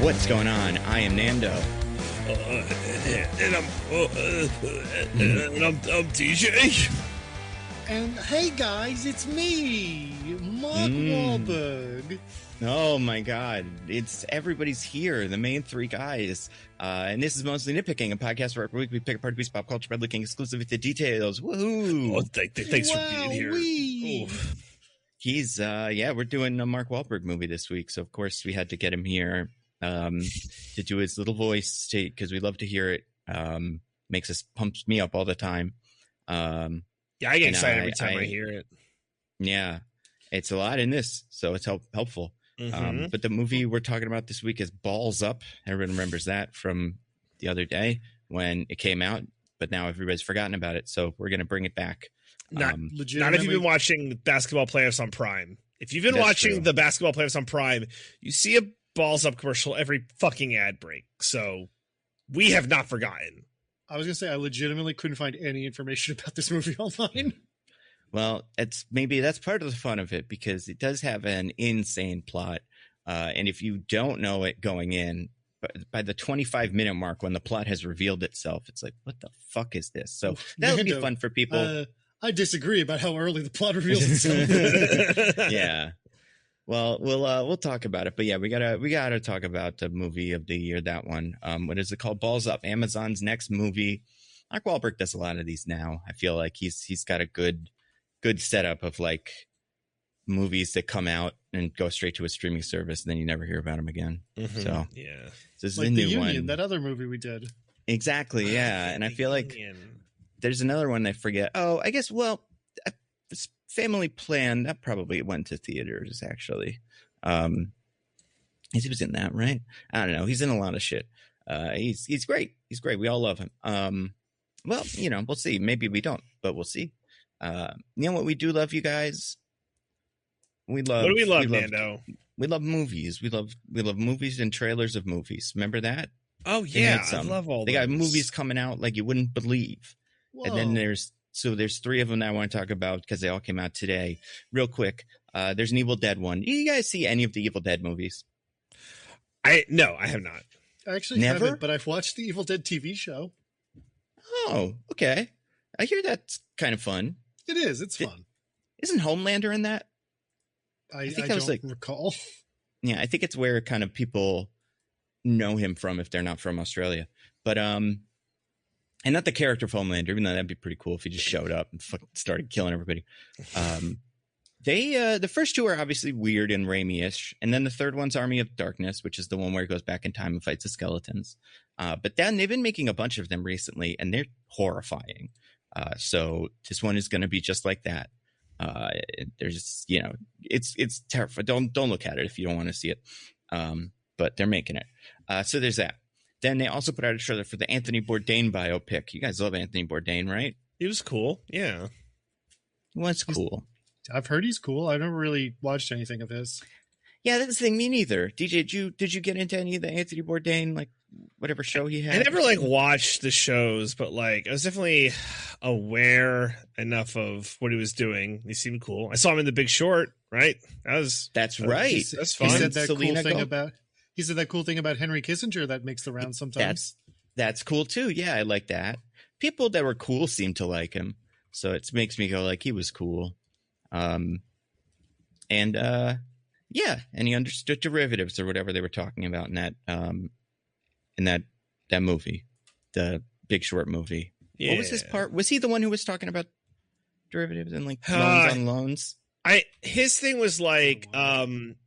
What's going on? I am Nando. And I'm DJ. And hey guys, it's me, Mark Wahlberg. Oh my God. Everybody's here, the main three guys. And this is mostly Nitpicking, a podcast where every week we pick apart a piece of pop culture by looking exclusively at the details. Woohoo! Oh, thanks for being here. He's, we're doing a Mark Wahlberg movie this week. So of course we had to get him here to do his little voice because we love to hear it. Pumps me up all the time. Yeah, I get excited every time I hear it. Yeah, it's a lot in this, so it's helpful. Mm-hmm. But the movie we're talking about this week is Balls Up. Everyone remembers that from the other day when it came out, but now everybody's forgotten about it. So we're going to bring it back. Not if you've been watching basketball playoffs on Prime. If you've been watching the basketball playoffs on Prime, you see a Balls Up commercial every fucking ad break. So we have not forgotten. I was going to say, I legitimately couldn't find any information about this movie online. Well, that's part of the fun of it because it does have an insane plot. And if you don't know it going in, by the 25-minute mark when the plot has revealed itself, it's like, what the fuck is this? So that would be fun for people. I disagree about how early the plot reveals itself. Yeah. Well, we'll talk about it, but yeah, we gotta talk about the movie of the year. That one, what is it called? Balls Up, Amazon's next movie. Mark Wahlberg does a lot of these now. I feel like he's got a good setup of like movies that come out and go straight to a streaming service, and then you never hear about them again. Mm-hmm. So yeah, this is like a new The Union, one. That other movie we did. Exactly, yeah, and I feel like there's another one I forget. Oh, I guess Family Plan, that probably went to theaters, actually. He was in that, right? I don't know. He's in a lot of shit. He's great. He's great. We all love him. Well, we'll see. Maybe we don't, but we'll see. You know what we do love, you guys? What do we love, Nando? We love movies. We love movies and trailers of movies. Remember that? Oh, yeah. I love all They got movies coming out like you wouldn't believe. Whoa. And then there's three of them that I want to talk about because they all came out today. Real quick, there's an Evil Dead one. Do you guys see any of the Evil Dead movies? No, I have not. I actually haven't, but I've watched the Evil Dead TV show. Oh, okay. I hear that's kind of fun. It is. It's fun. Isn't Homelander in that? I think that was recall. Yeah, I think it's where kind of people know him from if they're not from Australia. But and not the character of Homelander, even though that'd be pretty cool if he just showed up and started killing everybody. The first two are obviously weird and Raimi-ish, and then the third one's Army of Darkness, which is the one where he goes back in time and fights the skeletons. But then they've been making a bunch of them recently, and they're horrifying. So this one is going to be just like that. There's, it's terrifying. Don't look at it if you don't want to see it. But they're making it. So there's that. Then they also put out a trailer for the Anthony Bourdain biopic. You guys love Anthony Bourdain, right? He was cool. Yeah. What's cool? I've heard he's cool. I never really watched anything of his. Yeah, that's the thing. Me neither. DJ, did you get into any of the Anthony Bourdain, like whatever show he had? I never watched the shows, but I was definitely aware enough of what he was doing. He seemed cool. I saw him in The Big Short, right? That's right. That's fun. He said that cool thing about Henry Kissinger that makes the round sometimes. That's cool too. Yeah, I like that. People that were cool seem to like him, so it makes me go like he was cool. Yeah, and he understood derivatives or whatever they were talking about in that movie, the Big Short movie. Yeah. What was his part? Was he the one who was talking about derivatives and loans on loans? His thing was I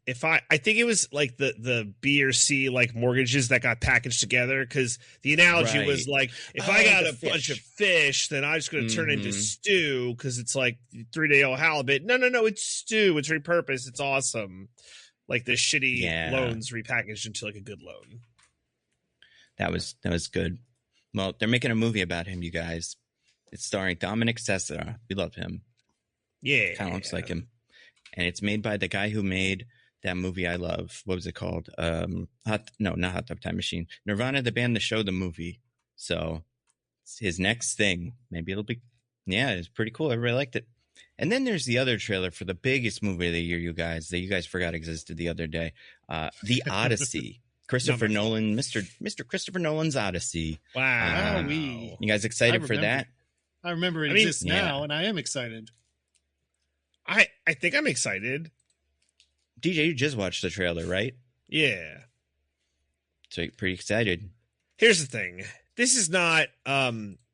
think it was like the B or C mortgages that got packaged together, because the analogy was if I got a bunch of fish, then I'm just going to turn into stew because it's 3-day-old halibut. No, it's stew. It's repurposed. It's awesome. Like the shitty loans repackaged into a good loan. That was good. Well, they're making a movie about him, you guys. It's starring Dominic Sessa. We love him. Yeah. Kind of looks like him. And it's made by the guy who made that movie I love. What was it called? Not Hot Tub Time Machine. Nirvana, the band, the show, the movie. So it's his next thing. Maybe it'll be, it's pretty cool. Everybody liked it. And then there's the other trailer for the biggest movie of the year, you guys, that you guys forgot existed the other day. The Odyssey. Christopher Nolan, Mr. Christopher Nolan's Odyssey. Wow. You guys excited for that? I remember it exists now, and I am excited. I think I'm excited. DJ, you just watched the trailer, right? Yeah. So you're pretty excited. Here's the thing. This is not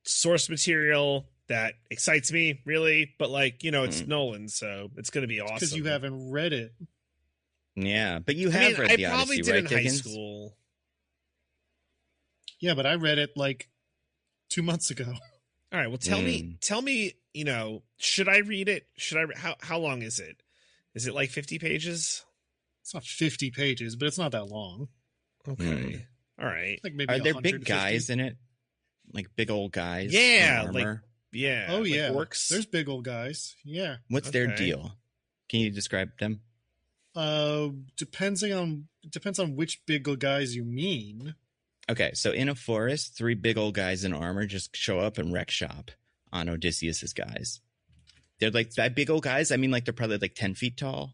source material that excites me, really. But, like, you know, it's Nolan, so it's going to be awesome. Because you haven't read it. Yeah, but you have read the Odyssey, right, I probably did in Diggins? high school. Yeah, but I read it, like, 2 months ago. All right, well, tell me, you know, should I read it? How long is it? Is it like 50 pages? It's not 50 pages, but it's not that long. Okay. All right. Like maybe Are there big guys in it? Like big old guys? Yeah. In armor? Oh, like yeah. orcs. There's big old guys. Yeah. What's their deal? Can you describe them? Depends on which big old guys you mean. Okay, so in a forest, 3 big old guys in armor just show up and wreck shop on Odysseus's guys. They're like that big old guys. I mean, like they're probably like 10 feet tall.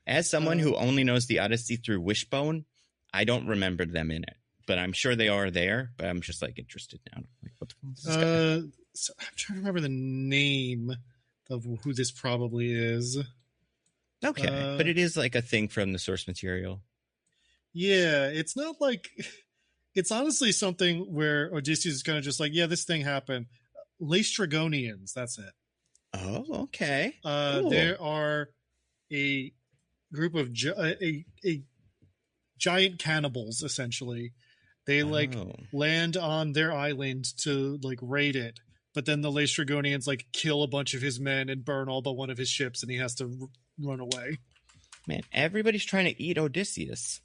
As someone who only knows the Odyssey through Wishbone, I don't remember them in it, but I'm sure they are there. But I'm just like interested now. Like, what the fuck is this guy? So I'm trying to remember the name of who this probably is. Okay, but it is like a thing from the source material. Yeah, it's not like it's honestly something where Odysseus is kind of just like, yeah, this thing happened. Laestrygonians, that's it. Oh, okay. Cool. There are a group of a giant cannibals, essentially. They land on their island to like raid it, but then the Laestrygonians like kill a bunch of his men and burn all but one of his ships, and he has to run away. Man, everybody's trying to eat Odysseus.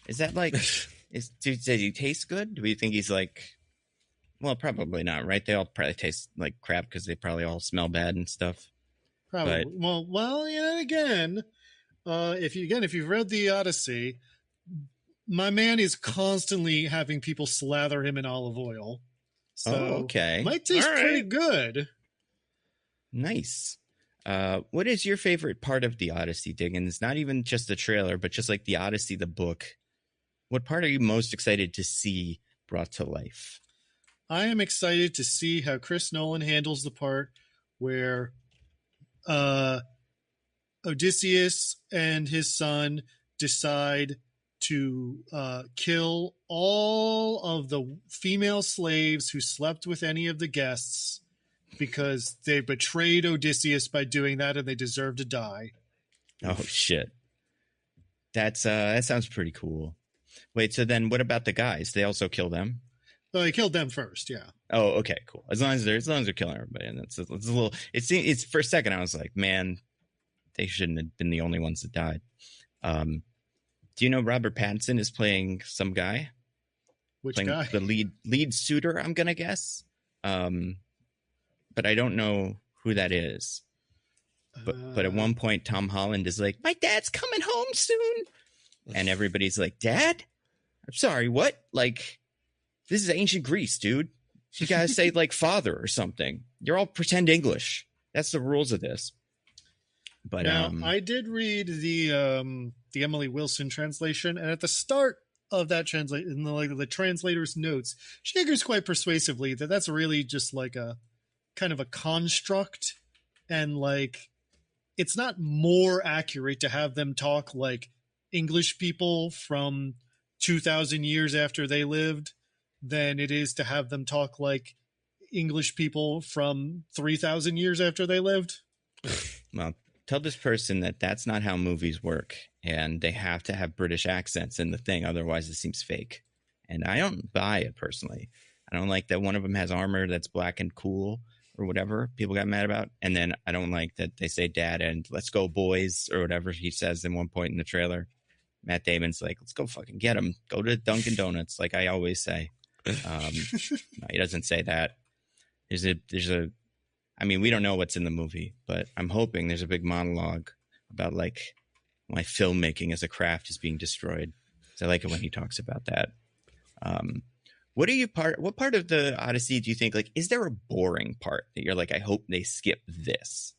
Is that like, does he taste good? Do we think he's like, well, probably not, right? They all probably taste like crap because they probably all smell bad and stuff. Probably. But, well, you know, again, if you've read the Odyssey, my man is constantly having people slather him in olive oil. So okay. Might taste pretty good. Nice. What is your favorite part of the Odyssey, Diggins? Not even just the trailer, but just like the Odyssey, the book. What part are you most excited to see brought to life? I am excited to see how Chris Nolan handles the part where Odysseus and his son decide to kill all of the female slaves who slept with any of the guests because they betrayed Odysseus by doing that and they deserve to die. Oh, shit. That sounds pretty cool. Wait, so then what about the guys? They also kill them? Well, he killed them first, yeah. Oh, okay, cool. As long as they're killing everybody, and it's a little. It's for a second I was like, man, they shouldn't have been the only ones that died. Do you know Robert Pattinson is playing some guy? Which playing guy? The lead suitor, I'm gonna guess. But I don't know who that is. But at one point, Tom Holland is like, "My dad's coming home soon," and everybody's like, "Dad? I'm sorry, what? Like, this is ancient Greece, dude. You gotta say like father or something. You're all pretend English. That's the rules of this." But now, I did read the Emily Wilson translation, and at the start of that translation, in the translator's notes, she agrees quite persuasively that that's really just like a kind of a construct, and like it's not more accurate to have them talk like English people from 2,000 years after they lived than it is to have them talk like English people from 3,000 years after they lived. Well, tell this person that that's not how movies work, and they have to have British accents in the thing, otherwise it seems fake. And I don't buy it personally. I don't like that one of them has armor that's black and cool or whatever people got mad about. And then I don't like that they say dad and let's go boys or whatever he says in one point in the trailer. Matt Damon's like, let's go fucking get him. Go to Dunkin' Donuts, like I always say. No, he doesn't say that. I mean, we don't know what's in the movie, but I'm hoping there's a big monologue about like why filmmaking as a craft is being destroyed. So I like it when he talks about that. What part of the Odyssey do you think, like, is there a boring part that you're like, I hope they skip this?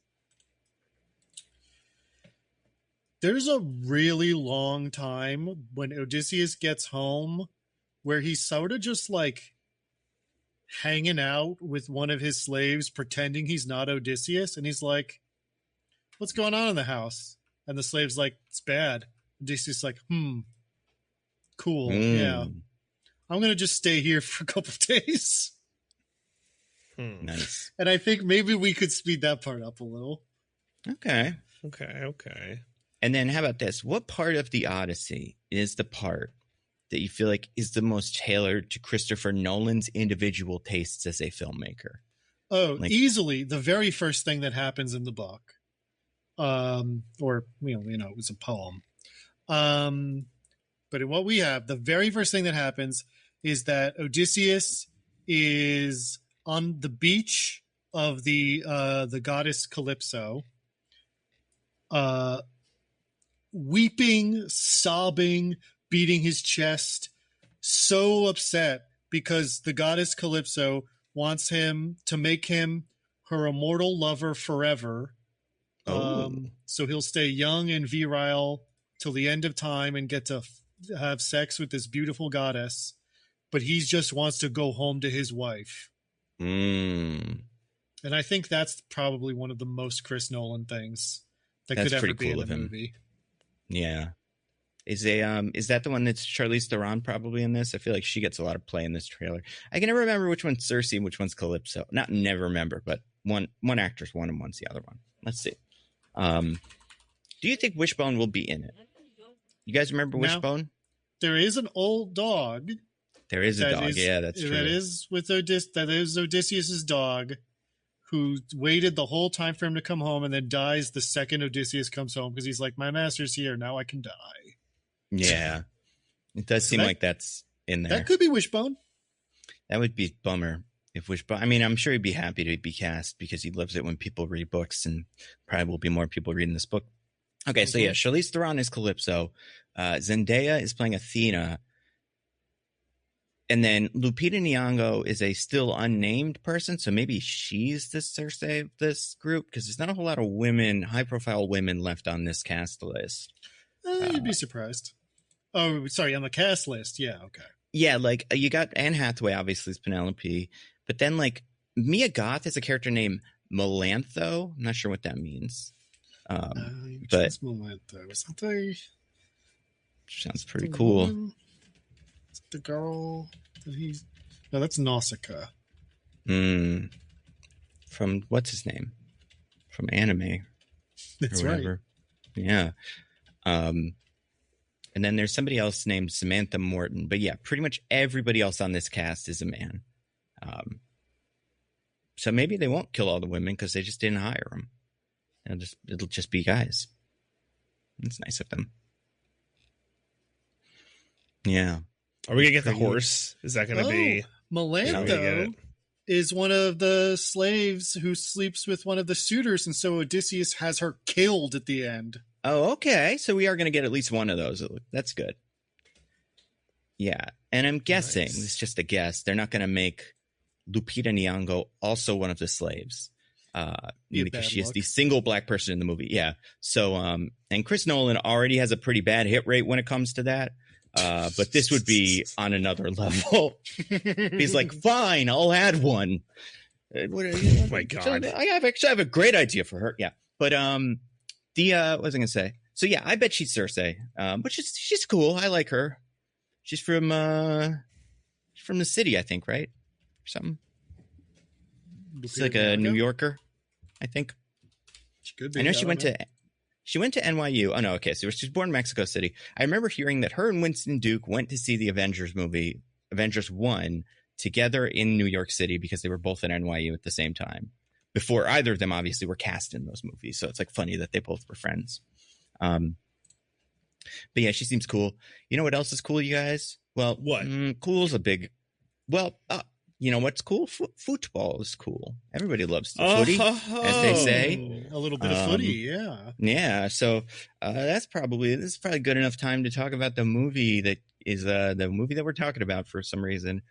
there's a really long time when Odysseus gets home where he's sort of just like hanging out with one of his slaves, pretending he's not Odysseus. And he's like, what's going on in the house? And the slave's like, it's bad. Odysseus is like, cool. Yeah. I'm going to just stay here for a couple of days. Nice. And I think maybe we could speed that part up a little. Okay. And then how about this? What part of the Odyssey is the part that you feel like is the most tailored to Christopher Nolan's individual tastes as a filmmaker? Oh, like, easily the very first thing that happens in the book. Or, it was a poem. But in what we have, the very first thing that happens is that Odysseus is on the beach of the goddess Calypso, weeping, sobbing, beating his chest, so upset because the goddess Calypso wants him to make him her immortal lover forever. So he'll stay young and virile till the end of time and get to have sex with this beautiful goddess, but he just wants to go home to his wife. And I think that's probably one of the most Chris Nolan things that could ever be in a movie. Yeah. Is that the one that's Charlize Theron probably in this? I feel like she gets a lot of play in this trailer. I can never remember which one's Circe and which one's Calypso. Not never remember, but one actor's one and one's the other one. Let's see. Do you think Wishbone will be in it? You guys remember Wishbone? There is an old dog. There is a dog. Yeah, that's true. That is Odysseus's dog, who waited the whole time for him to come home and then dies the second Odysseus comes home because he's like, my master's here, now I can die. Yeah. It does seem like that's in there. That could be Wishbone. That would be a bummer if Wishbone. I mean, I'm sure he'd be happy to be cast because he loves it when people read books, and probably will be more people reading this book. Okay, so yeah, Charlize Theron is Calypso. Zendaya is playing Athena. And then Lupita Nyong'o is a still unnamed person, so maybe she's the Circe of this group, because there's not a whole lot of women, high-profile women left on this cast list. You'd be surprised. Oh, sorry, on the cast list. Yeah, okay. Yeah, like you got Anne Hathaway, obviously, is Penelope, but then like Mia Goth is a character named Melantho. I'm not sure what that means. But Melantho. Is that the... Sounds pretty cool. Woman? The girl that he's... No, that's Nausicaa. From what's his name? From anime. That's right. Yeah. And then there's somebody else named Samantha Morton. But yeah, pretty much everybody else on this cast is a man. So maybe they won't kill all the women because they just didn't hire them. It'll just be guys. It's nice of them. Yeah. Are we going to get the horse? Is that going to be... Melantho is one of the slaves who sleeps with one of the suitors, and so Odysseus has her killed at the end. Oh, okay. So we are going to get at least one of those. That's good. Yeah. And I'm guessing, it's just a guess, they're not going to make Lupita Nyong'o also one of the slaves. Because she is the single black person in the movie. Yeah. So, and Chris Nolan already has a pretty bad hit rate when it comes to that. But this would be on another level. He's like, fine, I'll add one. Oh my God. I have a great idea for her. Yeah. But, what was I going to say? So yeah, I bet she's Circe, but she's cool. I like her. She's from the city, I think, right? Or something. She's like a New Yorker, I think. She could be. I know she went to NYU. Oh no, okay. So she was born in Mexico City. I remember hearing that her and Winston Duke went to see the Avengers movie, Avengers 1, together in New York City because they were both at NYU at the same time. Before either of them obviously were cast in those movies. So it's like funny that they both were friends. But yeah, she seems cool. You know what else is cool, you guys? Well, what? Cool's a big, you know what's cool? Football is cool. Everybody loves the footy, as they say. A little bit of footy, yeah. Yeah, so this is probably good enough time to talk about the movie that is the movie that we're talking about for some reason.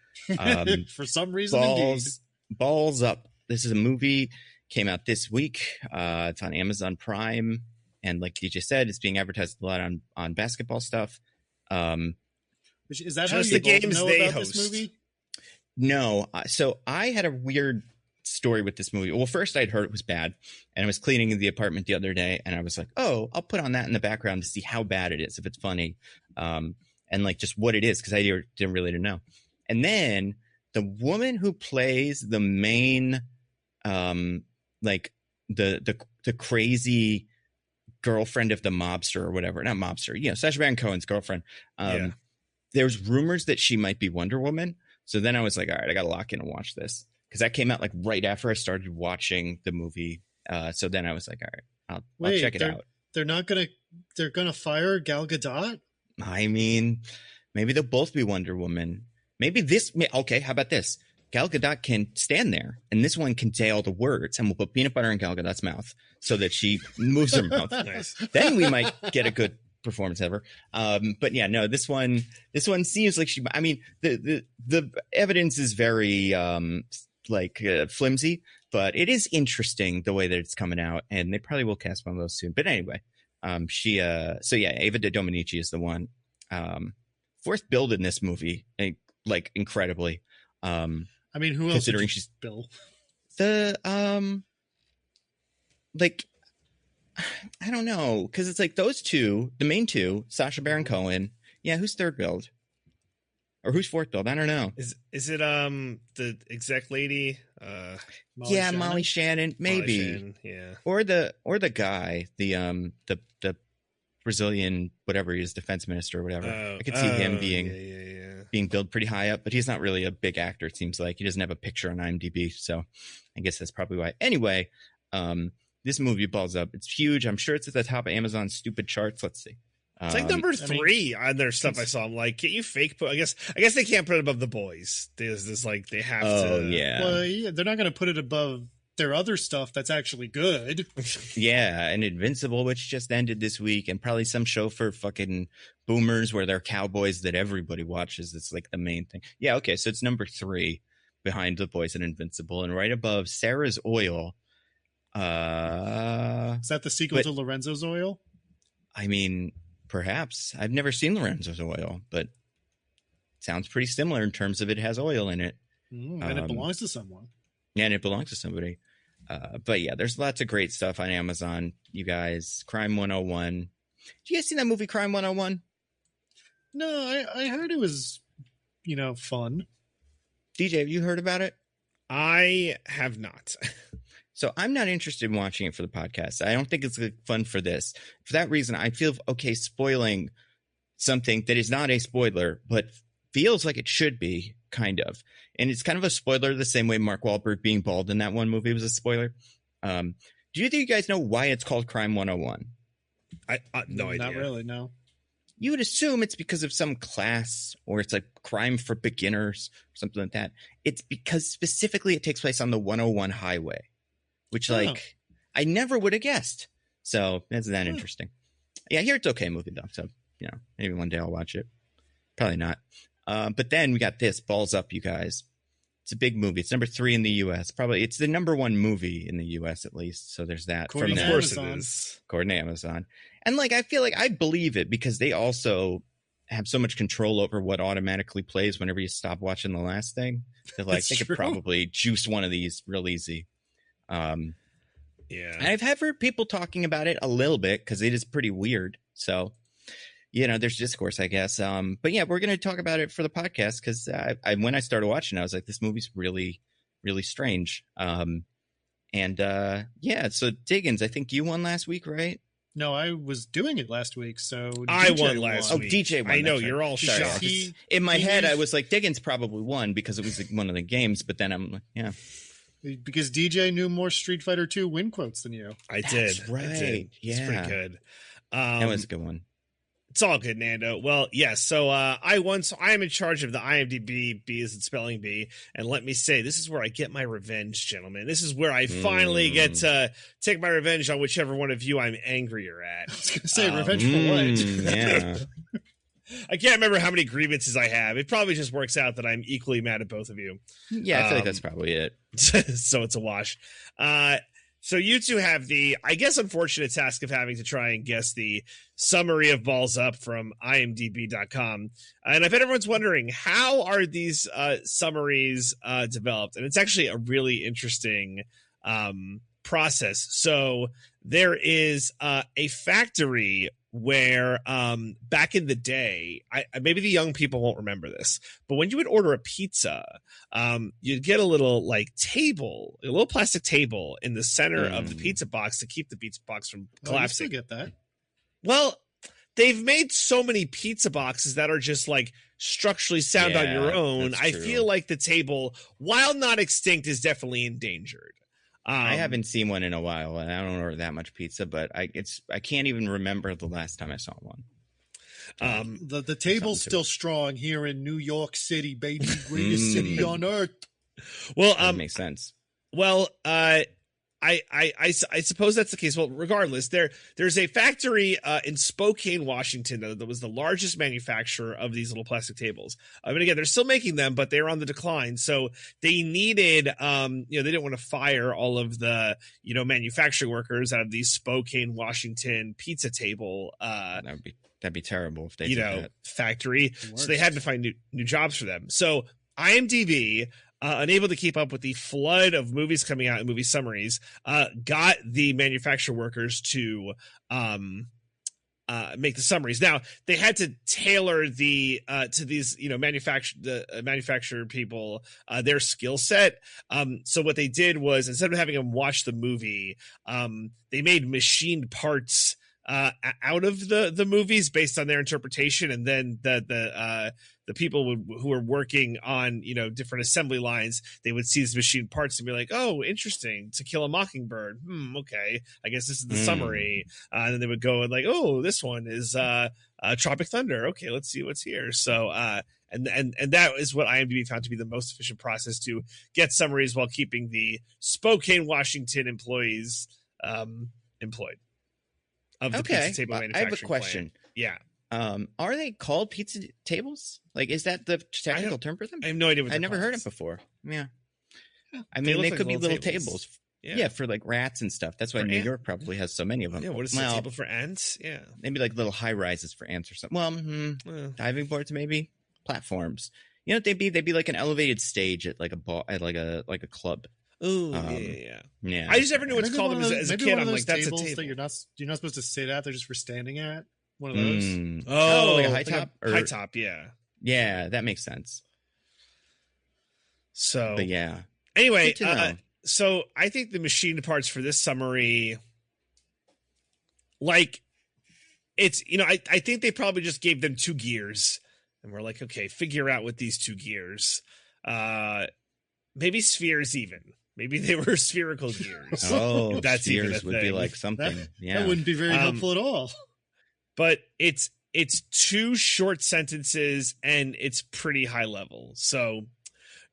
For some reason, indeed. Balls Up. This is a movie, came out this week. It's on Amazon Prime, And like DJ said, it's being advertised a lot on basketball stuff. Is that Just how the you both games know they about host. this movie? No. So I had a weird story with this movie. Well, first I'd heard it was bad, and I was cleaning the apartment the other day, and I was like, oh, I'll put on that in the background to see how bad it is, if it's funny, and like just what it is, because I didn't really know. And then the woman who plays the main, like the crazy girlfriend of the mobster or whatever, not mobster, Sacha Baron Cohen's girlfriend. There's rumors that she might be Wonder Woman. So then I was like, all right, I got to lock in and watch this, because that came out like right after I started watching the movie. So then I was like, all right, I'll check it out. They're gonna fire Gal Gadot. I mean, maybe they'll both be Wonder Woman. Maybe okay, how about this? Gal Gadot can stand there, and this one can say all the words, and we'll put peanut butter in Gal Gadot's mouth so that she moves her mouth. Nice. Then we might get a good performance ever. But yeah, no, this one seems like I mean, the evidence is very flimsy, but it is interesting the way that it's coming out, and they probably will cast one of those soon. But anyway, Ava de Dominici is the one. Fourth build in this movie, like incredibly. I mean, who else? Considering she's Bill. I don't know, because it's like those two, the main two, Sacha Baron Cohen. Yeah, who's third build? Or who's fourth build? I don't know. Is it the exec lady? Molly Shannon, maybe. Molly Shannon, yeah. Or the guy, the Brazilian, whatever he is, defense minister or whatever. I could see him being billed pretty high up, but he's not really a big actor, it seems like. He doesn't have a picture on IMDb, so I guess that's probably why. Anyway, this movie balls up. It's huge. I'm sure it's at the top of Amazon's stupid charts. Let's see. It's like number 3 on their stuff I saw. I'm like, can't you fake put? I guess they can't put it above The Boys. There's this like they have to. Yeah. Well, yeah, they're not going to put it above their other stuff that's actually good. Yeah, and Invincible, which just ended this week, and probably some show for fucking boomers where they're cowboys that everybody watches. It's like the main thing. Yeah, okay, so it's number 3 behind The Boys and Invincible, and right above Sarah's Oil. Is that the sequel to Lorenzo's Oil? I mean, perhaps. I've never seen Lorenzo's Oil, but it sounds pretty similar in terms of it has oil in it. And it belongs to someone. Yeah, and it belongs to somebody. But yeah, there's lots of great stuff on Amazon, you guys. Crime 101. Did you guys see that movie, Crime 101? No, I heard it was, fun. DJ, have you heard about it? I have not. So I'm not interested in watching it for the podcast. I don't think it's fun for this. For that reason, I feel okay spoiling something that is not a spoiler, but feels like it should be, kind of. And it's kind of a spoiler the same way Mark Wahlberg being bald in that one movie was a spoiler. Do you think you guys know why it's called Crime 101? No idea. Not really, no. You would assume it's because of some class, or it's like crime for beginners or something like that. It's because specifically it takes place on the 101 highway, which I never would have guessed. So that's that interesting. Yeah, I hear it's okay movie though. So, maybe one day I'll watch it. Probably not. But then we got this, Balls Up, you guys. It's a big movie. It's number 3 in the U.S. Probably it's the number 1 movie in the U.S. at least. So there's that. According to Amazon. According to Amazon. And I feel like I believe it because they also have so much control over what automatically plays whenever you stop watching the last thing. They're like, they could probably juice one of these real easy. Yeah. I've heard people talking about it a little bit because it is pretty weird. So, there's discourse, I guess. But yeah, we're going to talk about it for the podcast because when I started watching, I was like, this movie's really, really strange. So Diggins, I think you won last week, right? No, I was doing it last week, so I won last week. Oh, DJ won. I know, right. you're all shocked. In my head, I was like, Diggins probably won because it was one of the games, but then I'm like, yeah. Because DJ knew more Street Fighter 2 win quotes than you. That's did. right. I did. Yeah. It's pretty good. That was a good one. It's all good, Nando. Well, yes. So I won. So I am in charge of the IMDb. B is in spelling bee. And let me say, this is where I get my revenge, gentlemen. This is where I finally get to take my revenge on whichever one of you I'm angrier at. I was going to say, revenge for what? Yeah. I can't remember how many grievances I have. It probably just works out that I'm equally mad at both of you. Yeah, I feel like that's probably it. So it's a wash. So you two have the, I guess, unfortunate task of having to try and guess the summary of Balls Up from imdb.com. And I bet everyone's wondering, how are these summaries developed? And it's actually a really interesting process. So there is a factory where back in the day, maybe the young people won't remember this, but when you would order a pizza, you'd get a little table, a little plastic table in the center of the pizza box to keep the pizza box from collapsing. I get that. Well, they've made so many pizza boxes that are just structurally sound on your own. I feel like the table, while not extinct, is definitely endangered. I haven't seen one in a while, and I don't order that much pizza, but I can't even remember the last time I saw one. The table's still strong here in New York City, baby, greatest city on earth. Well, that makes sense. Well, I suppose that's the case. Well, regardless, there's a factory in Spokane, Washington, that was the largest manufacturer of these little plastic tables. I mean, again, they're still making them, but they're on the decline. So they needed, they didn't want to fire all of the, manufacturing workers out of the Spokane, Washington pizza table. That'd be terrible if they did that. Factory. So they had to find new jobs for them. So IMDb, unable to keep up with the flood of movies coming out and movie summaries, got the manufacturer workers to make the summaries. Now they had to tailor the to these manufacturer people their skill set. So what they did was, instead of having them watch the movie, they made machined parts out of the movies based on their interpretation, and then the people who were working on different assembly lines, they would see these machine parts and be like, oh, interesting, To Kill a Mockingbird, okay, I guess this is the summary, and then they would go and oh, this one is Tropic Thunder, okay, let's see what's here. So and that is what IMDb found to be the most efficient process to get summaries while keeping the Spokane, Washington employees employed. Of the pizza table manufacturing. I have a question. Plant. Yeah. Are they called pizza tables? Is that the technical term for them? I have no idea what I never heard it before. Yeah. I mean, they could be little tables. Yeah, for rats and stuff. That's why New York probably has so many of them. Yeah, what is the table for ants? Yeah. Maybe little high rises for ants or something. Well, diving boards, maybe. Platforms. You know what they'd be? They'd be like an elevated stage at a bar, at a club. Oh, yeah. I just never knew what to call them as a kid. I'm like, that's a table that you're not supposed to sit at. They're just for standing at. One of those. Oh, like a high top. High top, yeah. Yeah, that makes sense. So, but yeah. Anyway, so I think the machined parts for this summary, it's I think they probably just gave them 2 gears, and we're like, okay, figure out what these 2 gears. Maybe spheres even. Maybe they were spherical gears. Oh, that's spheres would be like something. That wouldn't be very helpful at all. But it's 2 short sentences and it's pretty high level. So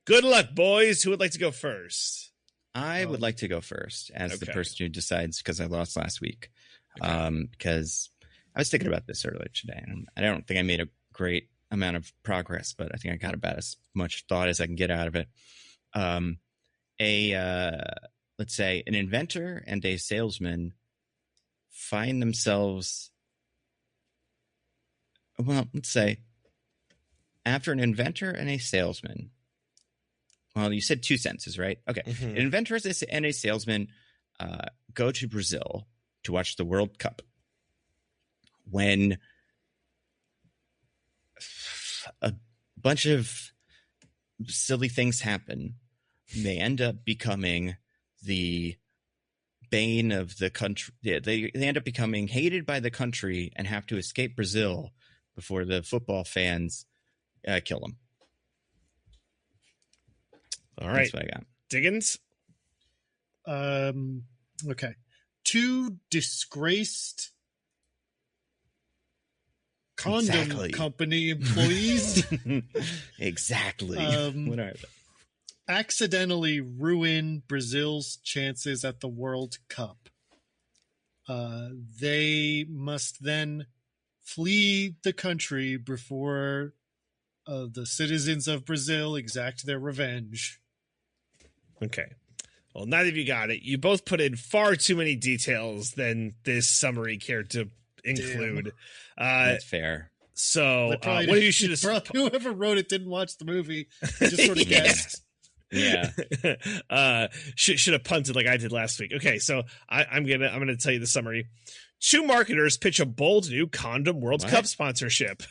good luck, boys. Who would like to go first? I would like to go first as the person who decides, because I lost last week. Because I was thinking about this earlier today, and I don't think I made a great amount of progress, but I think I got about as much thought as I can get out of it. Let's say an inventor and a salesman find themselves, let's say after an inventor and a salesman, you said 2 sentences, right? Okay. An inventor and a salesman go to Brazil to watch the World Cup when a bunch of silly things happen. They end up becoming the bane of the country. Yeah, they end up becoming hated by the country and have to escape Brazil before the football fans kill them. All right. That's what I got. Diggins? Okay. 2 disgraced condom company employees. Exactly. What are they? Accidentally ruin Brazil's chances at the World Cup. They must then flee the country before the citizens of Brazil exact their revenge. Okay. Well, neither of you got it. You both put in far too many details than this summary cared to include. That's fair. So what you should have... Whoever wrote it didn't watch the movie. Just sort of guessed. Yeah. Should have punted like I did last week. Okay, so I'm gonna tell you the summary. 2 marketers pitch a bold new Condom World Cup sponsorship.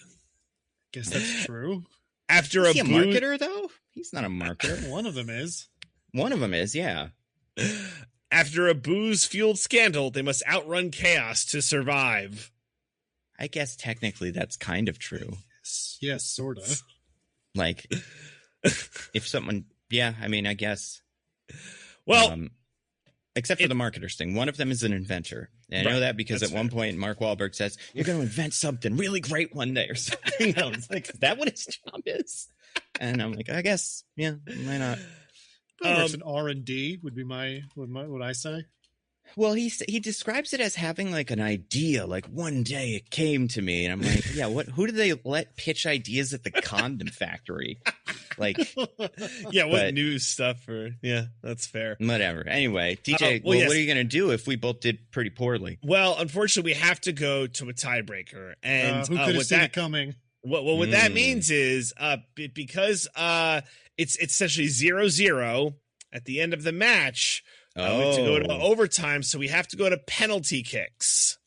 Guess that's true. After is he a marketer though? He's not a marketer. One of them is. One of them is, yeah. After a booze-fueled scandal, they must outrun chaos to survive. I guess technically that's kind of true. Yes, sort of. Like, if someone, yeah, I mean, I guess. Well, except for the marketers thing. One of them is an inventor. And I know that because at one point Mark Wahlberg says, you're going to invent something really great one day or something. I was like, is that what his job is? And I'm like, I guess, yeah, why not? Works in R&D would be what I say. Well, he describes it as having like an idea, like one day it came to me, and I'm like, yeah, who do they let pitch ideas at the condom factory? Like, yeah, what news stuff that's fair. Whatever. Anyway, DJ, what are you going to do if we both did pretty poorly? Well, unfortunately, we have to go to a tiebreaker, and who could have seen it coming? What that means is because it's essentially 0-0 at the end of the match. We have to go to overtime, so we have to go to penalty kicks.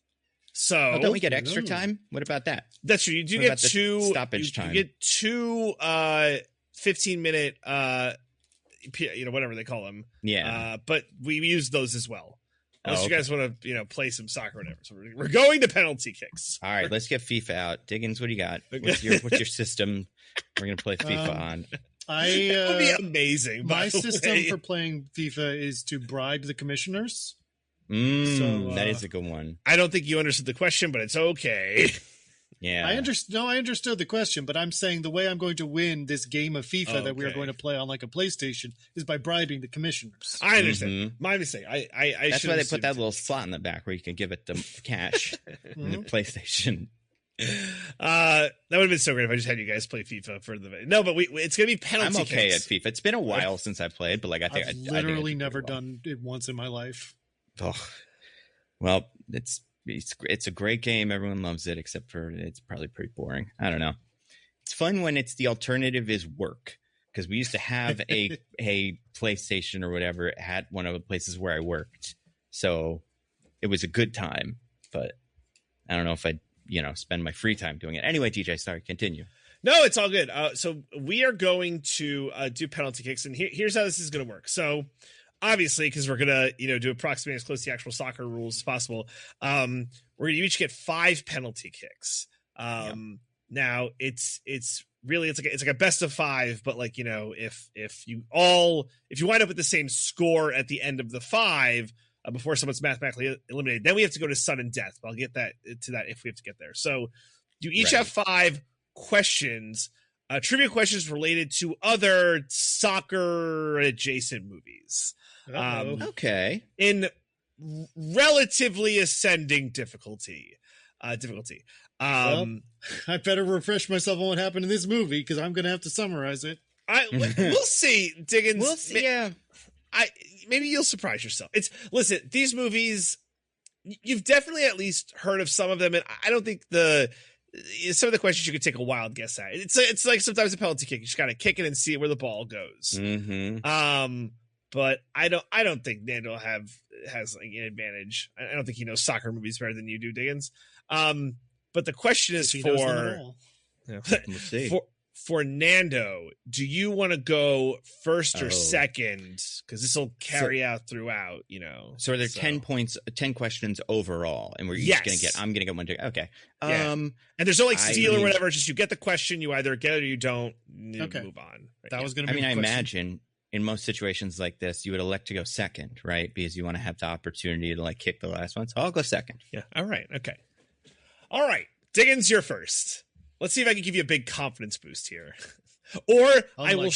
So don't we get extra time? What about that? That's true. You do get 2 stoppage time. You get 2 15-minute whatever they call them. Yeah. But we use those as well. Unless you guys want to play some soccer or whatever. So we're going to penalty kicks. All right, let's get FIFA out. Diggins, what do you got? What's your system we're going to play FIFA on? That would be amazing. My system for playing FIFA is to bribe the commissioners. That is a good one. I don't think you understood the question, but it's okay. Yeah, I understood the question, but I'm saying the way I'm going to win this game of FIFA that we are going to play on like a PlayStation is by bribing the commissioners. I understand. Mm-hmm. My mistake. That's why they put that little slot in the back where you can give it the cash in the PlayStation. That would have been so great if I just had you guys play FIFA for the but it's gonna be penalty. I'm okay kicks. at FIFA. It's been a while since I played, but like I've literally never done it once in my life. Oh, well, it's a great game. Everyone loves it, except for it's probably pretty boring. I don't know. It's fun when it's the alternative is work, because we used to have a PlayStation or whatever at one of the places where I worked, so it was a good time. But I don't know if I'd spend my free time doing it. Anyway, DJ, sorry, continue. No, it's all good. So we are going to do penalty kicks, and here's how this is going to work. So obviously, because we're going to do approximately as close to the actual soccer rules as possible, we're going to each get 5 penalty kicks. Now it's really it's like a best of 5, but like if you wind up with the same score at the end of the 5. Before someone's mathematically eliminated, then we have to go to sudden death. But I'll get to that if we have to get there. So you each have 5 questions, trivia questions related to other soccer adjacent movies. Okay. In relatively ascending difficulty. Well, I better refresh myself on what happened in this movie because I'm going to have to summarize it. We'll see, Diggins. We'll see. Yeah. Maybe you'll surprise yourself. Listen, these movies, you've definitely at least heard of some of them, and I don't think some of the questions you could take a wild guess at. It's like sometimes a penalty kick, you just gotta kick it and see where the ball goes. Mm-hmm. But I don't think Nando has like an advantage. I don't think he knows soccer movies better than you do, Diggins. But the question is We'll see. For Nando, do you want to go first or second? Because this will carry out throughout, So are there 10 points, 10 questions overall, and we're each going to get? I'm going to get one. Okay. Yeah. And there's no like steal or whatever. It's just you get the question, you either get it or you don't. You move on. Right? That was going to be. I imagine in most situations like this, you would elect to go second, right? Because you want to have the opportunity to like kick the last one. So I'll go second. Yeah. All right. Okay. All right. Diggins, you're first. Let's see if I can give you a big confidence boost here. Or I will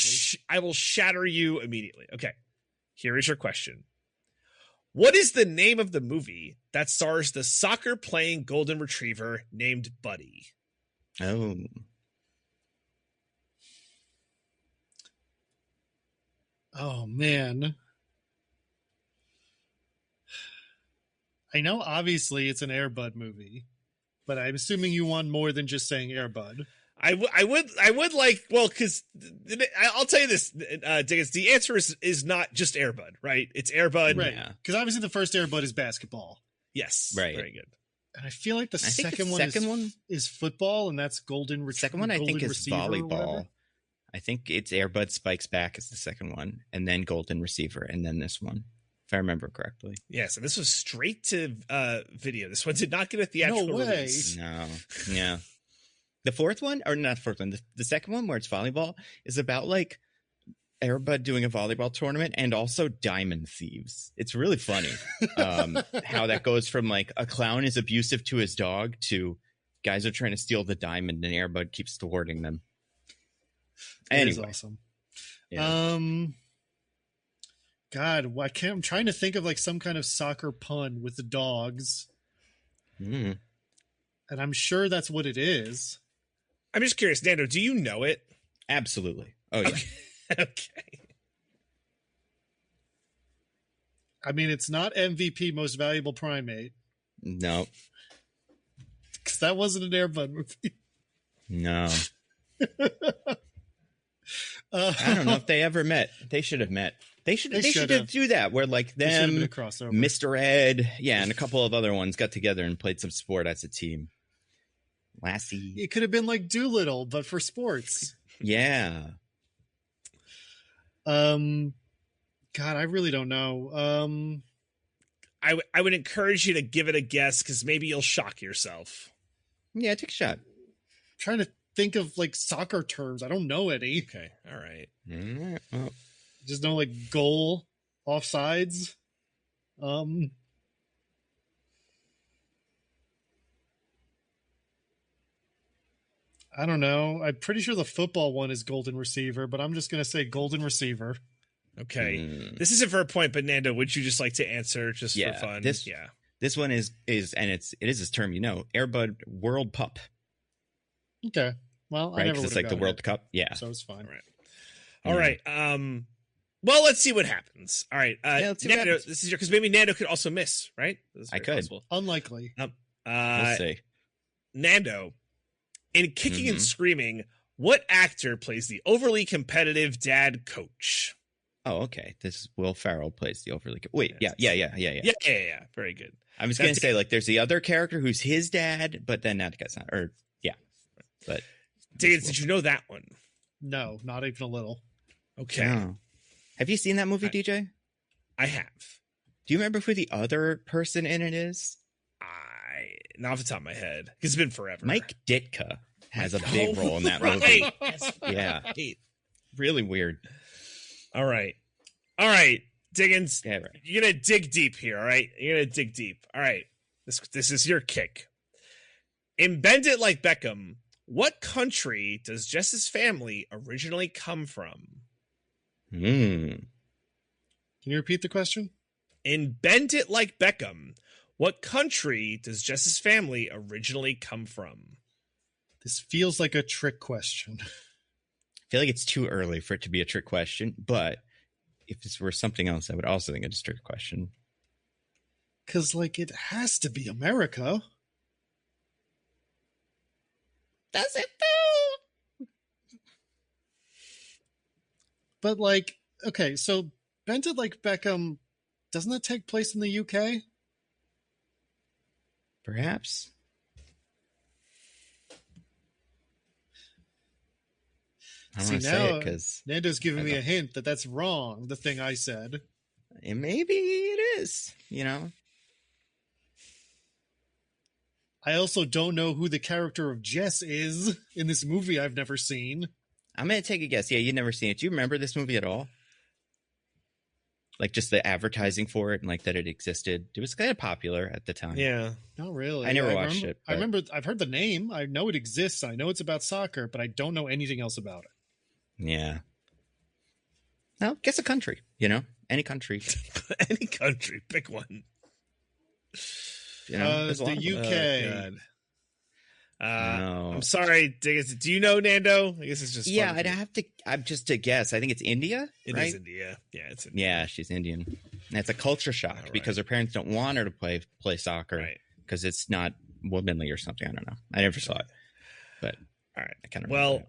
shatter you immediately. Okay. Here is your question. What is the name of the movie that stars the soccer-playing golden retriever named Buddy? Oh, man. I know obviously it's an Air Bud movie, but I'm assuming you want more than just saying Air Bud. I would like, well, because I'll tell you this, Diggins, the answer is not just Air Bud, right? It's Air Bud. Right. Because obviously the first Air Bud is basketball. Yes. Right. Very good. And I feel like the second one is football, and that's Golden Retriever. Second one I think is volleyball. I think it's Air Bud Spikes Back is the second one, and then Golden Receiver, and then this one, if I remember correctly. Yeah, so this was straight to video. This one did not get a theatrical release. No. Yeah. The fourth one, or not the fourth one, the second one where it's volleyball is about like Air Bud doing a volleyball tournament and also diamond thieves. It's really funny how that goes from like a clown is abusive to his dog to guys are trying to steal the diamond and Air Bud keeps thwarting them. Anyway. That is awesome. Yeah. God, I'm trying to think of like some kind of soccer pun with the dogs. And I'm sure that's what it is. I'm just curious, Nando, do you know it? Absolutely. Oh, yeah. Okay. I mean, it's not MVP Most Valuable Primate. No. Because that wasn't an Air Bud movie. No. I don't know if they ever met. They should have met. They should do that where like them, Mr. Ed, and a couple of other ones got together and played some sport as a team. Lassie. It could have been like Doolittle, but for sports. Yeah. God, I really don't know. I would encourage you to give it a guess because maybe you'll shock yourself. Yeah, take a shot. I'm trying to think of like soccer terms. I don't know any. Okay, all right. Well. Just know like goal, offsides. I don't know. I'm pretty sure the football one is Golden Receiver, but I'm just going to say Golden Receiver. Okay. This isn't for a point, but Nando, would you just like to answer just for fun? This one is and it is this term, Air Bud World Pup. Okay. Well, right, because it's like the World Cup. Yeah. So it's fine. All right. Well, let's see what happens. All right. Let's see Nando, this is because maybe Nando could also miss, right? I could. Possible. Unlikely. We'll see. Nando, in Kicking and Screaming, what actor plays the overly competitive dad coach? Oh, okay. This is Will Ferrell plays the overly. Wait, yeah. Yeah. Very good. I was going to say like there's the other character who's his dad, but then that guy's not. Or yeah, but Diggins, did you know that one? No, not even a little. Okay. No. Have you seen that movie, DJ? I have. Do you remember who the other person in it is? Not off the top of my head. It's been forever. Mike Ditka has a big role in that movie. Yeah. Really weird. All right. Diggins, you're going to dig deep here, all right? You're going to dig deep. All right. This is your kick. In Bend It Like Beckham, what country does Jess's family originally come from? Can you repeat the question? In Bend It Like Beckham, what country does Jess's family originally come from? This feels like a trick question. I feel like it's too early for it to be a trick question, but if this were something else, I would also think it's a trick question. Because, like, it has to be America. Does it though? But, like, okay, so Bend It Like Beckham, doesn't that take place in the UK? Perhaps. I want to say it because Nando's giving me a hint that that's wrong, the thing I said. And maybe it is, I also don't know who the character of Jess is in this movie I've never seen. I'm going to take a guess. Yeah, you've never seen it. Do you remember this movie at all? Like just the advertising for it and like that it existed. It was kind of popular at the time. Yeah. Not really. I never watched it. I remember I've heard the name. I know it exists. I know it's about soccer, but I don't know anything else about it. Yeah. Well, guess a country, any country. Any country. Pick one. The UK. No. I'm sorry, Diggins. Do you know, Nando? I guess it's just I'm just to guess. I think it's India. It right? is India. Yeah, it's India. Yeah, she's Indian. And it's a culture shock because her parents don't want her to play soccer because it's not womanly or something. I don't know. I never saw it, but all right, I kind of well.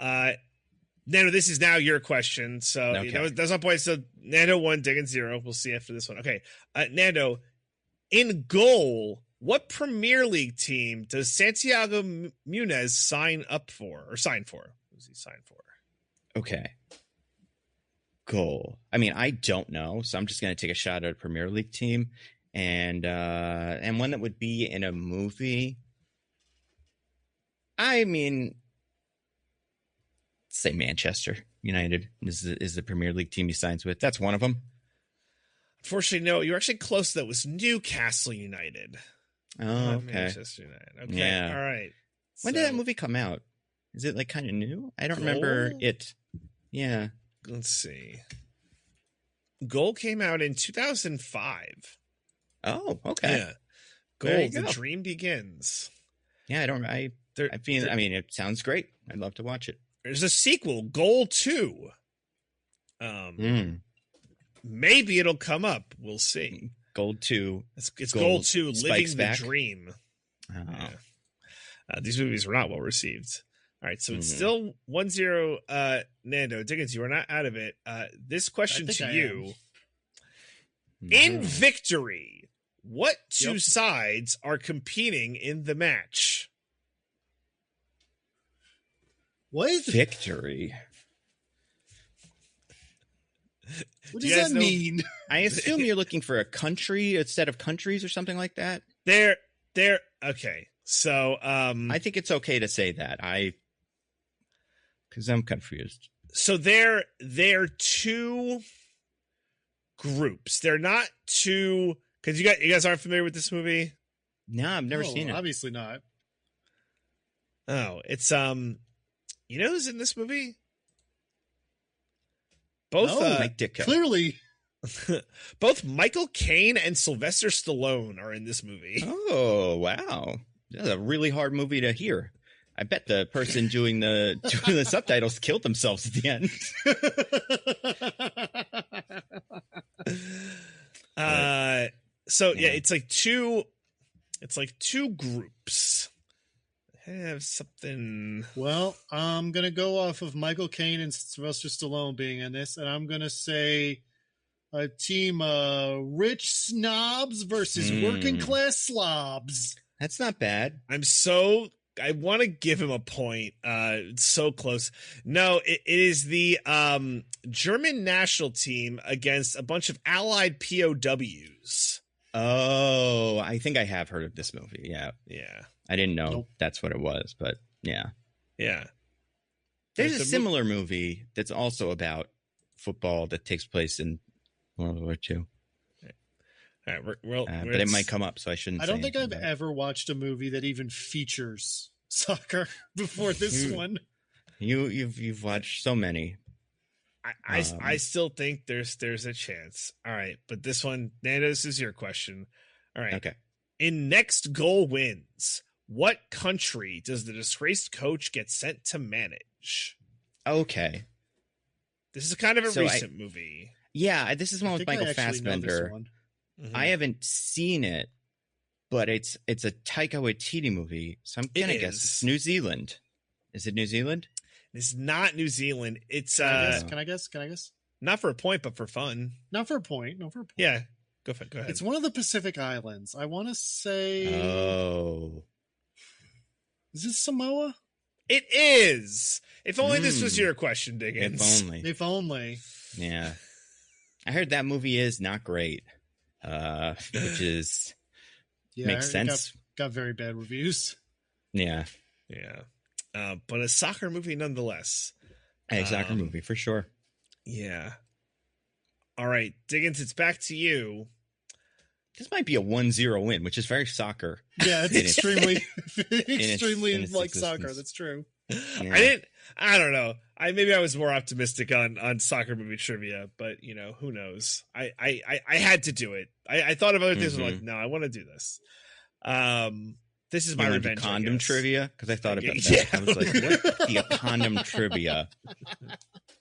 Nando, this is now your question. So that's my point. So Nando 1, Diggins 0. We'll see after this one. Okay, Nando, in goal, what Premier League team does Santiago Munez sign for? Who does he sign for? Okay. Goal. I mean, I don't know, so I'm just going to take a shot at a Premier League team, and one that would be in a movie. I mean, say Manchester United is the Premier League team he signs with. That's one of them. Unfortunately, no. You're actually close. That was Newcastle United. Oh, okay. Manchester United. Okay. Yeah. All right. When did that movie come out? Is it like kind of new? I don't remember it. Yeah. Let's see. Goal came out in 2005. Oh, okay. Yeah. Goal, The Dream Begins. Yeah, I mean, it sounds great. I'd love to watch it. There's a sequel, Goal 2. Maybe it'll come up. We'll see. Goal 2. It's Goal 2, Living the Back. Dream. Oh. Yeah. These movies were not well received. All right, so it's still 1-0. Nando, Diggins, you are not out of it. This question to you. In victory, what two sides are competing in the match? What? Victory. What does that mean? I assume you're looking for a country, a set of countries or something like that. They're okay. So I think it's okay to say that. Because I'm confused. So they're two groups. They're not two, because you guys aren't familiar with this movie? No, I've never seen it. Obviously not. Oh, it's you know who's in this movie? Both Mike Ditka. Clearly. Both Michael Caine and Sylvester Stallone are in this movie. Oh, wow. That's a really hard movie to hear. I bet the person doing the subtitles killed themselves at the end. So yeah, it's like two groups. Have something. Well, I'm gonna go off of Michael Caine and Sylvester Stallone being in this, and I'm gonna say a team rich snobs versus working class slobs. That's not bad. I want to give him a point. It's so close. No, it is the German national team against a bunch of Allied POWs. Oh, I think I have heard of this movie. Yeah. Yeah. I didn't know that's what it was, but yeah. Yeah. There's a similar movie that's also about football that takes place in World War II. All right, but it might come up, so I shouldn't. I don't think I've ever watched a movie that even features soccer before this one. You've watched so many. I still think there's a chance. All right, but this one, Nando, this is your question. All right. Okay. In Next Goal Wins, what country does the disgraced coach get sent to manage? Okay. This is kind of a recent movie. Yeah, this is one with Michael Fassbender. Mm-hmm. I haven't seen it, but it's a Taika Waititi movie, so I'm gonna guess it's New Zealand. Is it New Zealand? It's not New Zealand. It's Can I guess? Not for a point, but for fun. Not for a point. Yeah. Go ahead. It's one of the Pacific Islands. I want to say. Oh. Is this Samoa? It is. If only this was your question, Diggins. If only. Yeah. I heard that movie is not great. Which is makes sense. Got very bad reviews. Yeah. But a soccer movie nonetheless. A soccer movie for sure. Yeah. All right, Diggins, it's back to you. This might be a 1-0 win, which is very soccer. Yeah, it's extremely in like soccer. That's true. Yeah. I don't know. Maybe I was more optimistic on soccer movie trivia, but who knows? I had to do it. I thought of other things. I'm like, no, I want to do this. This is my revenge. Condom trivia, because I thought about that. Yeah. I was like, what the condom trivia?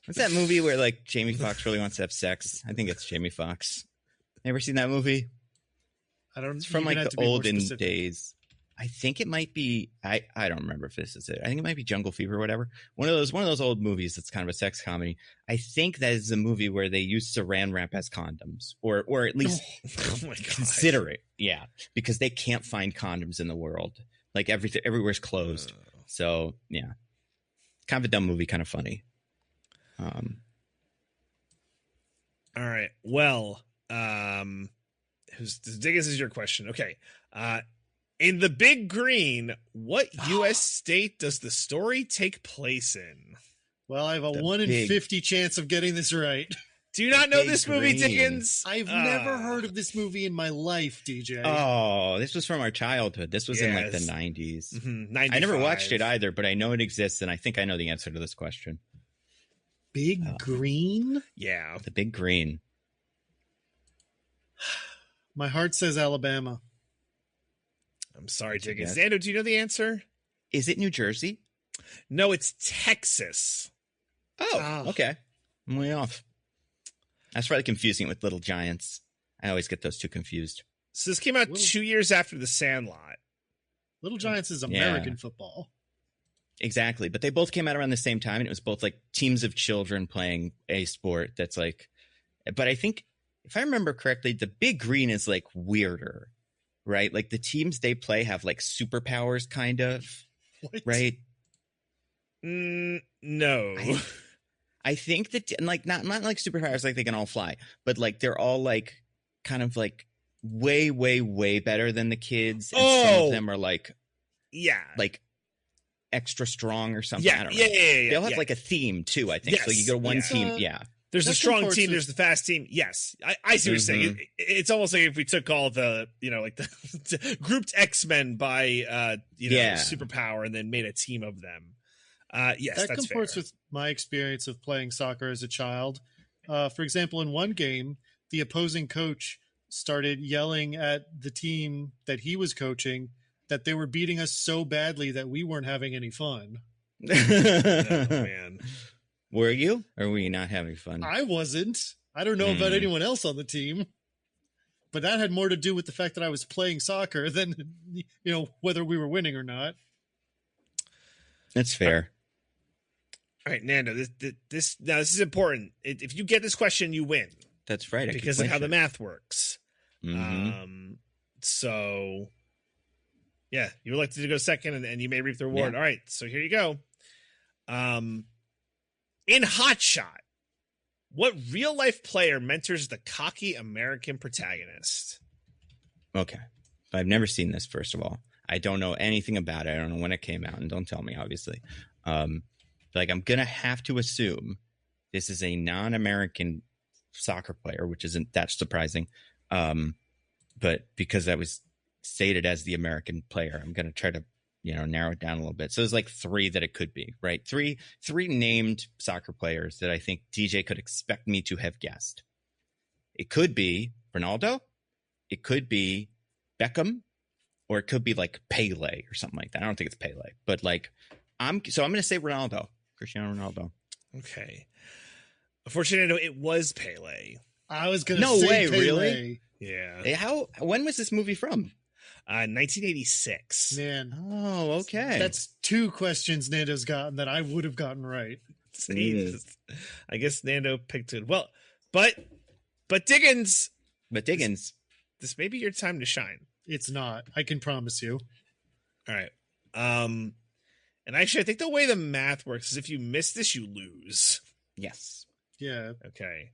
What's that movie where like Jamie Foxx really wants to have sex? I think it's Jamie Foxx. Ever seen that movie? I don't. It's from like the olden days. I think it might be. I don't remember if this is it. I think it might be Jungle Fever or whatever. One of those old movies that's kind of a sex comedy. I think that is a movie where they use Saran wrap as condoms, or at least consider it. Yeah, because they can't find condoms in the world. Like everywhere's closed. So yeah, kind of a dumb movie, kind of funny. All right. Well, Diggins is your question. Okay. In The Big Green, what U.S. state does the story take place in? Well, I have a 1 in 50 chance of getting this right. Do you not know this movie, Diggins? I've never heard of this movie in my life, DJ. Oh, this was from our childhood. This was in like the 90s. I never watched it either, but I know it exists, and I think I know the answer to this question. Big Green? Yeah. The Big Green. My heart says Alabama. I'm sorry, Diggins. Nando, do you know the answer? Is it New Jersey? No, it's Texas. Oh, okay. I'm way off. That's probably confusing it with Little Giants. I always get those two confused. So this came out 2 years after The Sandlot. Little Giants is American football. Exactly. But they both came out around the same time, and it was both like teams of children playing a sport that's like, but I think if I remember correctly, The Big Green is like weirder, right? Like the teams they play have like superpowers kind of, right? No. I think that like not like superpowers like they can all fly, but like they're all like kind of like way, way, way better than the kids. And some of them are like, like extra strong or something. I don't know. They'll have like a theme too, I think. Yes. So you go to one team. There's a strong team. There's the fast team. Yes. I see what you're saying. It's almost like if we took all the, like the grouped X-Men by, superpower and then made a team of them. Yes, that comports with my experience of playing soccer as a child. For example, in one game, the opposing coach started yelling at the team that he was coaching that they were beating us so badly that we weren't having any fun. Oh, man. Were you? Or were you not having fun? I wasn't. I don't know about anyone else on the team. But that had more to do with the fact that I was playing soccer than, whether we were winning or not. That's fair. All right, Nando, this is important. If you get this question, you win. That's right. Because of how the math works. Mm-hmm. So, yeah, you would like to go second, and you may reap the reward. Yeah. All right, so here you go. In Hot Shot, what real-life player mentors the cocky American protagonist? Okay. I've never seen this, first of all. I don't know anything about it. I don't know when it came out, and don't tell me, obviously. I'm going to have to assume this is a non-American soccer player, which isn't that surprising. But because that was stated as the American player, I'm going to try to, narrow it down a little bit. So there's like three that it could be, right? Three named soccer players that I think DJ could expect me to have guessed. It could be Ronaldo. It could be Beckham. Or it could be like Pele or something like that. I don't think it's Pele, but like I'm going to say Ronaldo, Cristiano Ronaldo. Okay. Unfortunately, it was Pele. I was going to say Pele. Really? Yeah. Hey, when was this movie from? 1986. Man. Oh, okay. That's two questions Nando's gotten that I would have gotten right. I guess Nando picked it. Well, but Diggins. This may be your time to shine. It's not. I can promise you. All right. And actually, I think the way the math works is if you miss this, you lose. Yes. Yeah. Okay.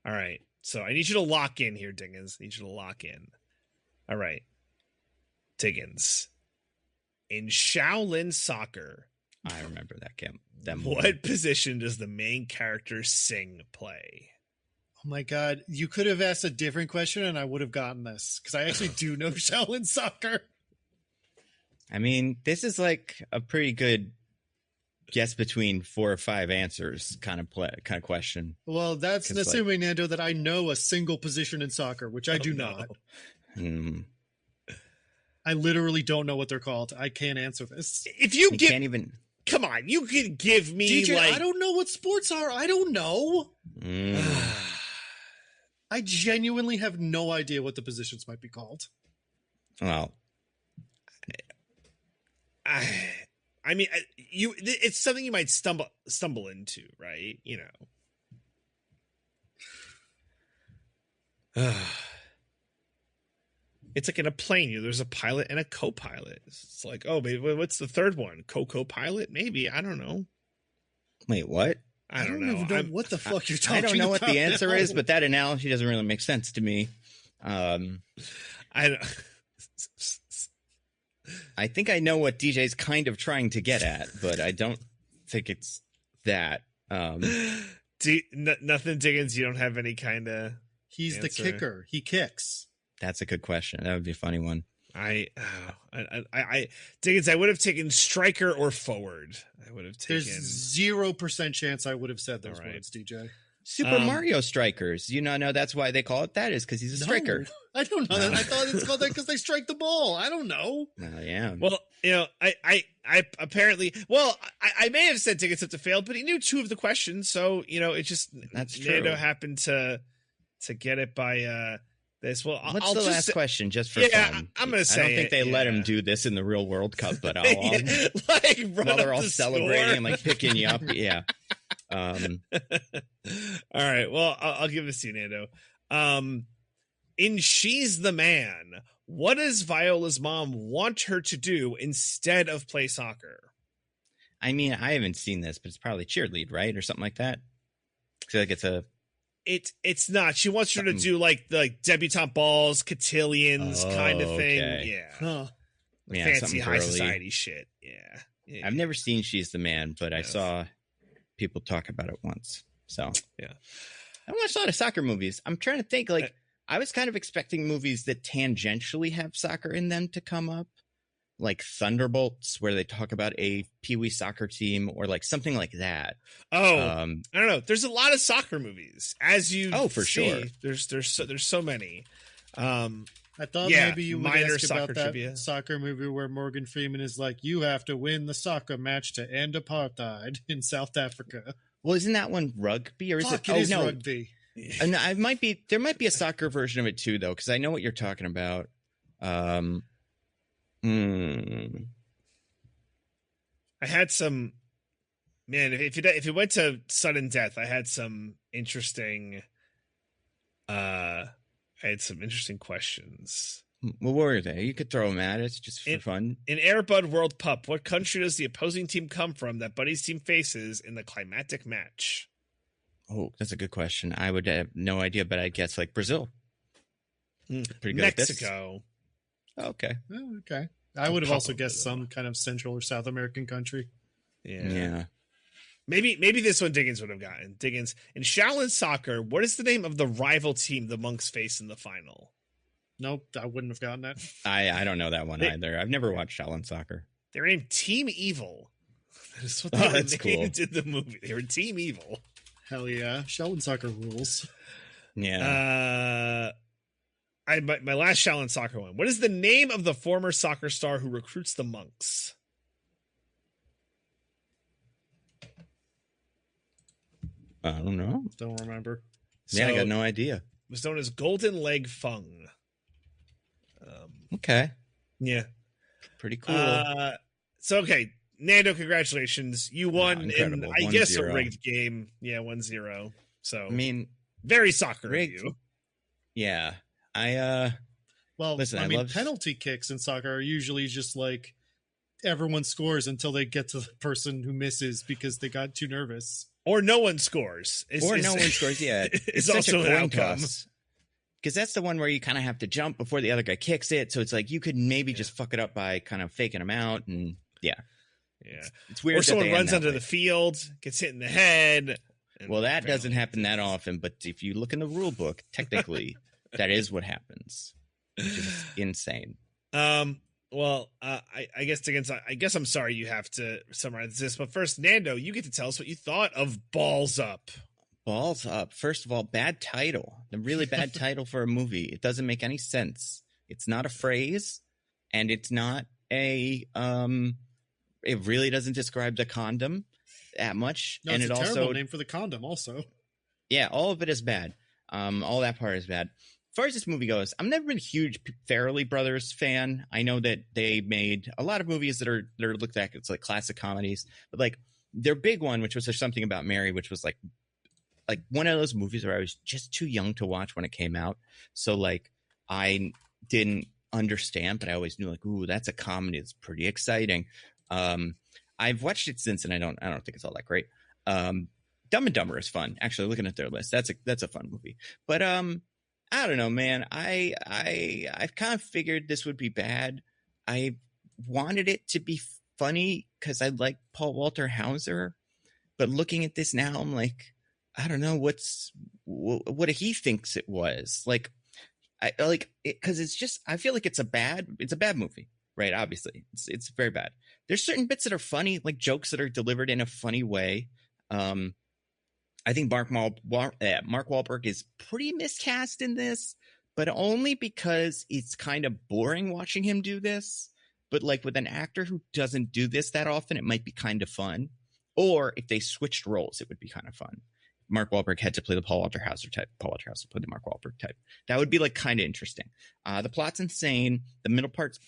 All right. So I need you to lock in here, Diggins. I need you to lock in. All right. Diggins. In Shaolin Soccer. I remember that game. What position does the main character Singh play? Oh my God. You could have asked a different question and I would have gotten this because I actually do know Shaolin Soccer. I mean, this is like a pretty good guess between 4 or 5 answers kind of question. Well, that's assuming, Nando, that I know a single position in soccer, which I do not. I literally don't know what they're called. I can't answer this. If you can't even. Come on, you can give me DJ, like. I don't know what sports are. I don't know. I genuinely have no idea what the positions might be called. Well, I mean, it's something you might stumble into, right? You know. It's like in a plane, there's a pilot and a co-pilot. It's like, oh, maybe what's the third one? Co-pilot? Maybe. I don't know. Wait, what? I don't even know what the fuck you're talking about. I don't know what the answer is, but that analogy doesn't really make sense to me. I think I know what DJ's kind of trying to get at, but I don't think it's that. Nothing, Diggins. You don't have any kind of. He's answer. The kicker. He kicks. That's a good question. That would be a funny one. Diggins, I would have taken striker or forward. I would have taken. There's 0% chance I would have said those words, DJ. Super Mario Strikers. You know that's why they call it that is because he's a striker. I don't know that. I thought it's called that because they strike the ball. I don't know. Yeah. Well, I apparently. Well, I may have said Diggins have to fail, but he knew 2 of the questions, so it just that's true. Nando happened to get it by. This. Well, what's I'll the just last question just for fun? I'm gonna say I don't think they let him do this in the real World Cup, but I'll while they're all celebrating and like picking you up. Yeah. All right. Well, I'll give this to you, Nando. In She's the Man, what does Viola's mom want her to do instead of play soccer? I mean, I haven't seen this, but it's probably cheerlead, right, or something like that. I feel like it's a. It's not. She wants her to do like the debutante balls, cotillions kind of thing. Okay. Yeah. Yeah, fancy high girly. Society shit. Yeah. I've never seen She's the Man, but I saw people talk about it once. So yeah. I watched a lot of soccer movies. I'm trying to think I was kind of expecting movies that tangentially have soccer in them to come up. Like Thunderbolts, where they talk about a Pee-wee soccer team, or like something like that. Oh, I don't know. There's a lot of soccer movies, as you. Oh, for sure. There's so many. I thought maybe you would ask about that trivia. Soccer movie where Morgan Freeman is like, "You have to win the soccer match to end apartheid in South Africa." Well, isn't that one rugby, or is it? It is rugby. And there might be a soccer version of it too, though, because I know what you're talking about. I had some, man. If you went to sudden death, I had some interesting. I had some interesting questions. What were they? You could throw them at us just for fun. In Air Bud World Pup, what country does the opposing team come from that Buddy's team faces in the climactic match? Oh, that's a good question. I would have no idea, but I'd guess like Brazil. Pretty good. Mexico. Okay. Oh, okay. I would have also guessed some kind of Central or South American country. Yeah. Maybe this one Diggins would have gotten. Diggins, in Shaolin Soccer, what is the name of the rival team the monks face in the final? Nope, I wouldn't have gotten that. I don't know that one either. I've never watched Shaolin Soccer. They're named Team Evil. That is what they were named in the movie. They were Team Evil. Hell yeah. Shaolin Soccer rules. Yeah. My last Shaolin Soccer one. What is the name of the former soccer star who recruits the monks? I don't know. Don't remember. Yeah, I got no idea. It was known as Golden Leg Fung. Okay. Yeah. Pretty cool. Okay. Nando, congratulations. You won in, I guess, a rigged game. Yeah, 1-0. So, I mean, very soccer rigged. Of you. Yeah. Listen, I mean, penalty kicks in soccer are usually just like everyone scores until they get to the person who misses because they got too nervous. Or no one scores. No one scores, yeah. It's also an outcome. Because that's the one where you kind of have to jump before the other guy kicks it. So it's like you could maybe just fuck it up by kind of faking them out. And yeah. It's weird. Or someone runs onto the field, gets hit in the head. Well, that doesn't happen that often. But if you look in the rule book, technically, that is what happens. Which is insane. Well, I guess Diggins, I guess I'm sorry you have to summarize this, but first, Nando, you get to tell us what you thought of Balls Up. Balls Up. First of all, bad title. A really bad title for a movie. It doesn't make any sense. It's not a phrase, and it's not a it really doesn't describe the condom that much. No, and it's it a also terrible name for the condom also. Yeah, all of it is bad. All that part is bad. As far as this movie goes, I've never been a huge Farrelly Brothers fan. I know that they made a lot of movies that are looked at as like classic comedies, but like their big one, which was There's Something About Mary, which was like one of those movies where I was just too young to watch when it came out. So like I didn't understand, but I always knew like, ooh, that's a comedy. It's pretty exciting. I've watched it since, and I don't think it's all that great. Dumb and Dumber is fun. Actually, looking at their list, that's a fun movie. But I don't know, man. I've kind of figured this would be bad. I wanted it to be funny because I like Paul Walter Hauser, but looking at this now, I'm like, I don't know what he thinks it was. Like, I like it because it's just, I feel like it's a bad movie, right? Obviously, it's very bad. There's certain bits that are funny, like jokes that are delivered in a funny way. I think Mark Wahlberg is pretty miscast in this, but only because it's kind of boring watching him do this. But like with an actor who doesn't do this that often, it might be kind of fun. Or if they switched roles, it would be kind of fun. Mark Wahlberg had to play the Paul Walter Hauser type. Paul Walter Hauser played the Mark Wahlberg type. That would be like kind of interesting. The plot's insane. The middle part's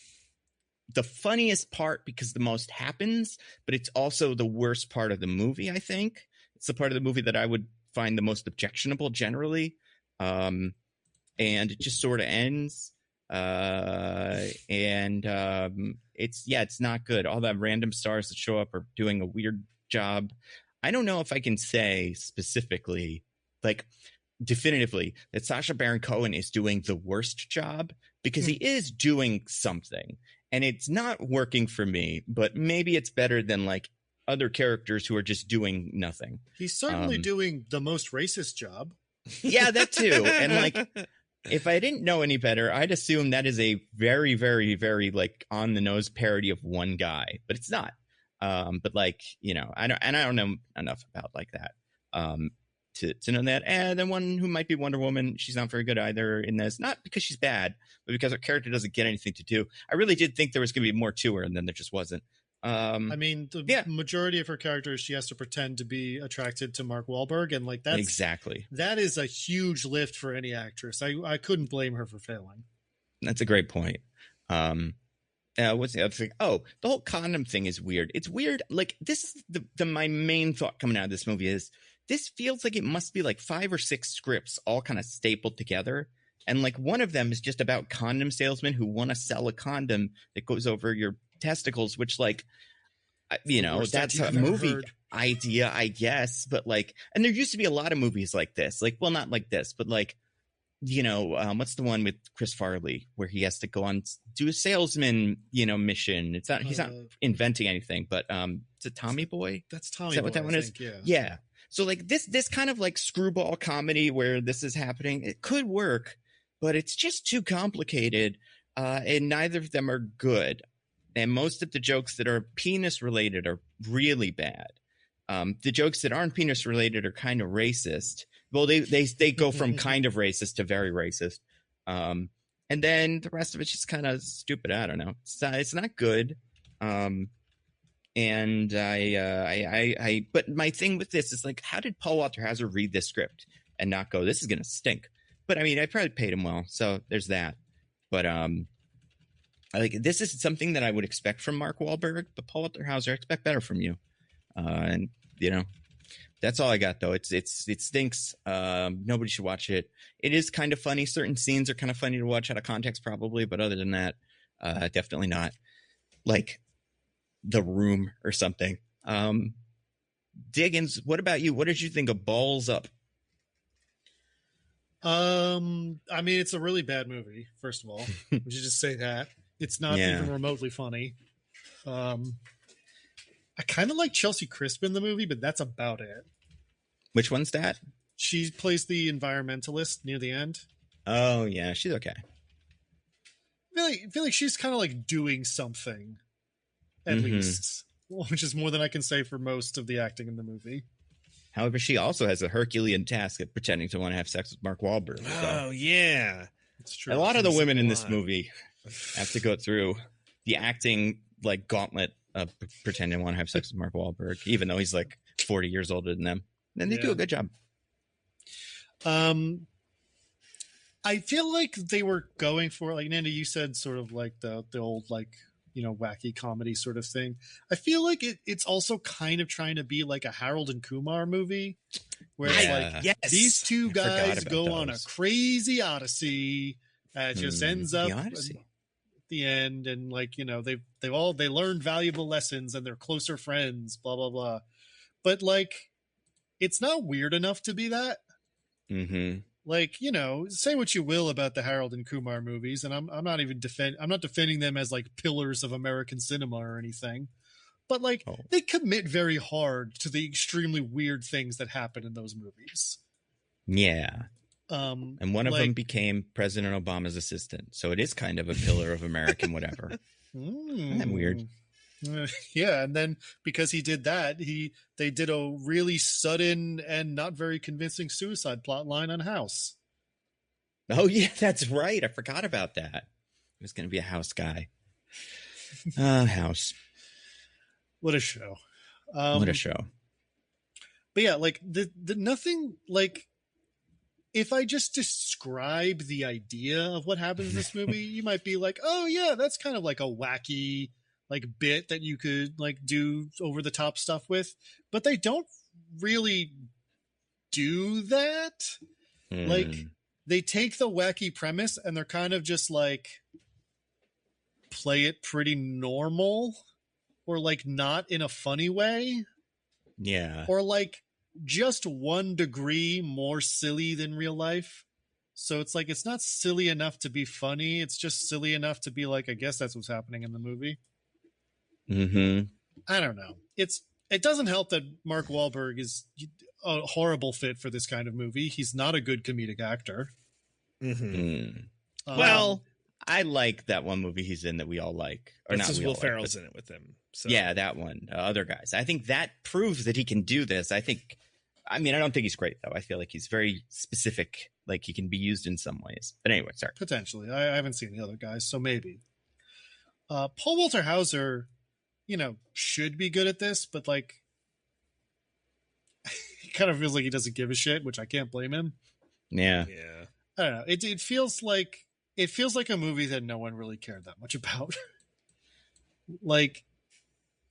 the funniest part because the most happens, but it's also the worst part of the movie, I think. It's the part of the movie that I would find the most objectionable generally. And it just sort of ends. It's not good. All the random stars that show up are doing a weird job. I don't know if I can say specifically, like definitively, that Sacha Baron Cohen is doing the worst job, because he is doing something and it's not working for me, but maybe it's better than like other characters who are just doing nothing. He's certainly doing the most racist job. Yeah, that too. And like, if I didn't know any better, I'd assume that is a very, very, very like on the nose parody of one guy, but it's not. But like, you know, I don't know enough about like that to know that. And then one who might be Wonder Woman, she's not very good either in this, not because she's bad, but because her character doesn't get anything to do. I really did think there was going to be more to her, and then there just wasn't. I mean, the majority of her characters, she has to pretend to be attracted to Mark Wahlberg, and like that's exactly, that is a huge lift for any actress. I couldn't blame her for failing. That's a great point. What's the other thing? Oh, the whole condom thing is weird. It's weird. Like this, my main thought coming out of this movie is this feels like it must be like 5 or 6 scripts all kind of stapled together. And like one of them is just about condom salesmen who want to sell a condom that goes over your testicles, which like, you know, that's a movie idea, I guess. But like, and there used to be a lot of movies like this, like, well, not like this, but like, you know, what's the one with Chris Farley where he has to go on do a salesman, you know, mission? It's not, he's not inventing anything, but it's a Tommy Boy. That's Tommy Is that Boy, what that one is? Yeah. So like this kind of like screwball comedy where this is happening, it could work, but it's just too complicated, and neither of them are good. And most of the jokes that are penis related are really bad. The jokes that aren't penis related are kind of racist. Well, they go from kind of racist to very racist. And then the rest of it's just kind of stupid. I don't know. It's not good. And but my thing with this is like, how did Paul Walter Hauser read this script and not go, this is going to stink? But I mean, I probably paid him well. So there's that. But, like this is something that I would expect from Mark Wahlberg, but Paul Walter Hauser, I expect better from you. And you know, that's all I got though. It stinks. Nobody should watch it. It is kind of funny. Certain scenes are kind of funny to watch out of context probably, but other than that, definitely not like The Room or something. Diggins, what about you? What did you think of Balls Up? I mean, it's a really bad movie, first of all. We should just say that. It's not even remotely funny. I kind of like Chelsea Crisp in the movie, but that's about it. Which one's that? She plays the environmentalist near the end. Oh, yeah. She's okay. I feel like she's kind of like doing something, at least, which is more than I can say for most of the acting in the movie. However, she also has a Herculean task of pretending to want to have sex with Mark Wahlberg. So. Oh, yeah. It's true. A lot of the women in this movie have to go through the acting like gauntlet of pretending to want to have sex with Mark Wahlberg, even though he's like 40 years older than them. And they do a good job. I feel like they were going for, like, Nando, you said sort of like the old, like, you know, wacky comedy sort of thing. I feel like it's also kind of trying to be like a Harold and Kumar movie where it's like, these two guys go on a crazy odyssey that just ends up at the end. And like, you know, they learned valuable lessons and they're closer friends, blah, blah, blah. But like, it's not weird enough to be that. Mm-hmm. Like, you know, say what you will about the Harold and Kumar movies, and I'm not even defending them as like pillars of American cinema or anything, but like they commit very hard to the extremely weird things that happen in those movies. Yeah. And one of them became President Obama's assistant, so it is kind of a pillar of American whatever. Isn't that weird? Yeah, and then because he did that, they did a really sudden and not very convincing suicide plot line on House. Oh yeah, that's right. I forgot about that. He was going to be a House guy. House. What a show! What a show! But yeah, like the nothing like. If I just describe the idea of what happens in this movie, you might be like, "Oh yeah, that's kind of like a wacky." Like bit that you could like do over the top stuff with, but they don't really do that. Like they take the wacky premise and they're kind of just like play it pretty normal or like not in a funny way. Yeah. Or like just 1 degree more silly than real life. So it's like, it's not silly enough to be funny. It's just silly enough to be like, I guess that's what's happening in the movie. Mm-hmm. I don't know. It doesn't help that Mark Wahlberg is a horrible fit for this kind of movie. He's not a good comedic actor. Mm-hmm. Well, I like that one movie he's in that we all like. Or not Will Ferrell's in it with him. So. Yeah, that one. Other guys. I think that proves that he can do this. I don't think he's great, though. I feel like he's very specific. Like he can be used in some ways. But anyway, sorry. Potentially. I haven't seen the other guys, so maybe. Paul Walter Hauser, you know, should be good at this, but like he kind of feels like he doesn't give a shit, which I can't blame him. Yeah. I don't know. It feels like a movie that no one really cared that much about. Like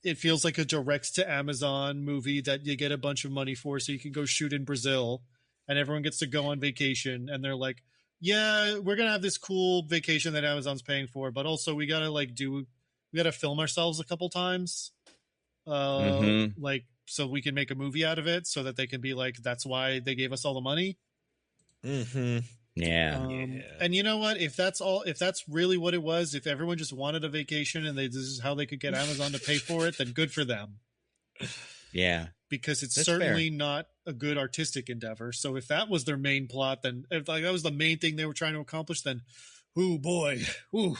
it feels like a direct to Amazon movie that you get a bunch of money for so you can go shoot in Brazil and everyone gets to go on vacation and they're like, yeah, we're going to have this cool vacation that Amazon's paying for, but also we got to film ourselves a couple times. Like, so we can make a movie out of it so that they can be like, that's why they gave us all the money. Mm-hmm. Yeah. And you know what? If that's really what it was, if everyone just wanted a vacation and this is how they could get Amazon to pay for it, then good for them. Yeah. Because it's certainly not a good artistic endeavor. So if that was their main plot, then if like that was the main thing they were trying to accomplish, then, ooh boy, ooh.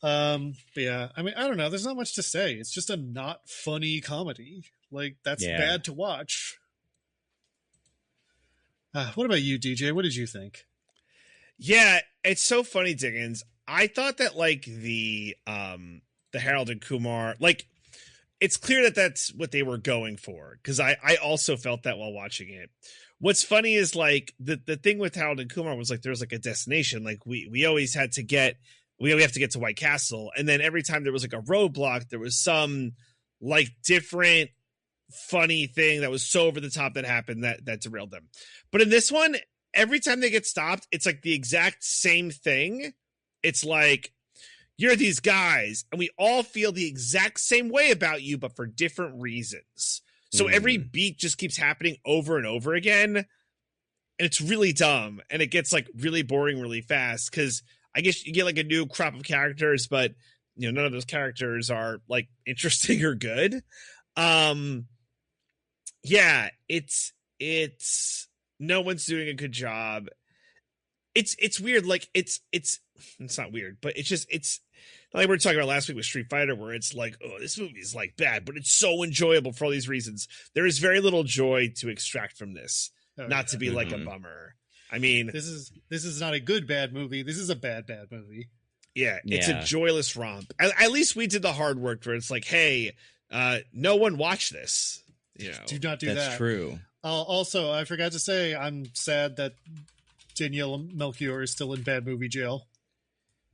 But yeah, I mean, I don't know. There's not much to say. It's just a not funny comedy. Like that's bad to watch. What about you, DJ? What did you think? Yeah, it's so funny, Diggins. I thought that like the Harold and Kumar, like it's clear that that's what they were going for because I also felt that while watching it. What's funny is like the thing with Harold and Kumar was like there was like a destination. Like we always had to get. We have to get to White Castle. And then every time there was like a roadblock, there was some like different funny thing that was so over the top that happened that derailed them. But in this one, every time they get stopped, it's like the exact same thing. It's like, you're these guys and we all feel the exact same way about you, but for different reasons. So every beat just keeps happening over and over again. And it's really dumb. And it gets like really boring really fast because I guess you get like a new crop of characters, but you know, none of those characters are like interesting or good. Yeah, it's no one's doing a good job. It's weird. Like it's not weird, but it's like we were talking about last week with Street Fighter, where it's like, oh, this movie is like bad, but it's so enjoyable for all these reasons. There is very little joy to extract from this, not to be like a bummer. I mean, this is not a good bad movie. This is a bad movie. Yeah, it's a joyless romp. At least we did the hard work where it's like, hey, no one watched this. You know, do not do that. That's true. Also, I forgot to say, I'm sad that Danielle Melchior is still in bad movie jail.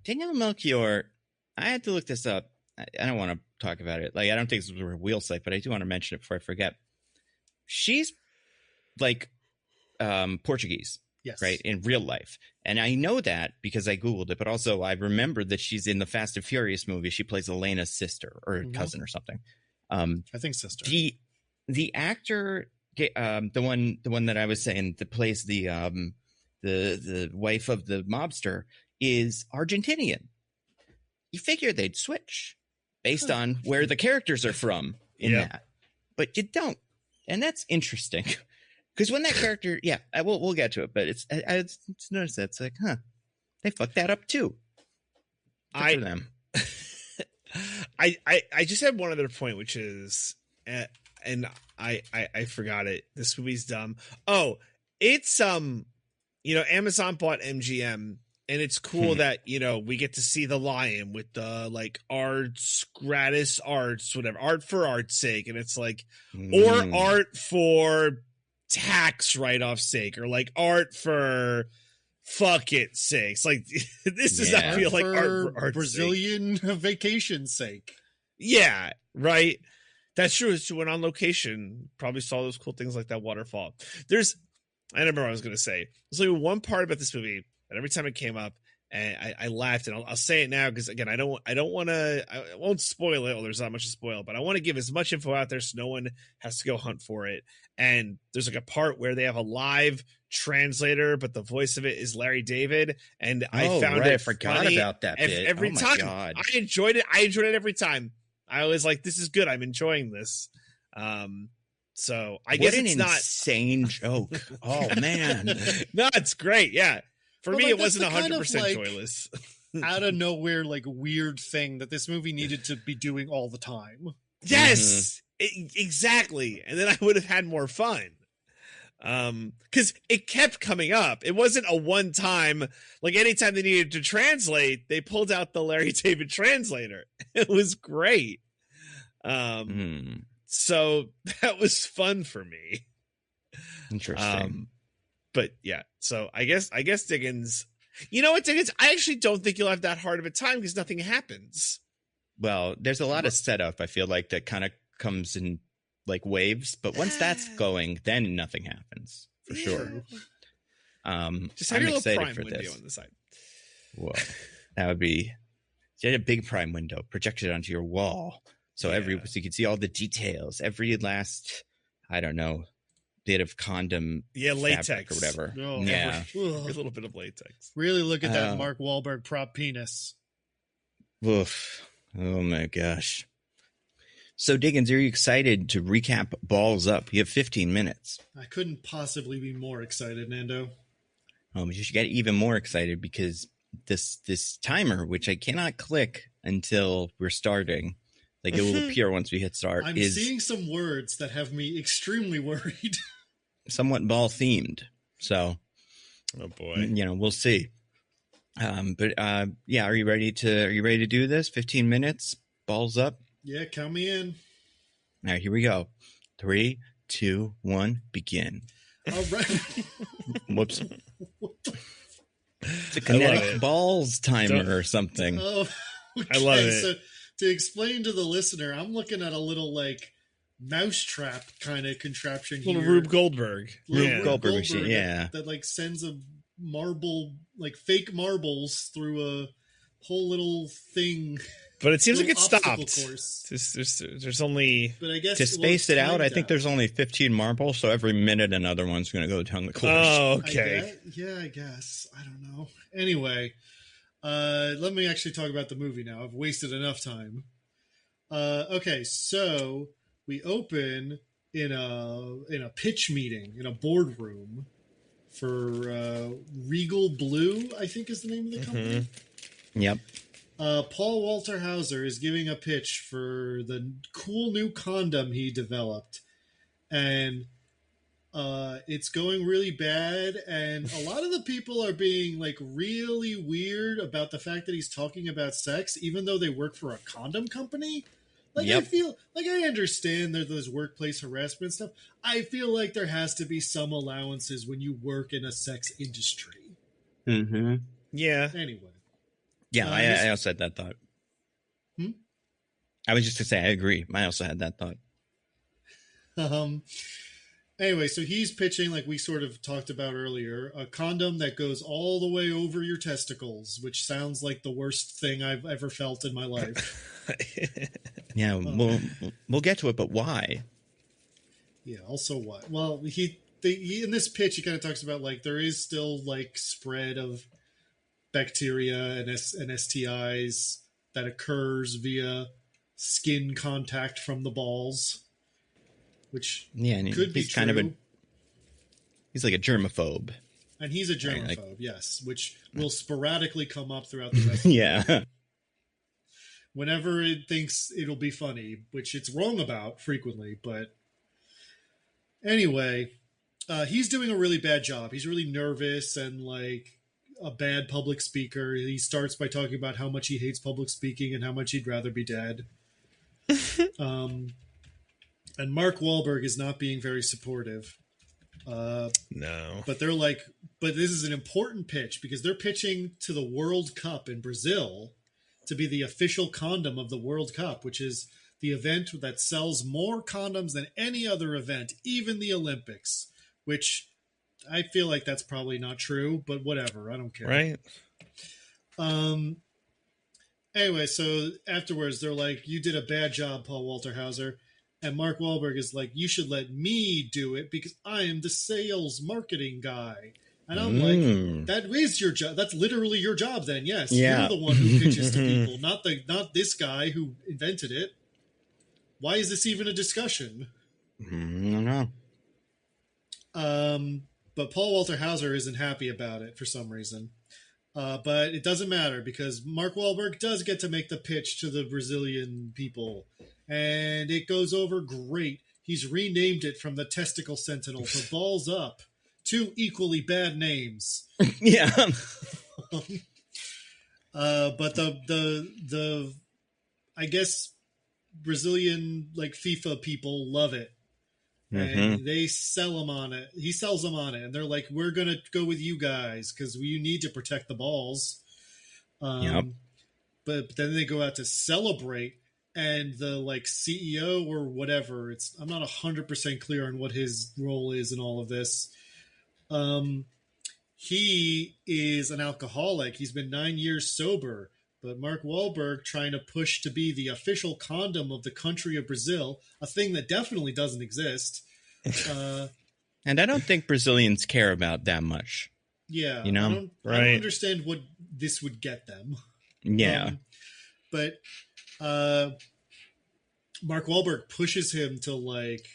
Danielle Melchior, I had to look this up. I don't want to talk about it. Like, I don't think this was a real site, but I do want to mention it before I forget. She's like Portuguese, yes, right, in real life. And I know that because I Googled it, but also I remembered that she's in the Fast and Furious movie. She plays Elena's sister or cousin or something. I think sister. The actor, the one that I was saying that plays the wife of the mobster is Argentinian. You figure they'd switch based on where the characters are from in that, but you don't, and that's interesting. Because when that character, we'll get to it, but I noticed that it's like, they fucked that up too. Good for them. I just had one other point, which is, and I forgot it. This movie's dumb. Oh, it's Amazon bought MGM, and it's cool that we get to see the lion with the like arts, gratis arts, whatever, art for art's sake, and it's like, or art for tax write-off sake, or like art for fuck it sakes. Like this does not feel like art for art's Brazilian sake. Vacation sake. Yeah, right. That's true. She went on location, probably saw those cool things like that waterfall. I don't remember what I was going to say. There's only one part about this movie that every time it came up, and I laughed, and I'll say it now because again, I won't spoil it. Well, there's not much to spoil, but I want to give as much info out there so no one has to go hunt for it. And there's like a part where they have a live translator, but the voice of it is Larry David, and I found it. I forgot about that bit. Every time. God. I enjoyed it. I enjoyed it every time. I always like, this is good. I'm enjoying this. So I guess it's not insane joke. Oh man, no, it's great. Yeah, for me, it wasn't 100% like, joyless. Out of nowhere, like weird thing that this movie needed to be doing all the time. Yes, exactly. And then I would have had more fun. Because it kept coming up. It wasn't a one time, like anytime they needed to translate, they pulled out the Larry David translator. It was great. So that was fun for me. Interesting. But yeah, so I guess Diggins, you know what, Diggins, I actually don't think you'll have that hard of a time because nothing happens. Well, there's a lot of setup, I feel like, that kind of comes in like waves, but once that's going, then nothing happens for sure. Just have I'm your little excited prime for window this on the side. Whoa, that would be, you had a big prime window projected onto your wall, so so you could see all the details, every last, I don't know, bit of condom, latex or whatever. Oh, every little bit of latex. Really look at that Mark Wahlberg prop penis. Oof! Oh my gosh. So, Diggins, are you excited to recap Balls Up? You have 15 minutes. I couldn't possibly be more excited, Nando. But you should get even more excited because this timer, which I cannot click until we're starting, like it will appear once we hit start. I'm seeing some words that have me extremely worried. Somewhat ball themed. So, oh boy, we'll see. But are you ready to do this? 15 minutes, Balls Up. Yeah, count me in. All right, here we go. 3, 2, 1, begin. All right. Whoops. It's a kinetic balls timer or something. Oh, okay. I love it. So to explain to the listener, I'm looking at a little like mousetrap kind of contraption here. Little Rube Goldberg. Rube Goldberg machine, that like sends a marble, like fake marbles through a whole little thing. But it seems like it stopped. Course. There's only... But I guess to space it out, I think there's only 15 marbles, so every minute another one's going to go down the course. Oh, okay. I guess. I don't know. Anyway, let me actually talk about the movie now. I've wasted enough time. Okay, so we open in a pitch meeting, in a boardroom for Regal Blue, I think is the name of the company. Yep. Paul Walter Hauser is giving a pitch for the cool new condom he developed. And It's going really bad, and a lot of the people are being like really weird about the fact that he's talking about sex, even though they work for a condom company. Like, I feel like I understand that there's workplace harassment stuff. I feel like there has to be some allowances when you work in a sex industry. Mm-hmm. Yeah. Anyway. Yeah, I also had that thought. I was just to say, I agree. I also had that thought. Anyway, so he's pitching, like we sort of talked about earlier, a condom that goes all the way over your testicles, which sounds like the worst thing I've ever felt in my life. Yeah, we'll get to it, but why? Yeah, also why? Well, he in this pitch, he kind of talks about, like, there is still, like, spread of bacteria and STIs that occurs via skin contact from the balls. Which could be true. He's like a germaphobe. And he's a germaphobe, yes, which will sporadically come up throughout the rest of the movie. Whenever it thinks it'll be funny, which it's wrong about frequently, but anyway, he's doing a really bad job. He's really nervous and like a bad public speaker. He starts by talking about how much he hates public speaking and how much he'd rather be dead. And Mark Wahlberg is not being very supportive. No. But they're like, but this is an important pitch because they're pitching to the World Cup in Brazil to be the official condom of the World Cup, which is the event that sells more condoms than any other event, even the Olympics, which I feel like that's probably not true, but whatever. I don't care. Right. Anyway, so afterwards, they're like, you did a bad job, Paul Walter Hauser. And Mark Wahlberg is like, you should let me do it because I am the sales marketing guy. And I'm like, that is your job. That's literally your job then. Yes. You're the one who pitches to people, not this guy who invented it. Why is this even a discussion? I don't know. But Paul Walter Hauser isn't happy about it for some reason. But it doesn't matter because Mark Wahlberg does get to make the pitch to the Brazilian people. And it goes over great. He's renamed it from the Testicle Sentinel to Balls Up. Two equally bad names. Yeah. But the I guess Brazilian like FIFA people love it. And they sell him on it. He sells them on it. And they're like, we're going to go with you guys because you need to protect the balls. But then they go out to celebrate. And the like CEO or whatever, I'm not 100% clear on what his role is in all of this. He is an alcoholic. He's been 9 years sober. But Mark Wahlberg trying to push to be the official condom of the country of Brazil, a thing that definitely doesn't exist. And I don't think Brazilians care about that much. Yeah. You know? I don't understand what this would get them. Yeah. But Mark Wahlberg pushes him to like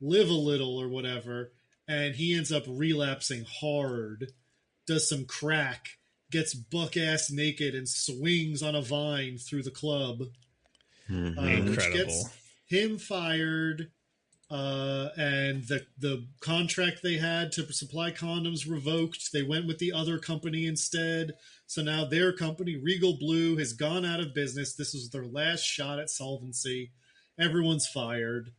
live a little or whatever, and he ends up relapsing hard, does some crack, gets buck-ass naked and swings on a vine through the club. Incredible. Which gets him fired, and the contract they had to supply condoms revoked. They went with the other company instead. So now their company, Regal Blue, has gone out of business. This was their last shot at solvency. Everyone's fired.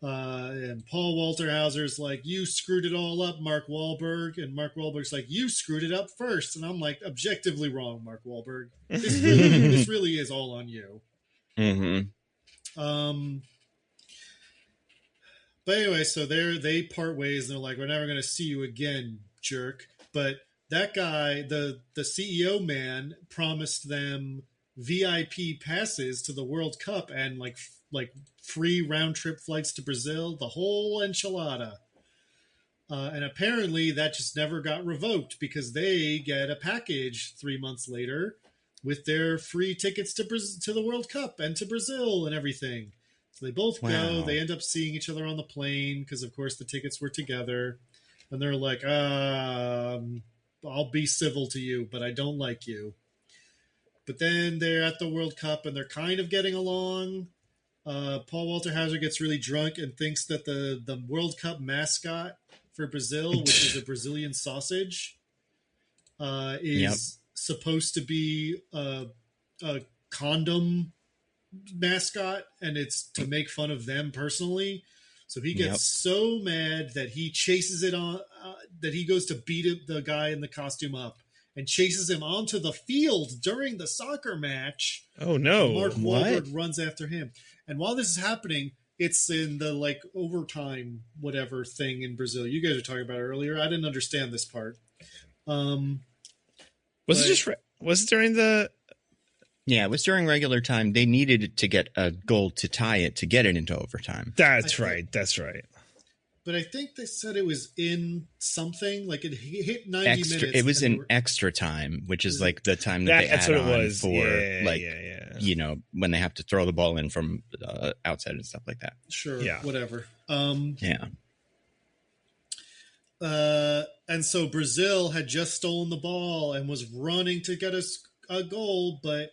And Paul Walter Hauser's like, you screwed it all up, Mark Wahlberg. And Mark Wahlberg's like, you screwed it up first. And I'm like, objectively wrong, Mark Wahlberg. This really is all on you. But anyway, so they part ways and they're like, we're never going to see you again, jerk. But that guy, the CEO man, promised them VIP passes to the World Cup and like free round trip flights to Brazil, the whole enchilada. And apparently that just never got revoked because they get a package 3 months later with their free tickets to the World Cup and to Brazil and everything. So they both go. They end up seeing each other on the plane because, of course, the tickets were together. And they're like, I'll be civil to you, but I don't like you. But then they're at the World Cup and they're kind of getting along. Paul Walter Hauser gets really drunk and thinks that the World Cup mascot for Brazil, which is a Brazilian sausage, is supposed to be a condom mascot, and it's to make fun of them personally. So he gets so mad that he chases it on, that he goes to beat the guy in the costume up and chases him onto the field during the soccer match. Oh no! Mark Wahlberg runs after him, and while this is happening, it's in the like overtime whatever thing in Brazil. You guys were talking about it earlier. I didn't understand this part. Was it during the? Yeah, it was during regular time. They needed to get a goal to tie it to get it into overtime. That's right. But I think they said it was in something like it hit 90 minutes. It was in extra time, which is like the time that they add on for you know, when they have to throw the ball in from outside and stuff like that. Sure. Yeah. Whatever. Yeah. And so Brazil had just stolen the ball and was running to get a goal, but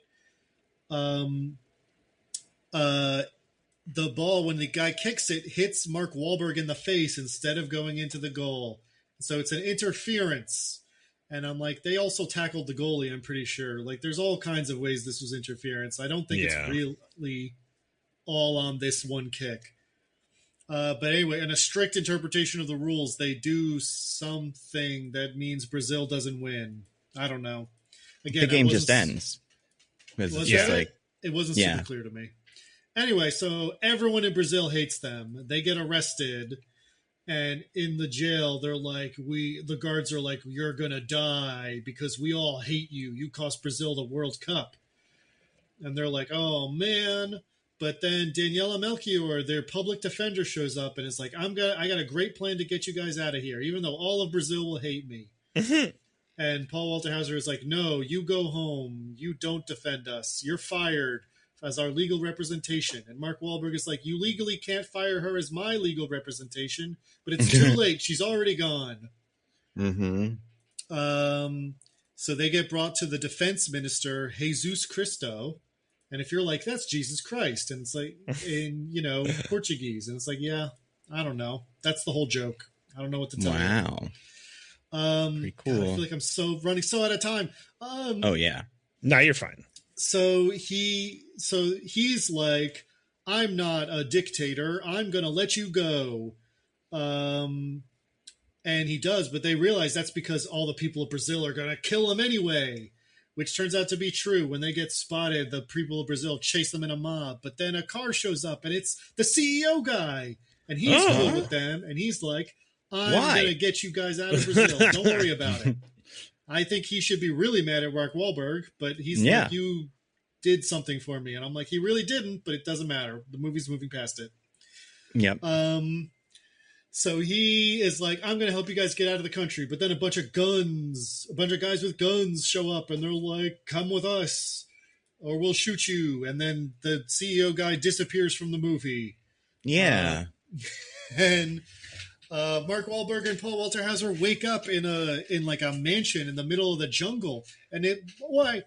the ball, when the guy kicks it, hits Mark Wahlberg in the face instead of going into the goal. So it's an interference. And I'm like, they also tackled the goalie, I'm pretty sure. Like, there's all kinds of ways this was interference. I don't think it's really all on this one kick. But anyway, in a strict interpretation of the rules, they do something that means Brazil doesn't win. I don't know. Again, the game just ends. It wasn't super clear to me. Anyway, so everyone in Brazil hates them. They get arrested, and in the jail, they're like, the guards are like, you're going to die because we all hate you. You cost Brazil the World Cup. And they're like, oh, man. But then Daniela Melchior, their public defender, shows up and is like, I got a great plan to get you guys out of here, even though all of Brazil will hate me. And Paul Walter Hauser is like, no, you go home. You don't defend us. You're fired as our legal representation. And Mark Wahlberg is like, you legally can't fire her as my legal representation, but it's too late. She's already gone. So they get brought to the defense minister, Jesus Cristo. And if you're like, that's Jesus Christ. And it's like, in, Portuguese. And it's like, yeah, I don't know. That's the whole joke. I don't know what to tell you. Wow. Pretty cool. God, I feel like I'm running so out of time. Oh yeah. No, you're fine. So he's like, I'm not a dictator. I'm going to let you go. And he does, but they realize that's because all the people of Brazil are going to kill him anyway, which turns out to be true. When they get spotted, the people of Brazil chase them in a mob, but then a car shows up and it's the CEO guy, and he's cool with them. And he's like, I'm going to get you guys out of Brazil. Don't worry about it. I think he should be really mad at Mark Wahlberg, but he's like, you did something for me. And I'm like, he really didn't, but it doesn't matter. The movie's moving past it. Yep. So he is like, I'm going to help you guys get out of the country. But then a bunch of guys with guns show up and they're like, come with us or we'll shoot you. And then the CEO guy disappears from the movie. Yeah. And Mark Wahlberg and Paul Walter Hauser wake up in like a mansion in the middle of the jungle. And why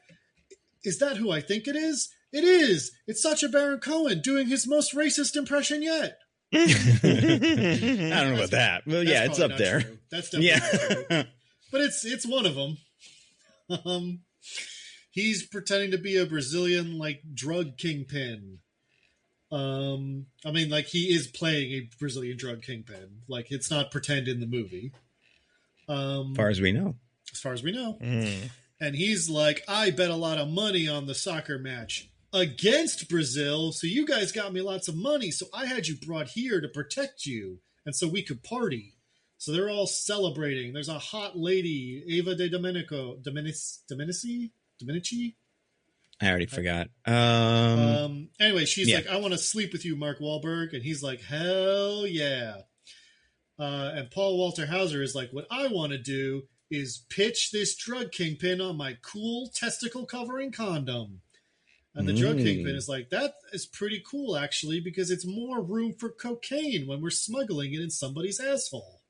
is that who I think it is? It is. It's Sacha Baron Cohen doing his most racist impression yet. I don't know about that. Well, yeah, it's up there. True. That's definitely true. But it's one of them. He's pretending to be a Brazilian like drug kingpin. I mean, like, he is playing a Brazilian drug kingpin. Like, it's not pretend in the movie. As far as we know. As far as we know. And he's like, I bet a lot of money on the soccer match against Brazil, so you guys got me lots of money, so I had you brought here to protect you, and so we could party. So they're all celebrating. There's a hot lady, Ava de Domenici? I already forgot. Anyway, she's like, I want to sleep with you, Mark Wahlberg. And he's like, hell yeah. And Paul Walter Hauser is like, what I want to do is pitch this drug kingpin on my cool testicle covering condom. And the drug kingpin is like, that is pretty cool, actually, because it's more room for cocaine when we're smuggling it in somebody's asshole.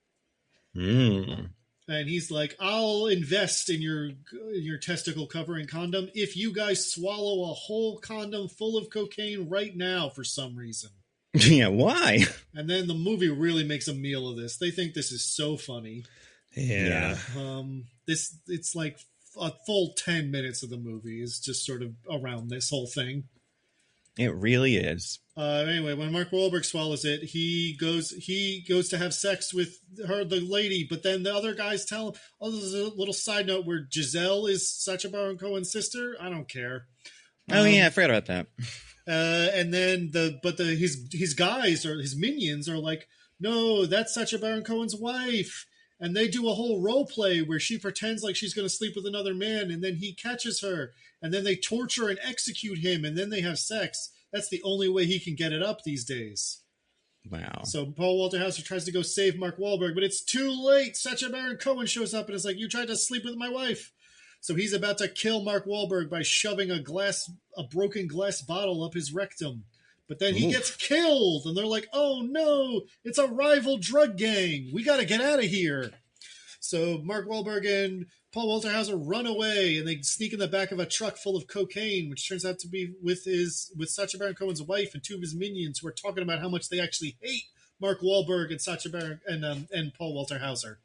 And he's like, I'll invest in your testicle covering condom if you guys swallow a whole condom full of cocaine right now for some reason. Yeah, why? And then the movie really makes a meal of this. They think this is so funny. Yeah. It's like a full 10 minutes of the movie is just sort of around this whole thing. It really is. Anyway, when Mark Wahlberg swallows it, he goes to have sex with the lady, but then the other guys tell him, oh, there's a little side note where Giselle is Sacha Baron Cohen's sister. I don't care. Oh yeah, I forgot about that. And then his guys or his minions are like, no, that's Sacha Baron Cohen's wife. And they do a whole role play where she pretends like she's going to sleep with another man, and then he catches her, and then they torture and execute him, and then they have sex. That's the only way he can get it up these days. Wow. So Paul Walter Hauser tries to go save Mark Wahlberg, but it's too late. Sacha Baron Cohen shows up and is like, you tried to sleep with my wife. So he's about to kill Mark Wahlberg by shoving a broken glass bottle up his rectum. But then he gets killed, and they're like, oh no, it's a rival drug gang. We got to get out of here. So Mark Wahlberg and Paul Walter Hauser run away, and they sneak in the back of a truck full of cocaine, which turns out to be with Sacha Baron Cohen's wife and two of his minions, who are talking about how much they actually hate Mark Wahlberg and Sacha Baron and Paul Walter Hauser.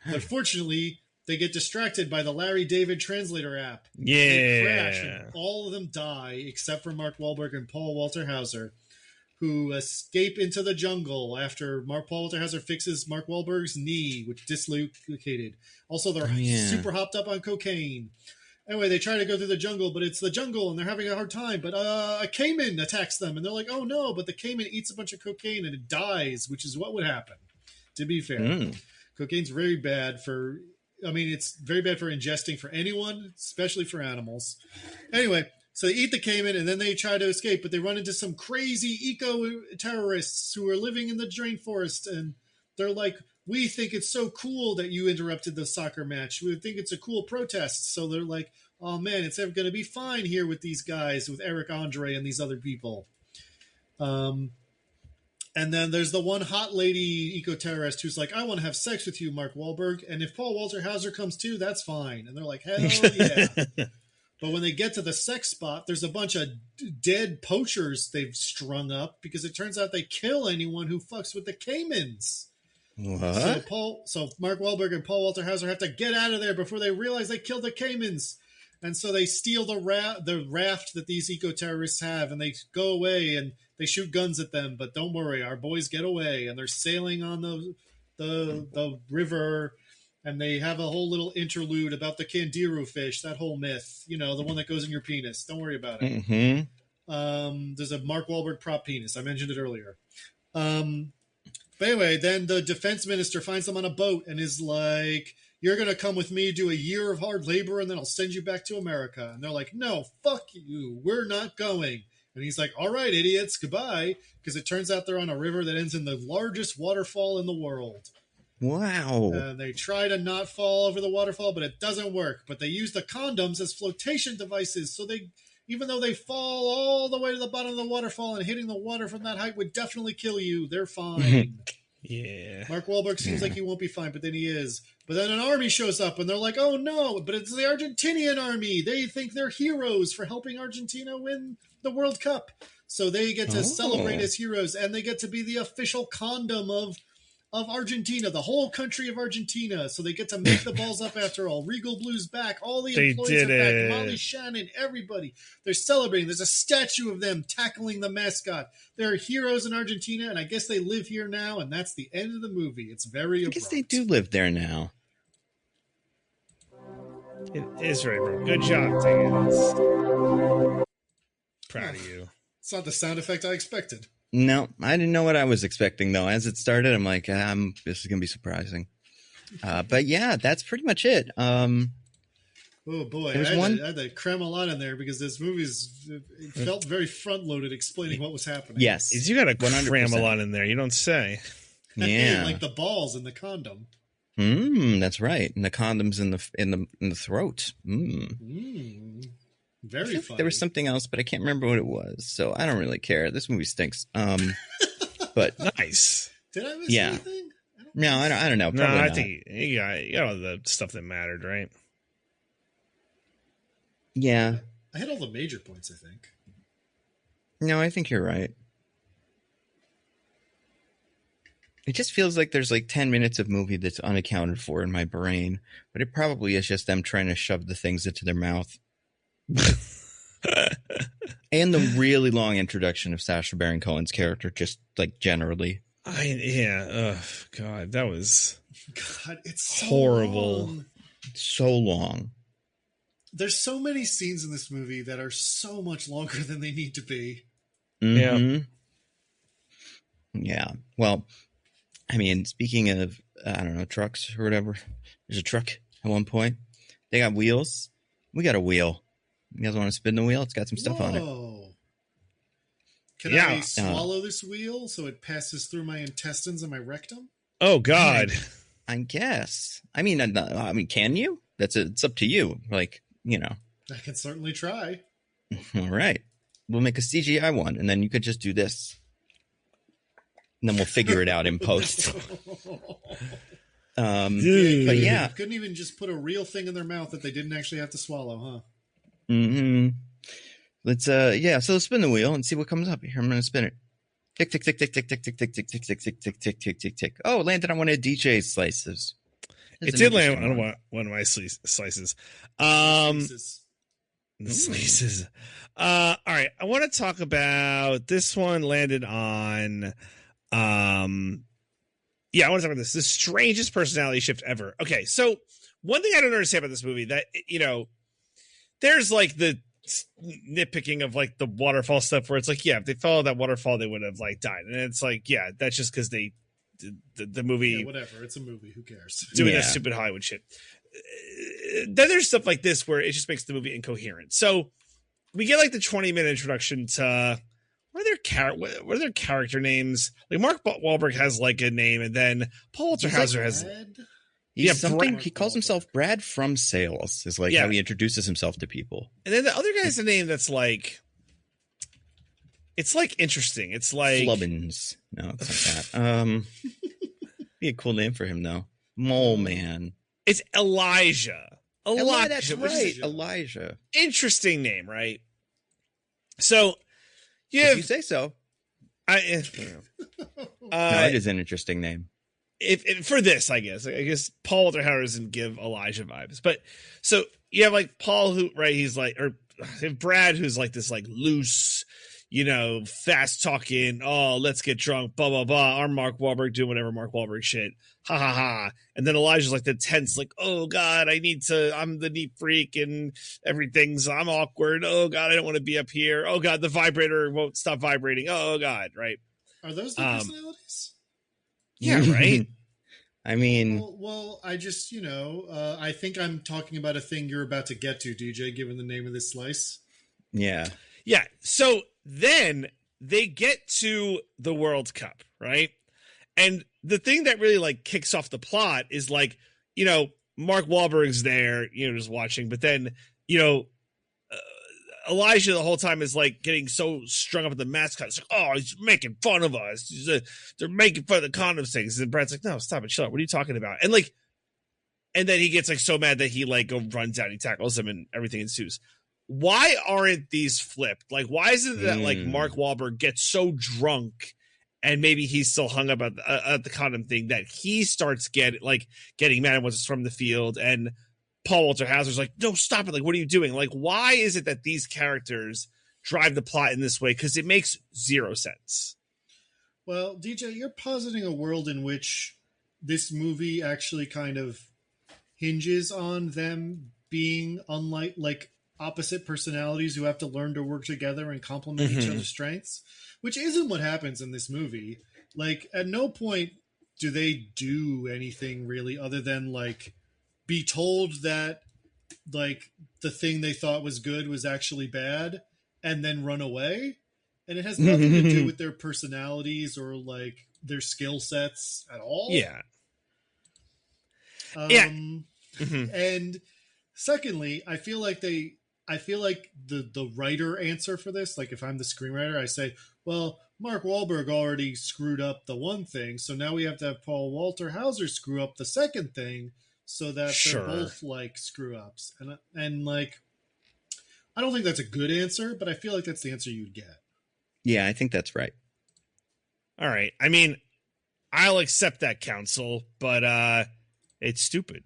But fortunately, they get distracted by the Larry David translator app. Yeah. They crash, and all of them die except for Mark Wahlberg and Paul Walter Hauser, who escape into the jungle after Paul Walter Hauser fixes Mark Wahlberg's knee, which dislocated. Also, they're super hopped up on cocaine. Anyway, they try to go through the jungle, but it's the jungle, and they're having a hard time. But a caiman attacks them, and they're like, oh no, but the caiman eats a bunch of cocaine, and it dies, which is what would happen, to be fair. Cocaine's very bad for... it's very bad for ingesting for anyone, especially for animals. Anyway, so they eat the caiman, and then they try to escape, but they run into some crazy eco-terrorists who are living in the rainforest, and they're like, we think it's so cool that you interrupted the soccer match. We think it's a cool protest. So they're like, oh man, it's going to be fine here with these guys, with Eric Andre and these other people. And then there's the one hot lady eco-terrorist who's like, I want to have sex with you, Mark Wahlberg. And if Paul Walter Hauser comes too, that's fine. And they're like, hell yeah. But when they get to the sex spot, there's a bunch of dead poachers they've strung up because it turns out they kill anyone who fucks with the caimans. What? So Mark Wahlberg and Paul Walter Hauser have to get out of there before they realize they killed the caimans. And so they steal the raft that these eco-terrorists have, and they go away and they shoot guns at them. But don't worry, our boys get away, and they're sailing on the river, and they have a whole little interlude about the Candiru fish, that whole myth, the one that goes in your penis. Don't worry about it. Mm-hmm. There's a Mark Wahlberg prop penis. I mentioned it earlier. But anyway, then the defense minister finds them on a boat and is like, you're going to come with me, do a year of hard labor, and then I'll send you back to America. And they're like, no, fuck you. We're not going. And he's like, all right, idiots, goodbye. Because it turns out they're on a river that ends in the largest waterfall in the world. Wow. And they try to not fall over the waterfall, but it doesn't work. But they use the condoms as flotation devices. So even though they fall all the way to the bottom of the waterfall and hitting the water from that height would definitely kill you, they're fine. Yeah. Mark Wahlberg seems like he won't be fine, but then he is. But then an army shows up, and they're like, oh no, but it's the Argentinian army. They think they're heroes for helping Argentina win the World Cup. So they get to celebrate as heroes, and they get to be the official condom of Argentina, the whole country of Argentina. So they get to make the balls up after all. Regal Blues back. All the employees are back. Molly Shannon, everybody. They're celebrating. There's a statue of them tackling the mascot. They're heroes in Argentina, and I guess they live here now, and that's the end of the movie. It's very abrupt. I guess they do live there now. It is very abrupt. Good job, Diggins. Proud of you. It's not the sound effect I expected. No, I didn't know what I was expecting, though. As it started, I'm like, this is going to be surprising. But yeah, that's pretty much it. Oh, boy. I had to cram a lot in there because this movie felt very front-loaded explaining what was happening. Yes. You got to cram a lot in there. You don't say. Yeah. Like the balls in the condom. That's right. And the condoms in the throat. Very funny. There was something else, but I can't remember what it was. So I don't really care. This movie stinks. But nice. Did I miss anything? I don't No, I don't know. No, Probably I not. think you got all the stuff that mattered, right? Yeah. I hit all the major points, I think. No, I think you're right. It just feels like there's like 10 minutes of movie that's unaccounted for in my brain, but it probably is just them trying to shove the things into their mouth. And the really long introduction of Sacha Baron Cohen's character, just like generally. Oh, God, that was it's so horrible. Long. So long. There's so many scenes in this movie that are so much longer than they need to be. Mm-hmm. Yeah. Well, I mean, speaking of, I don't know, trucks or whatever, there's a truck at one point. They got wheels. We got a wheel. You guys want to spin the wheel? It's got some stuff on it. Can I swallow this wheel so it passes through my intestines and my rectum? Oh, God. I guess. I mean, can you? It's up to you. Like, you know. I can certainly try. All right. We'll make a CGI one, and then you could just do this. And then we'll figure it out in post. But yeah. You couldn't even just put a real thing in their mouth that they didn't actually have to swallow, huh? Mm-hmm. Let's so let's spin the wheel and see what comes up here. I'm gonna spin it. Tick tick tick tick tick tick tick tick tick tick tick tick tick tick tick tick tick. Oh, it landed on one of DJ's slices. It did land on one of my slices. Slices. All right. I want to talk about this one. Landed on. I want to talk about this. The strangest personality shift ever. Okay, so one thing I don't understand about this movie that there's like the nitpicking of like the waterfall stuff where it's like, yeah, if they followed that waterfall, they would have like died, and it's like, yeah, that's just because they the movie, yeah, whatever, it's a movie, who cares, doing that stupid Hollywood shit. Then there's stuff like this where it just makes the movie incoherent. So we get like the 20-minute introduction to what are their character names? Like Mark Wahlberg has like a name, and then Paul Walter-Hauser has. Something. He calls himself Brad from Sales. Is like how he introduces himself to people. And then the other guy has a name that's like, it's like interesting. It's like Flubbins. No, it's not that. Be a cool name for him though. Mole Man. It's Elijah. That's right. Elijah. Interesting name, right? So, if you say so. It is an interesting name. If for this, I guess Paul Walter-Hauser doesn't give Elijah vibes, but so you have like Paul, who he's like, or Brad, who's like this like loose, fast talking. Oh, let's get drunk, blah blah blah. Our Mark Wahlberg doing whatever Mark Wahlberg shit, ha ha ha. And then Elijah's like the tense, like, oh God, I'm the neat freak and everything's, I'm awkward. Oh God, I don't want to be up here. Oh God, the vibrator won't stop vibrating. Oh God, right? Are those the personalities? Yeah, right. I mean, well, I just, I think I'm talking about a thing you're about to get to, DJ, given the name of this slice. Yeah. Yeah. So then they get to the World Cup, right? And the thing that really like kicks off the plot is like, Mark Wahlberg's there, just watching, but then, Elijah the whole time is like getting so strung up at the mascot. It's like, oh, he's making fun of us. They're making fun of the condom things. And Brad's like, no, stop it, chill out. What are you talking about? And then he gets like so mad that he like runs out, he tackles him, and everything ensues. Why aren't these flipped? Like, why is it that like Mark Wahlberg gets so drunk, and maybe he's still hung up at the condom thing, that he starts getting mad at what's from the field, and Paul Walter-Hauser's like, no, stop it. Like, what are you doing? Like, why is it that these characters drive the plot in this way? Because it makes zero sense. Well, DJ, you're positing a world in which this movie actually kind of hinges on them being unlike, like, opposite personalities who have to learn to work together and complement each other's strengths, which isn't what happens in this movie. Like, at no point do they do anything really other than, like, be told that like the thing they thought was good was actually bad and then run away. And it has nothing to do with their personalities or like their skill sets at all. Yeah. And secondly, I feel like the writer answer for this, like if I'm the screenwriter, I say, well, Mark Wahlberg already screwed up the one thing, so now we have to have Paul Walter Hauser screw up the second thing, so that they're both like screw ups, and like I don't think that's a good answer, but I feel like that's the answer you'd get. Yeah, I think that's right. All right. I mean, I'll accept that counsel, but it's stupid.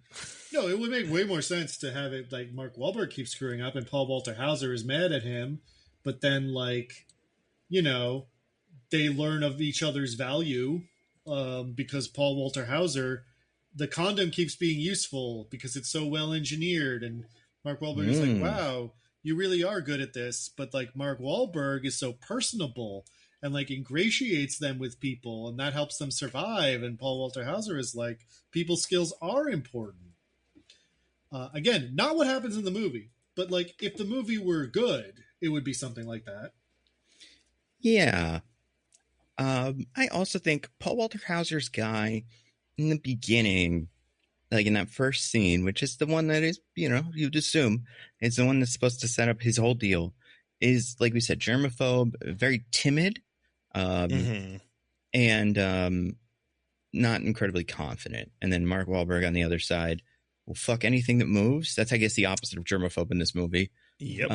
No, it would make way more sense to have it like Mark Wahlberg keeps screwing up and Paul Walter Hauser is mad at him, but then like, you know, they learn of each other's value because Paul Walter Hauser, the condom keeps being useful because it's so well engineered, and Mark Wahlberg is like, wow, you really are good at this, but like Mark Wahlberg is so personable and like ingratiates them with people, and that helps them survive. And Paul Walter Hauser is like, people skills are important. Again, not what happens in the movie, but like if the movie were good, it would be something like that. Yeah. I also think Paul Walter Hauser's guy in the beginning, like in that first scene, which is the one that is, you know, you'd assume is the one that's supposed to set up his whole deal, is, like we said, germaphobe, very timid, and not incredibly confident. And then Mark Wahlberg on the other side will fuck anything that moves. That's, I guess, the opposite of germaphobe in this movie. Yep.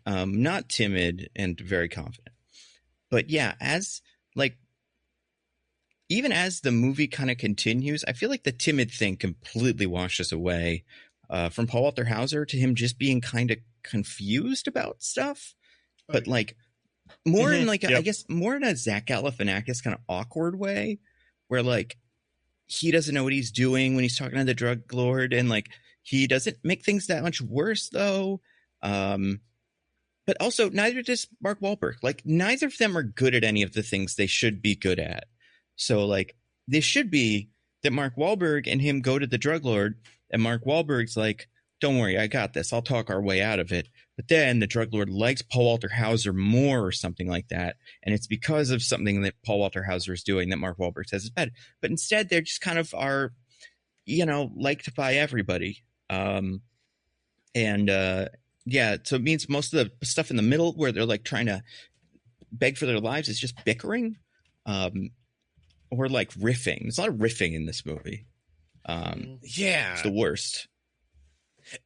Not timid and very confident. But yeah, as like, even as the movie kind of continues, I feel like the timid thing completely washes away from Paul Walter Hauser to him just being kind of confused about stuff. But like more in like, I guess more in a Zach Galifianakis kind of awkward way where like he doesn't know what he's doing when he's talking to the drug lord, and like he doesn't make things that much worse though. But also neither does Mark Wahlberg. Like neither of them are good at any of the things they should be good at. So like this should be that Mark Wahlberg and him go to the drug lord, and Mark Wahlberg's like, don't worry, I got this. I'll talk our way out of it. But then the drug lord likes Paul Walter Hauser more or something like that. And it's because of something that Paul Walter Hauser is doing that Mark Wahlberg says is bad. But instead, they're just kind of are, you know, liked by everybody. Yeah, so it means most of the stuff in the middle where they're like trying to beg for their lives is just bickering. Or like riffing. There's a lot of riffing in this movie. Yeah. It's the worst.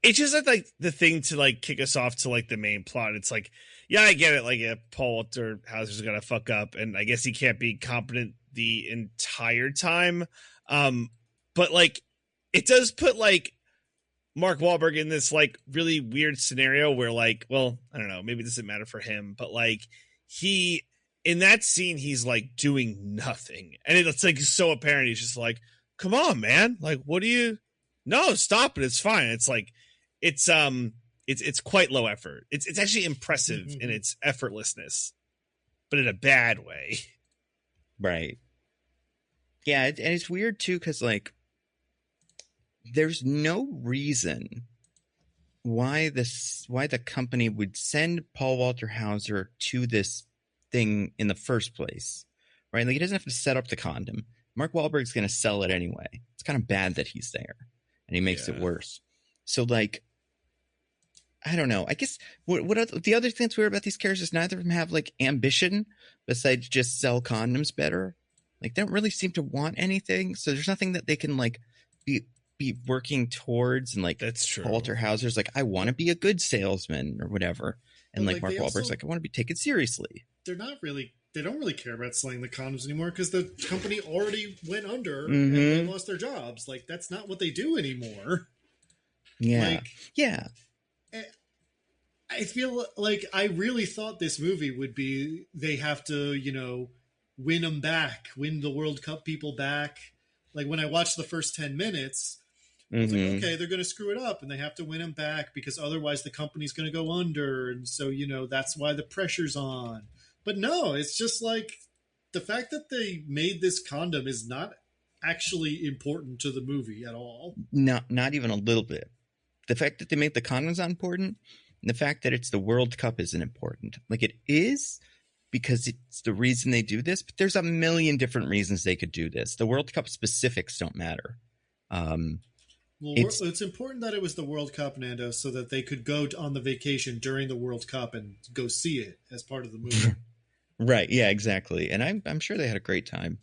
It's just like the thing to like kick us off to like the main plot. It's like, yeah, I get it. Like Paul Walter Hauser's gonna fuck up, and I guess he can't be competent the entire time. But like it does put like Mark Wahlberg in this like really weird scenario where like, well, I don't know, maybe it doesn't matter for him, but like he in that scene he's like doing nothing, and it's like so apparent. He's just like, come on, man, like what do you, no, stop it, it's fine. It's like it's quite low effort. It's actually impressive in its effortlessness, but in a bad way. Right. Yeah, and it's weird too because like there's no reason why the company would send Paul Walter Hauser to this thing in the first place, right? Like he doesn't have to set up the condom. Mark Wahlberg's going to sell it anyway. It's kind of bad that he's there, and he makes it worse. So like, I don't know. I guess what the other thing that's weird about these characters is neither of them have like ambition besides just sell condoms better. Like they don't really seem to want anything. So there's nothing that they can like be working towards. And like that's true. Paul Walter Hauser's like, I want to be a good salesman or whatever. And like Mark Wahlberg's like, I want to be taken seriously. They don't really care about selling the condoms anymore because the company already went under and they lost their jobs. Like that's not what they do anymore. Yeah. Like, yeah. I feel like I really thought this movie would be, they have to, you know, win them back, win the World Cup people back. Like when I watched the first 10 minutes, I was like, okay, they're going to screw it up and they have to win them back because otherwise the company's going to go under. And so, you know, that's why the pressure's on. But no, it's just like the fact that they made this condom is not actually important to the movie at all. Not even a little bit. The fact that they made the condom's not important. And the fact that it's the World Cup isn't important. Like it is because it's the reason they do this, but there's a million different reasons they could do this. The World Cup specifics don't matter. Well, it's important that it was the World Cup, Nando, so that they could go on the vacation during the World Cup and go see it as part of the movie. Right. Yeah, exactly. And I'm sure they had a great time.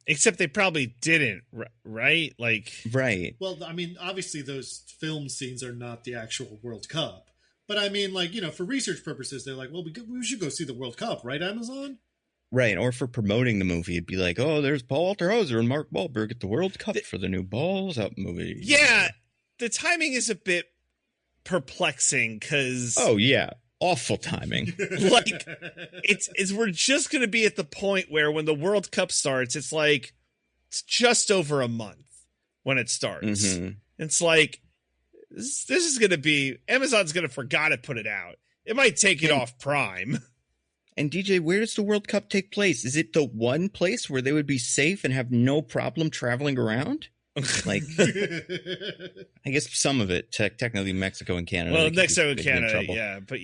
Except they probably didn't, right? Like, right. Well, I mean, obviously those film scenes are not the actual World Cup. But I mean, like, for research purposes, they're like, well, we should go see the World Cup, right, Amazon? Right, or for promoting the movie, it'd be like, oh, there's Paul Walter Hauser and Mark Wahlberg at the World Cup for the new Balls Up movie. Yeah, the timing is a bit perplexing because... Oh, yeah, awful timing. Like, it's we're just going to be at the point where when the World Cup starts, it's like, it's just over a month when it starts. Mm-hmm. It's like, this is going to be... Amazon's going to forgot to put it out. It might take it off Prime. And DJ, where does the World Cup take place? Is it the one place where they would be safe and have no problem traveling around? Like, I guess some of it, technically Mexico and Canada. Well, Mexico and Canada, yeah. But,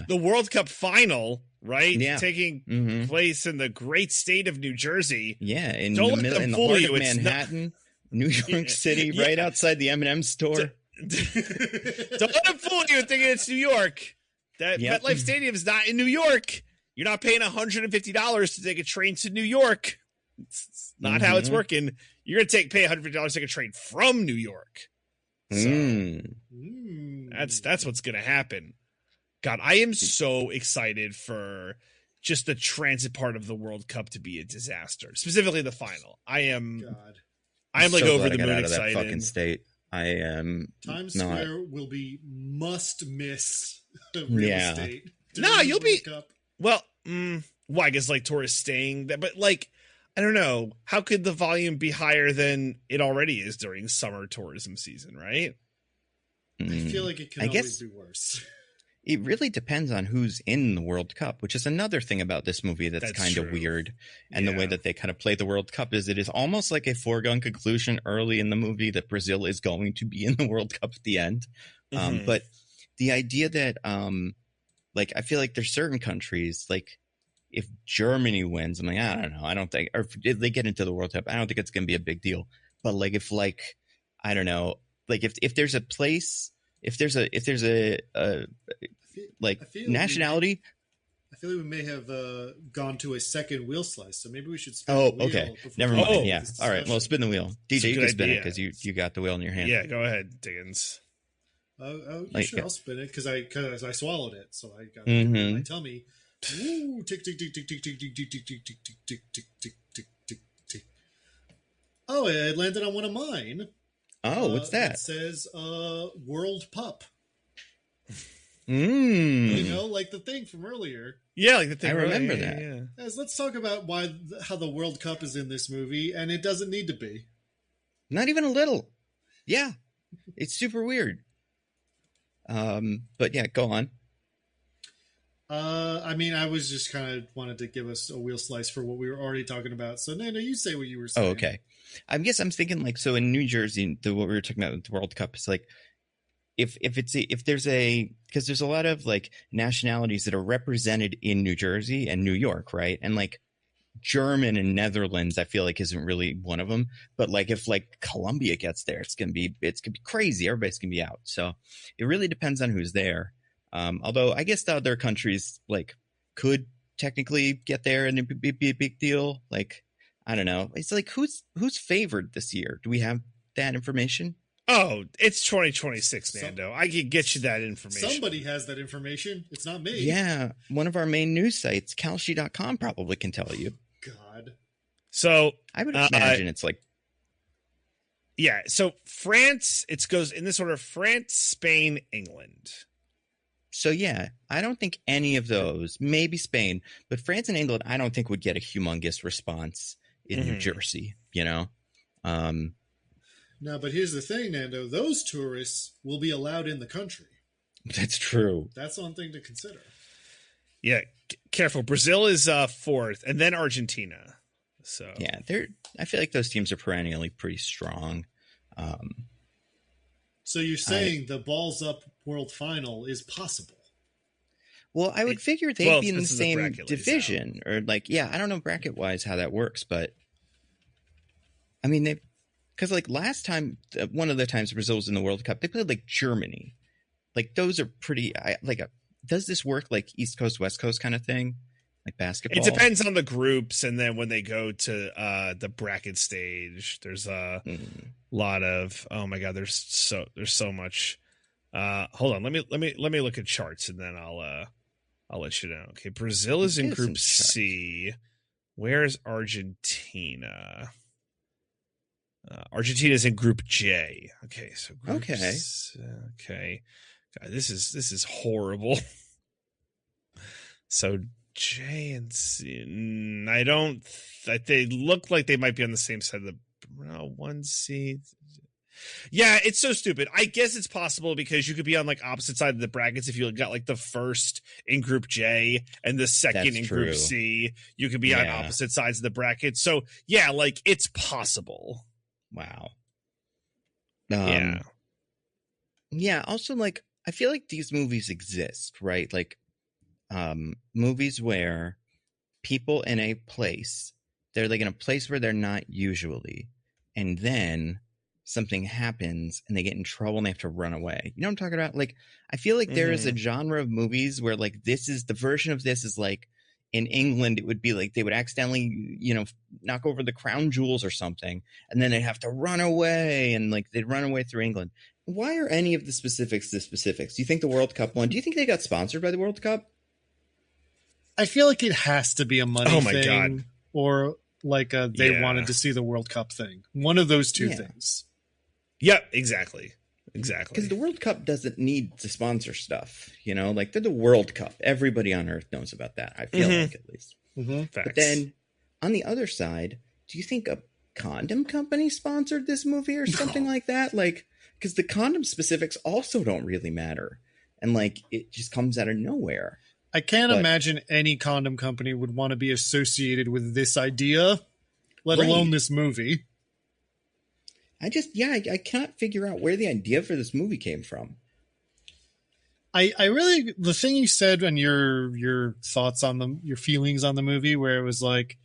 the World Cup final, right? Yeah. Taking place in the great state of New Jersey. Yeah, in the heart of Manhattan, New York City, right outside the M&M store. Don't let them fool you thinking it's New York. That MetLife Stadium is not in New York. You're not paying $150 to take a train to New York. It's not how it's working. You're going to pay $150 to take a train from New York. So that's what's going to happen. God, I am so excited for just the transit part of the World Cup to be a disaster. Specifically the final. I am like over the moon excited. That fucking state. I am. Times Square will be must miss real estate. No, you'll be. Cup. Well, I guess like tourists staying there, but like, I don't know. How could the volume be higher than it already is during summer tourism season, right? I feel like it can always be worse. It really depends on who's in the World Cup, which is another thing about this movie that's kind of weird. And the way that they kind of play the World Cup is it is almost like a foregone conclusion early in the movie that Brazil is going to be in the World Cup at the end. But the idea that, like, I feel like there's certain countries, like, if Germany wins, I'm like, I don't know. I don't think, or if they get into the World Cup, I don't think it's going to be a big deal. But like, if like, I don't know, like if there's a place, if there's a nationality. I feel like we may have gone to a second wheel slice, so maybe we should spin the wheel. Okay. Never mind. Yeah. All right. Well, spin the wheel. DJ, you can spin it because you got the wheel in your hand. Yeah, go ahead, Diggins. Sure, I'll spin it because I swallowed it, so I got it in my tummy. Woo! Tick tick tick tick tick tick tick tick tick tick tick tick tick tick tick tick tick tick. Oh, it landed on one of mine. Oh, what's that? It says World Pup. You know, like the thing from earlier. Yeah, like the thing. I remember that. Yeah. Let's talk about how the World Cup is in this movie, and it doesn't need to be. Not even a little. Yeah, it's super weird. But yeah, go on. I mean, I was just kind of wanted to give us a wheel slice for what we were already talking about. So, Nando, you say what you were saying. Oh, okay. I guess I'm thinking like, so in New Jersey, what we were talking about with the World Cup is like, if there's because there's a lot of like nationalities that are represented in New Jersey and New York, right? And like German and Netherlands, I feel like isn't really one of them. But like if like Colombia gets there, it's gonna be crazy. Everybody's gonna be out. So it really depends on who's there. Although I guess the other countries like could technically get there and it'd be a big deal. Like, I don't know. It's like who's favored this year? Do we have that information? Oh, it's 2026, Nando. I can get you that information. Somebody has that information. It's not me. Yeah. One of our main news sites, Kalshi.com, probably can tell you. God. So I would imagine it's like. Yeah. So France, it goes in this order: France, Spain, England. So, yeah, I don't think any of those, maybe Spain, but France and England, I don't think would get a humongous response in New Jersey, you know? No, but here's the thing, Nando. Those tourists will be allowed in the country. That's true. That's one thing to consider. Yeah, careful. Brazil is fourth, and then Argentina. So yeah, I feel like those teams are perennially pretty strong. So you're saying the Balls Up World Final is possible? Well, I would figure they'd be in the same division, or like, yeah, I don't know bracket wise how that works, but I mean because like last time, one of the times Brazil was in the World Cup, they played like Germany. Like those are pretty does this work like East Coast, West Coast kind of thing? Like basketball? It depends on the groups. And then when they go to the bracket stage, there's a lot of, oh my God, there's so much. Hold on. Let me look at charts and then I'll let you know. Okay. Brazil is in Group C. Where's Argentina? Argentina is in Group J. Okay. So okay. God, this is horrible. So J and C. They look like they might be on the same side of the 1C. Yeah, it's so stupid. I guess it's possible because you could be on like opposite side of the brackets if you got like the first in Group J and the second in Group C. You could be on opposite sides of the bracket. So yeah, like it's possible. Wow. Yeah. Also, like I feel like these movies exist, right? Like movies where people in a place, they're like in a place where they're not usually, and then something happens and they get in trouble and they have to run away. You know what I'm talking about? Like I feel like there is a genre of movies where like this is the version of this is like in England, it would be like they would accidentally, knock over the crown jewels or something, and then they'd have to run away, and like they'd run away through England. Why are any of the specifics the specifics? Do you think the World Cup one? Do you think they got sponsored by the World Cup? I feel like it has to be a money thing, God. Or like they wanted to see the World Cup thing. One of those two things. Yep, exactly. Because the World Cup doesn't need to sponsor stuff, like they're the World Cup. Everybody on Earth knows about that. I feel like at least. But then on the other side, do you think a condom company sponsored this movie or something like that? Like, because the condom specifics also don't really matter. And like, it just comes out of nowhere. I can't imagine any condom company would want to be associated with this idea, let alone this movie. I cannot figure out where the idea for this movie came from. I really, the thing you said and your thoughts on your feelings on the movie, where it was like,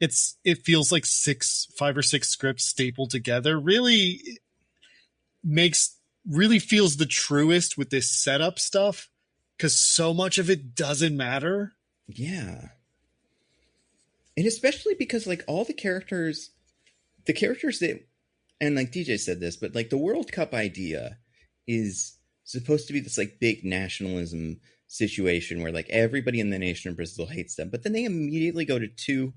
it feels like 5 or 6 scripts stapled together, really feels the truest with this setup stuff. Because so much of it doesn't matter. Yeah. And especially because, like, all the characters that, and like DJ said this, but like the World Cup idea is supposed to be this like big nationalism situation where like everybody in the nation of Brazil hates them. But then they immediately go to 2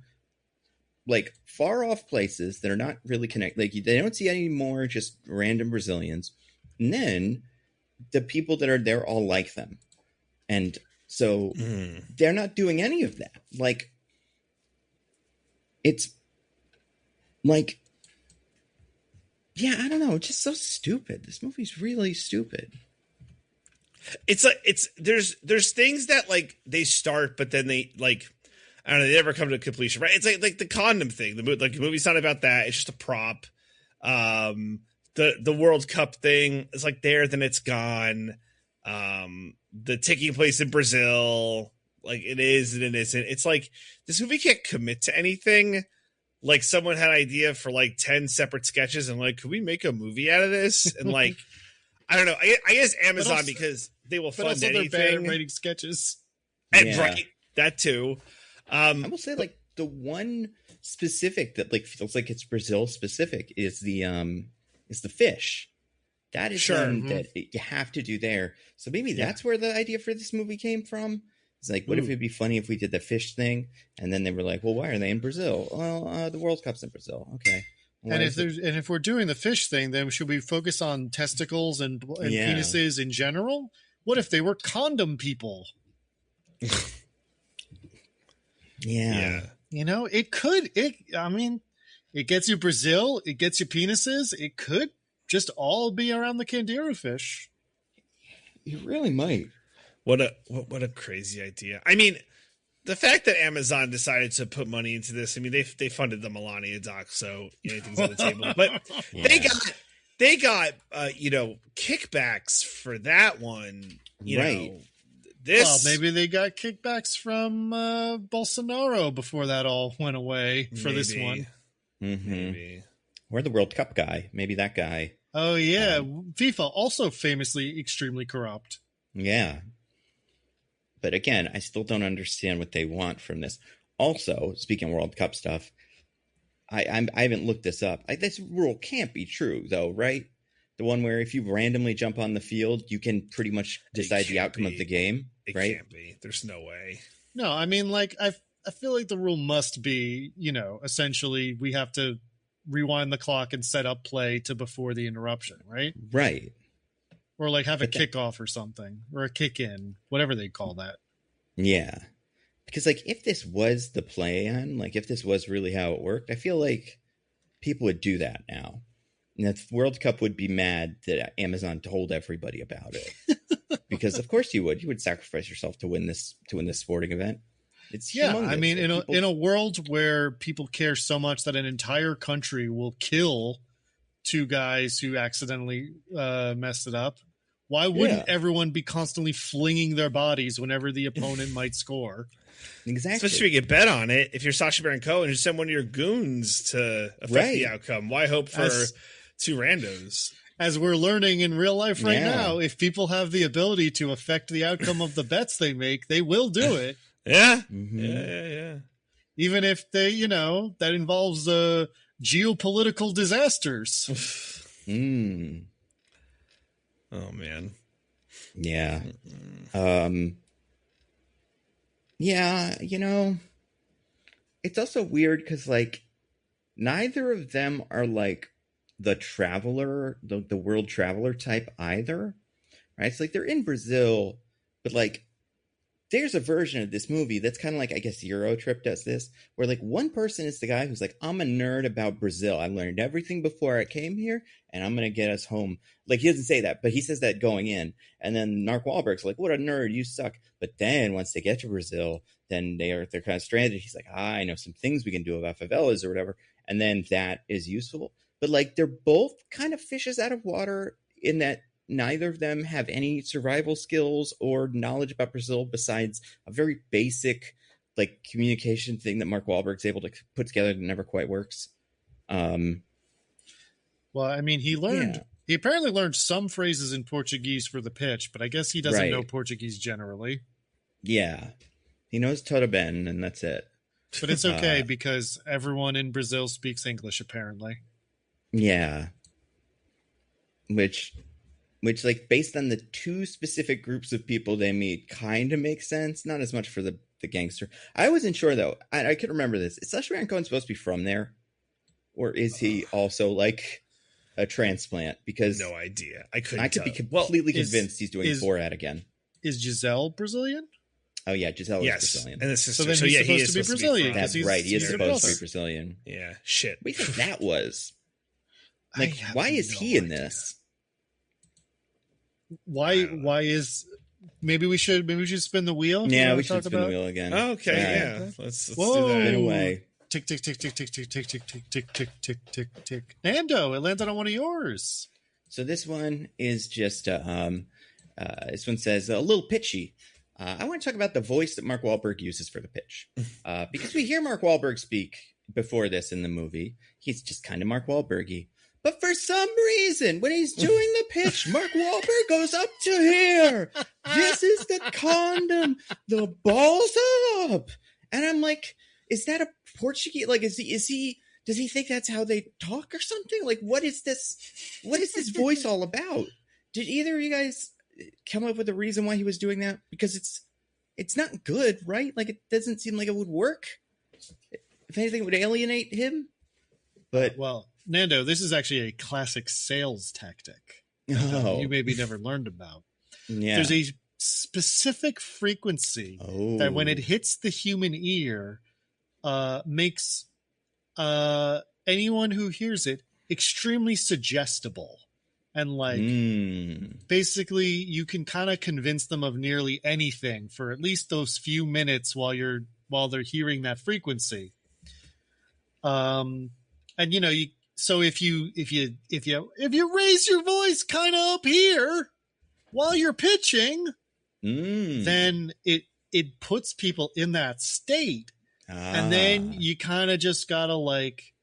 like far off places that are not really connected. Like they don't see any more just random Brazilians. And then the people that are there all like them. And so they're not doing any of that. Like, it's like, I don't know. It's just so stupid. This movie's really stupid. It's like, there's things that like they start, but then they like, I don't know, they never come to completion, right? It's like the condom thing. The movie's not about that. It's just a prop. The World Cup thing is like there, then it's gone. The taking place in Brazil, like it is and it isn't. It's like this movie can't commit to anything. Like someone had an idea for like 10 separate sketches and like, could we make a movie out of this? And like, I don't know. I guess Amazon also, because they will fund anything. They're bad at writing sketches. And right, that too. I will say like the one specific that like feels like it's Brazil specific is the fish. That is one that you have to do there. So maybe that's where the idea for this movie came from. It's like, what if it'd be funny if we did the fish thing? And then they were like, well, why are they in Brazil? Well, the World Cup's in Brazil. Okay. And if we're doing the fish thing, then should we focus on testicles and penises in general? What if they were condom people? Yeah. It could. It gets you Brazil. It gets you penises. It could just all be around the Candiru fish. You really might. What a crazy idea. I mean, the fact that Amazon decided to put money into this, I mean, they funded the Melania doc, so anything's on the table. But they got kickbacks for that one. Maybe they got kickbacks from Bolsonaro before that all went away for this one. Mm-hmm. Maybe. Or the World Cup guy. Maybe that guy. Oh, yeah. FIFA, also famously extremely corrupt. Yeah. But again, I still don't understand what they want from this. Also, speaking of World Cup stuff, I haven't looked this up. This rule can't be true, though, right? The one where if you randomly jump on the field, you can pretty much decide the outcome of the game, right? It can't be. There's no way. No, I mean, like, I feel like the rule must be, essentially we have to rewind the clock and set up play to before the interruption, right? Right. Or like have a kickoff or something, or a kick in, whatever they call that. Yeah. Because like if this was the plan, like if this was really how it worked, I feel like people would do that now. And the World Cup would be mad that Amazon told everybody about it. Because of course you would. You would sacrifice yourself to win this sporting event. It's humongous. I mean, in a world where people care so much that an entire country will kill two guys who accidentally messed it up, why wouldn't everyone be constantly flinging their bodies whenever the opponent might score? Exactly. Especially if you get bet on it. If you're Sacha Baron Cohen, you send one of your goons to affect the outcome. Why hope for two randos? As we're learning in real life right now, if people have the ability to affect the outcome of the bets they make, they will do it. Yeah. Mm-hmm. Yeah. Even if they, that involves geopolitical disasters. Oh, man. Yeah. Yeah, it's also weird because, like, neither of them are, like, the traveler, the world traveler type either, right? It's like they're in Brazil, but, like, there's a version of this movie that's kind of like, I guess Eurotrip does this, where like one person is the guy who's like, I'm a nerd about Brazil. I learned everything before I came here, and I'm going to get us home. Like, he doesn't say that, but he says that going in. And then Mark Wahlberg's like, what a nerd, you suck. But then once they get to Brazil, then they're kind of stranded. He's like, I know some things we can do about favelas or whatever. And then that is useful. But like, they're both kind of fishes out of water in that neither of them have any survival skills or knowledge about Brazil besides a very basic like communication thing that Mark Wahlberg's able to put together that never quite works. Well, I mean, he apparently learned some phrases in Portuguese for the pitch, but I guess he doesn't know Portuguese generally. Yeah. He knows tudo bem, and that's it. But it's okay because everyone in Brazil speaks English, apparently. Yeah. Which like based on the two specific groups of people they meet kind of makes sense. Not as much for the gangster. I wasn't sure though. I could remember this. Is Sacha Baron Cohen supposed to be from there? Or is he also like a transplant? Because no idea. I could be completely convinced he's doing Borat again. Is Giselle Brazilian? Oh yeah, Giselle is Brazilian. And the sister. So then he's supposed to be Brazilian. That's right. He is supposed to be Brazilian. Yeah. Shit. What do you think that was? Like, why is he in this? Why is maybe we should spin the wheel? Yeah, we should spin the wheel again. Okay, yeah. Let's do that. Spin away. Tick tick tick tick tick tick tick tick tick tick tick tick tick tick. Nando, it landed on one of yours. So this one is just this one says a little pitchy. I want to talk about the voice that Mark Wahlberg uses for the pitch. Because we hear Mark Wahlberg speak before this in the movie. He's just kind of Mark Wahlberg-y. But for some reason, when he's doing the pitch, Mark Wahlberg goes up to here. This is the condom. The ball's up. And I'm like, is that a Portuguese? Like, does he think that's how they talk or something? Like, what is this? What is this voice all about? Did either of you guys come up with a reason why he was doing that? Because it's not good, right? Like, it doesn't seem like it would work. If anything, it would alienate him. But well, Nando, this is actually a classic sales tactic you maybe never learned about. Yeah. There's a specific frequency that when it hits the human ear makes anyone who hears it extremely suggestible. And like basically you can kind of convince them of nearly anything for at least those few minutes while they're hearing that frequency. And so if you raise your voice kind of up here while you're pitching, then it puts people in that state. And then you kind of just gotta like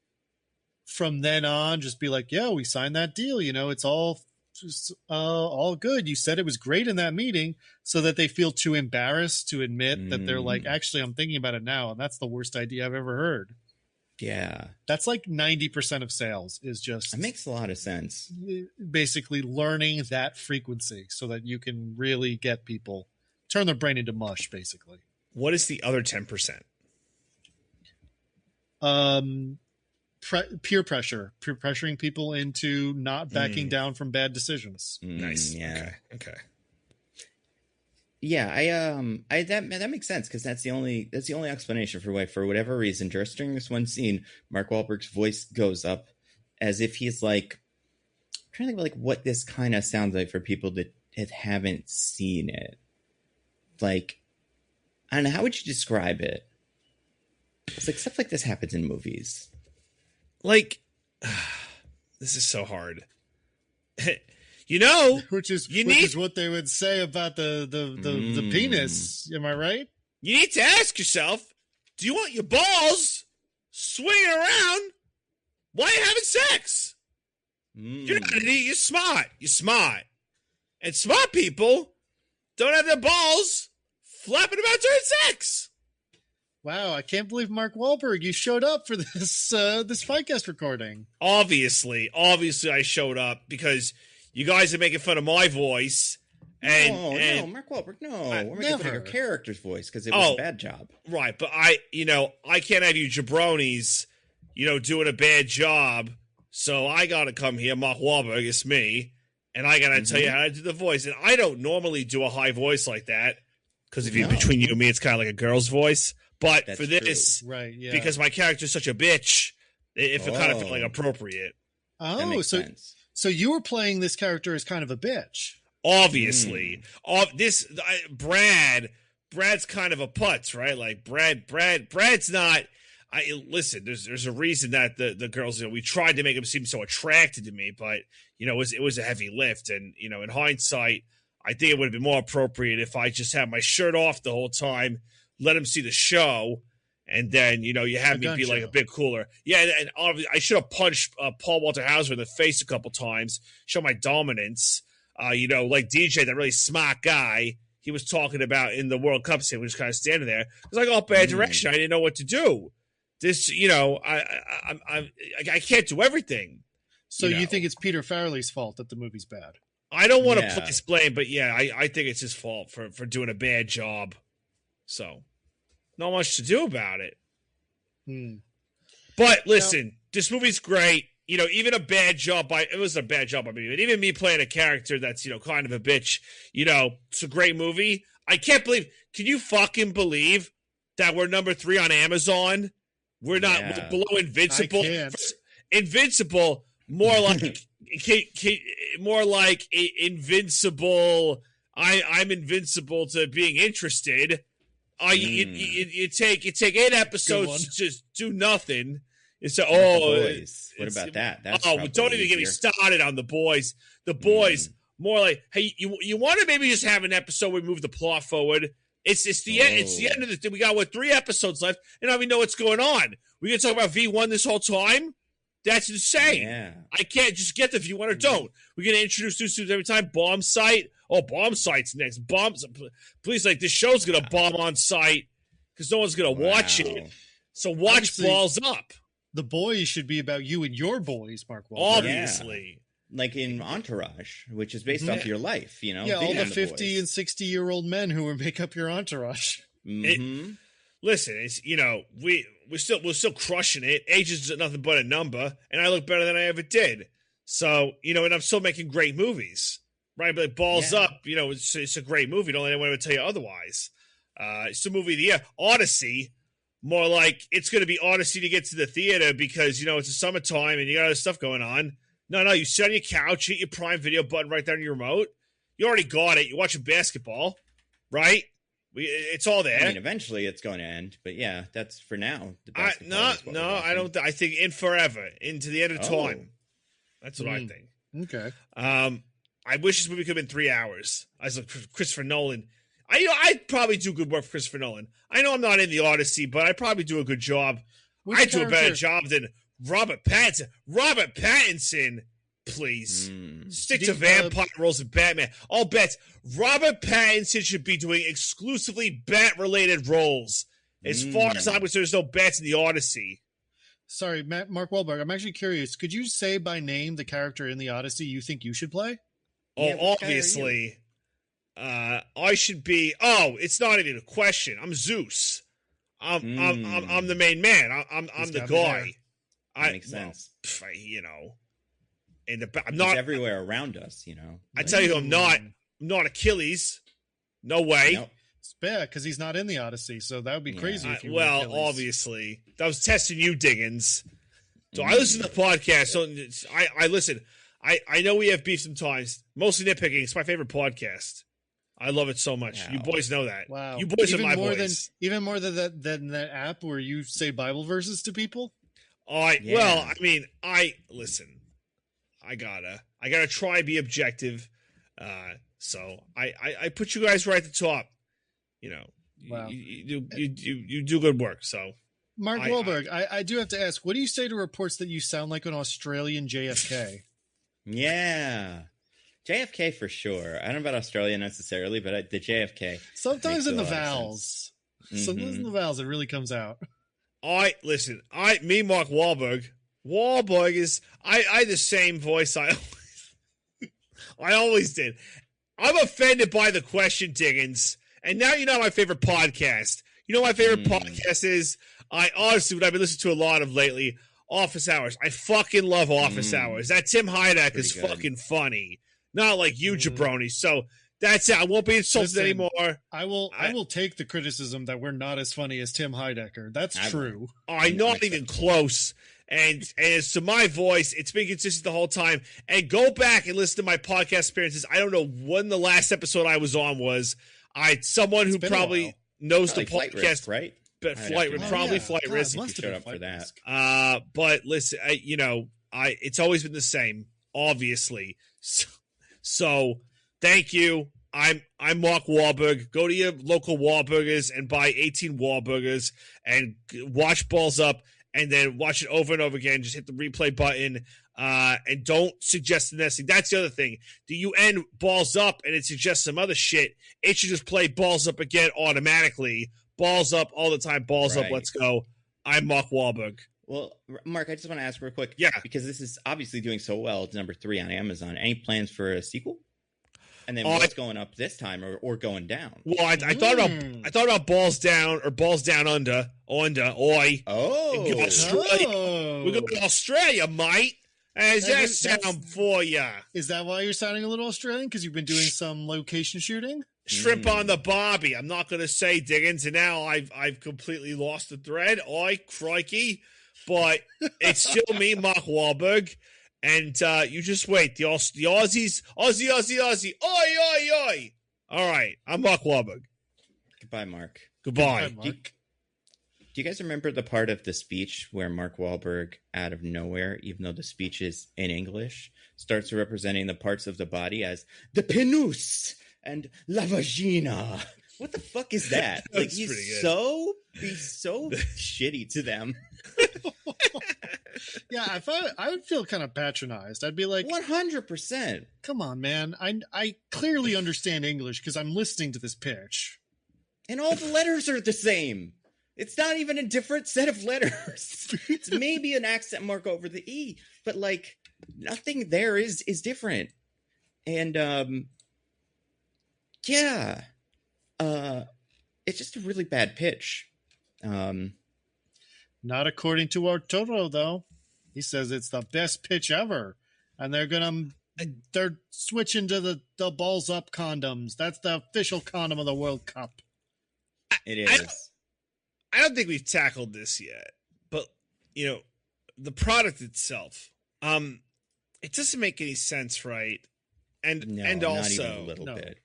from then on just be like, yeah, we signed that deal. It's all just all good. You said it was great in that meeting, so that they feel too embarrassed to admit that they're like, actually, I'm thinking about it now, and that's the worst idea I've ever heard. Yeah. That's like 90% of sales is just... It makes a lot of sense. Basically learning that frequency so that you can really get people, turn their brain into mush, basically. What is the other 10%? Peer pressure. Peer pressuring people into not backing down from bad decisions. Nice. Yeah. Okay. Yeah, that makes sense, because that's the only explanation for why, for whatever reason, just during this one scene, Mark Wahlberg's voice goes up as if he's like, I'm trying to think of like what this kind of sounds like for people that haven't seen it. Like, I don't know, how would you describe it? It's like stuff like this happens in movies. Like, this is so hard. Which is what they would say about the penis. Am I right? You need to ask yourself, do you want your balls swinging around while you're having sex? You're not an idiot. You're smart. You're smart. And smart people don't have their balls flapping about during sex. Wow, I can't believe Mark Wahlberg, you showed up for this this podcast recording. Obviously I showed up because you guys are making fun of my voice. No, Mark Wahlberg, no. We're making fun of your character's voice because it was a bad job. Right, but I can't have you jabronis, doing a bad job. So I got to come here, Mark Wahlberg, it's me, and I got to tell you how to do the voice. And I don't normally do a high voice like that because between you and me, it's kind of like a girl's voice. But that's for this, true. Right? Yeah. Because my character's such a bitch, it kind of felt like appropriate. Oh, sense. So you were playing this character as kind of a bitch. Obviously, Brad's kind of a putz, right? Like Brad's not. Listen. There's a reason that the girls, we tried to make him seem so attracted to me, but it was a heavy lift, and in hindsight, I think it would have been more appropriate if I just had my shirt off the whole time. Let him see the show, and then, you have me be like a bit cooler. Yeah, and obviously, I should have punched Paul Walter Hauser in the face a couple times, show my dominance. Like DJ, that really smart guy, he was talking about in the World Cup scene, was kind of standing there. It was like, bad direction. I didn't know what to do. This, I can't do everything. So you think it's Peter Farrelly's fault that the movie's bad? I don't want to place blame, but yeah, I think it's his fault for doing a bad job. So, not much to do about it. But listen, this movie's great. Even a bad job it was a bad job by me, but even me playing a character that's, kind of a bitch, it's a great movie. Can you fucking believe that we're number 3 on Amazon? We're not below Invincible. Invincible, more like, invincible. I'm invincible to being interested. You take 8 episodes to just do nothing. It's what about that? That's don't even get me started on The Boys. The Boys, more like, hey, you want to maybe just have an episode where we move the plot forward. It's the end. It's the end of the thing. We got 3 episodes left, and I don't even know what's going on. We gonna talk about V1 this whole time? That's insane. Yeah. I can't just get the V1 or don't. We're gonna introduce new students every time. Bomb site. Oh, bomb site's next. Bombs. Please, this show's gonna bomb on site because no one's gonna watch it. So watch Balls Up. The Boys should be about you and your boys, Mark Wahlberg. Obviously. Like in Entourage, which is based off your life, Yeah, all the 50 and 60-year-old men who make up your entourage. Listen, it's we're still crushing it. Age is nothing but a number, and I look better than I ever did. So, and I'm still making great movies. Right? But Balls Up, it's a great movie. Don't let anyone ever tell you otherwise. It's the movie of the year. Odyssey. More like it's going to be Odyssey to get to the theater because, it's the summertime and you got other stuff going on. No, you sit on your couch, hit your Prime Video button right there on your remote. You already got it. You're watching basketball, right? It's all there. I mean, eventually it's going to end, but yeah, that's for now. I don't. I think in forever, into the end of time. That's what I think. Okay. I wish this movie could have been 3 hours. I was like, Christopher Nolan. I'd probably do good work for Christopher Nolan. I know I'm not in the Odyssey, but I probably do a good job. I'd do a better job than Robert Pattinson, please. Stick to vampire roles in Batman. All bets. Robert Pattinson should be doing exclusively Bat-related roles. As far as I'm concerned, there's no bats in the Odyssey. Sorry, Mark Wahlberg, I'm actually curious. Could you say by name the character in the Odyssey you think you should play? Oh, obviously. I should be... Oh, it's not even a question. I'm Zeus. I'm the main man. I'm the guy. That makes sense. And I'm not... He's everywhere around us, I tell you, I'm not Achilles. No way. Nope. Yeah, because he's not in the Odyssey, so that would be crazy if you were Achilles. Obviously. That was testing you, Diggins. So I listen to the podcast. So I listen. I know we have beef sometimes. Mostly Nitpicking. It's my favorite podcast. I love it so much. Wow. You boys know that. Wow. You boys are my boys. Even more than that app where you say Bible verses to people? Well, I mean, listen. I gotta try be objective. So I put you guys right at the top. Wow. You do good work. So, Mark Wahlberg, I do have to ask, what do you say to reports that you sound like an Australian JFK? Yeah, JFK for sure. I don't know about Australia necessarily, but the JFK. Sometimes in the vowels. Sometimes in the vowels, it really comes out. Mark Wahlberg is I the same voice I always did. I'm offended by the question, Diggins. And now you know my favorite podcast. You know my favorite podcast is, what I've been listening to a lot of lately, Office Hours. I fucking love Office Hours. That Tim Heideck is fucking funny. Not like you, jabroni. So that's it. I won't be insulted anymore. I will take the criticism that we're not as funny as Tim Heidecker. That's true. I'm not even close. And as to my voice, it's been consistent the whole time. And go back and listen to my podcast experiences. I don't know when the last episode I was on was. Someone who probably knows the podcast, risk, right? But Flight Risk. If you showed up for that. But listen, it's always been the same, obviously. So thank you. I'm Mark Wahlberg. Go to your local Wahlburgers and buy 18 Wahlburgers and watch Balls Up, and then watch it over and over again. Just hit the replay button. And don't suggest the nesting. That's the other thing. Do you end Balls Up and it suggests some other shit? It should just play Balls Up again automatically. Balls Up all the time. Balls Up. Let's go. I'm Mark Wahlberg. Well, Mark, I just want to ask real quick. Yeah. Because this is obviously doing so well. It's number 3 on Amazon. Any plans for a sequel? And then what's going up this time or going down? Well, I thought about Balls Down or Balls Down Under. Oi. Oh. We're going to Australia, mate. How's that sound for you? Is that why you're sounding a little Australian? Because you've been doing some location shooting? Shrimp on the barbie. I'm not going to say Diggins, and now I've completely lost the thread. Oi, crikey. But it's still me, Mark Wahlberg. And you just wait. The Aussies. Aussie. Oi. All right. I'm Mark Wahlberg. Goodbye, Mark. Goodbye. Mark. Do you guys remember the part of the speech where Mark Wahlberg, out of nowhere, even though the speech is in English, starts representing the parts of the body as the penus and la vagina? What the fuck is that? Like, he's so shitty to them. Yeah, I would feel kind of patronized. I'd be like, 100%. Come on, man. I clearly understand English because I'm listening to this pitch. And all the letters are the same. It's not even a different set of letters. It's maybe an accent mark over the E, but like nothing there is different. And it's just a really bad pitch. Not according to Arturo, though. He says it's the best pitch ever, and they're switching to the Balls Up condoms. That's the official condom of the World Cup. It is. I don't think we've tackled this yet, but the product itself, it doesn't make any sense, right? And also, not even a little bit.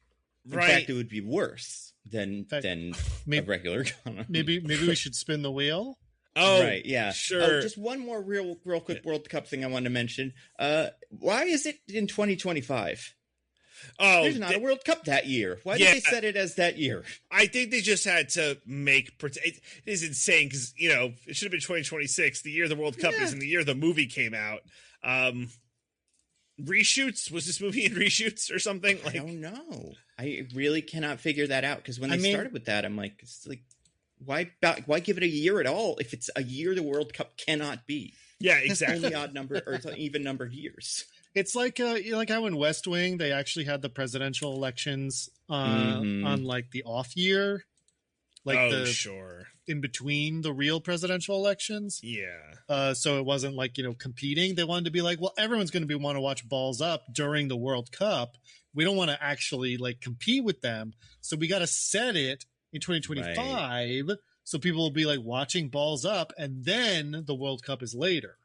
In right? fact, it would be worse than a regular condom. Maybe we should spin the wheel. Oh, right, yeah, sure. Oh, just one more real quick World Cup thing I wanted to mention. Why is it in 2025? Oh, there's not a World Cup that year. Why did they set it as that year? I think they just had to it is insane because, you know, it should have been 2026, the year the World Cup is, and the year the movie came out. Reshoots? Was this movie in reshoots or something? I don't know. I really cannot figure that out because when they started with that, I'm like, it's like, why give it a year at all if it's a year the World Cup cannot be? Yeah, exactly. It's only odd number or it's even numbered years. It's like how in West Wing they actually had the presidential elections on like the off year, like in between the real presidential elections. Yeah. So it wasn't like, you know, competing. They wanted to be like, well, everyone's going to want to watch Balls Up during the World Cup. We don't want to actually like compete with them, so we got to set it in 2025, so people will be like watching Balls Up, and then the World Cup is later.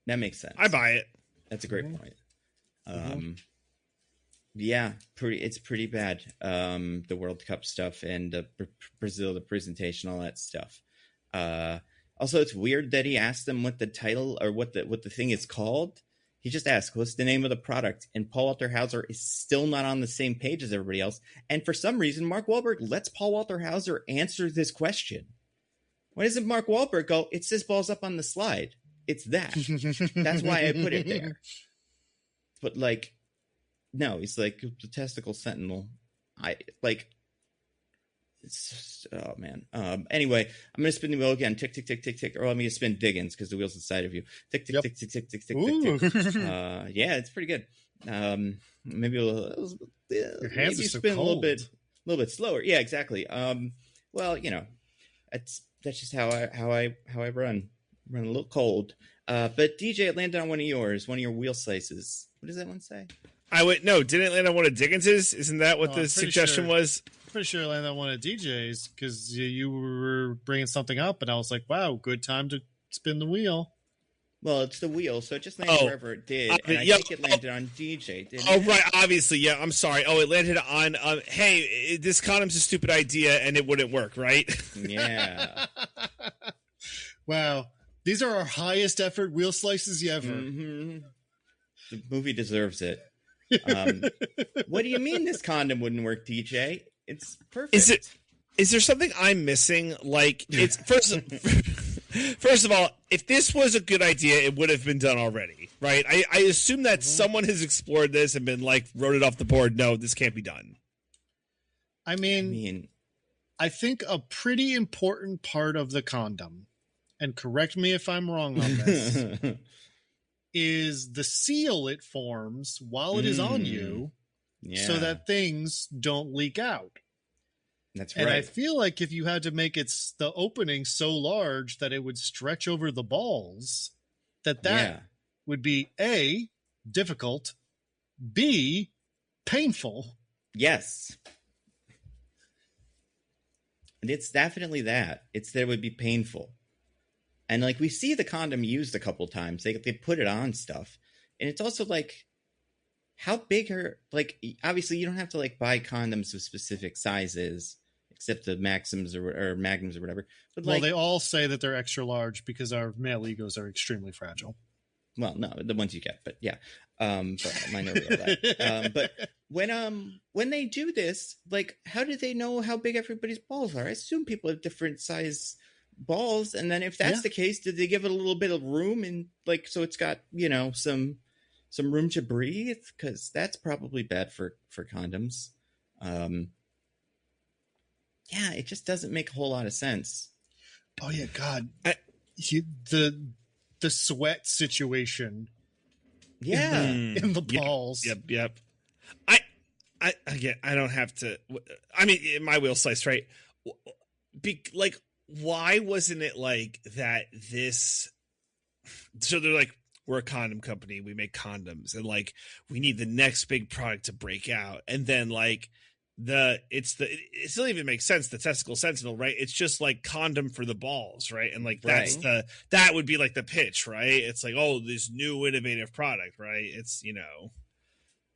That makes sense. I buy it. That's a great point. Yeah, it's pretty bad. The World Cup stuff and Brazil, the presentation, all that stuff. Also, it's weird that he asked them what the title or what the thing is called. He just asked, what's the name of the product? And Paul Walter Hauser is still not on the same page as everybody else. And for some reason, Mark Wahlberg lets Paul Walter Hauser answer this question. Why doesn't Mark Wahlberg go, it says Balls Up on the slide? It's that. That's why I put it there. But like, no, he's like the testicle sentinel. Oh man. Anyway, I'm gonna spin the wheel again. Tick tick tick tick tick. Or let me spin Diggins because the wheel's inside of you. Tick tick tick tick tick tick tick tick tick. Yeah, it's pretty good. Maybe your hands are so spin cold. a little bit slower. Yeah, exactly. Well, you know, that's just how I run a little cold. But DJ, it landed on one of your wheel slices. What does that one say? Didn't it land on one of Diggins's? Isn't that what the suggestion was? Pretty sure it landed on one of DJ's because you were bringing something up, and I was like, "Wow, good time to spin the wheel." Well, it's the wheel, so it just landed wherever it did, and I think it landed on DJ. Didn't it? Right, obviously, yeah. I'm sorry. Oh, it landed on. Hey, this condom's a stupid idea, and it wouldn't work, right? Yeah. Wow, these are our highest effort wheel slices ever. Mm-hmm. The movie deserves it. What do you mean this condom wouldn't work, DJ? It's perfect. Is there something I'm missing? Like, it's first of all, if this was a good idea, it would have been done already, right? I assume that someone has explored this and been like, wrote it off the board. No, this can't be done. I mean, I think a pretty important part of the condom, and correct me if I'm wrong on this, is the seal it forms while it is on you. Yeah. So that things don't leak out. That's right. And I feel like if you had to make the opening so large that it would stretch over the balls, that would be A, difficult, B, painful. Yes. And it's definitely that. That it would be painful. And like we see the condom used a couple times. They put it on stuff. And it's also like, how big are, like, obviously you don't have to like buy condoms of specific sizes except the maxims or magnums or whatever. But well, they all say that they're extra large because our male egos are extremely fragile. Well, no, the ones you get, but yeah. But mine are real that. But when they do this, like, how do they know how big everybody's balls are? I assume people have different size balls, and then if that's the case, did they give it a little bit of room and like so it's got, you know, some room to breathe, because that's probably bad for condoms. Yeah, it just doesn't make a whole lot of sense. Oh yeah, God, the sweat situation. Yeah, in the balls. Yep. I don't have to. I mean, my wheel sliced right. Like, why wasn't it like that? So they're like, we're a condom company. We make condoms, and like we need the next big product to break out. And then like it still even makes sense. The testicle sentinel, right? It's just like condom for the balls, right? And like that would be like the pitch, right? It's like, oh, this new innovative product, right? It's, you know,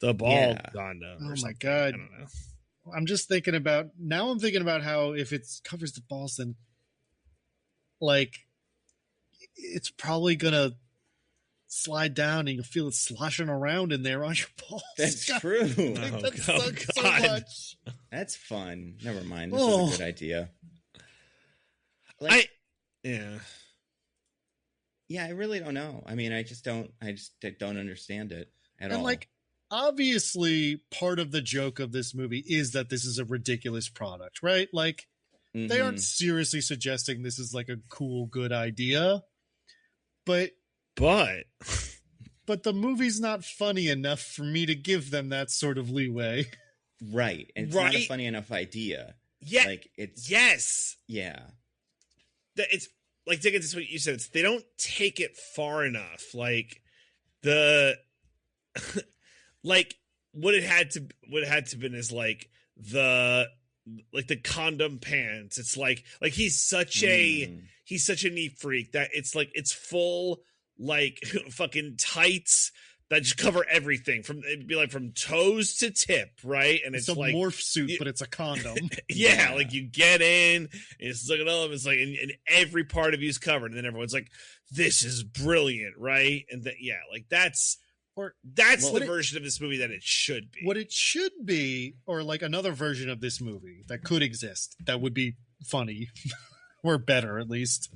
the ball condom. Oh my God. I don't know. I'm thinking about how if it covers the balls, then like it's probably gonna slide down and you'll feel it sloshing around in there on your balls. That's God, true. that sucks so much. That's fun. Never mind. This is a good idea. Yeah, I really don't know. I mean, I just don't understand it at all. And like, obviously, part of the joke of this movie is that this is a ridiculous product, right? Like, they aren't seriously suggesting this is like a cool, good idea, but the movie's not funny enough for me to give them that sort of leeway. Right, and it's not a funny enough idea. Yeah, like it's yeah. It's like Diggins. Is what you said. They don't take it far enough. Like like what it had to been is like the condom pants. It's like he's such a neat freak that it's like it's full like fucking tights that just cover everything it'd be like from toes to tip, right? And it's a like morph suit, but it's a condom. yeah, like you get in, and it's like it's like and every part of you is covered, and then everyone's like, "This is brilliant," right? And like that's the version of this movie that it should be. What it should be, or like another version of this movie that could exist that would be funny or better at least,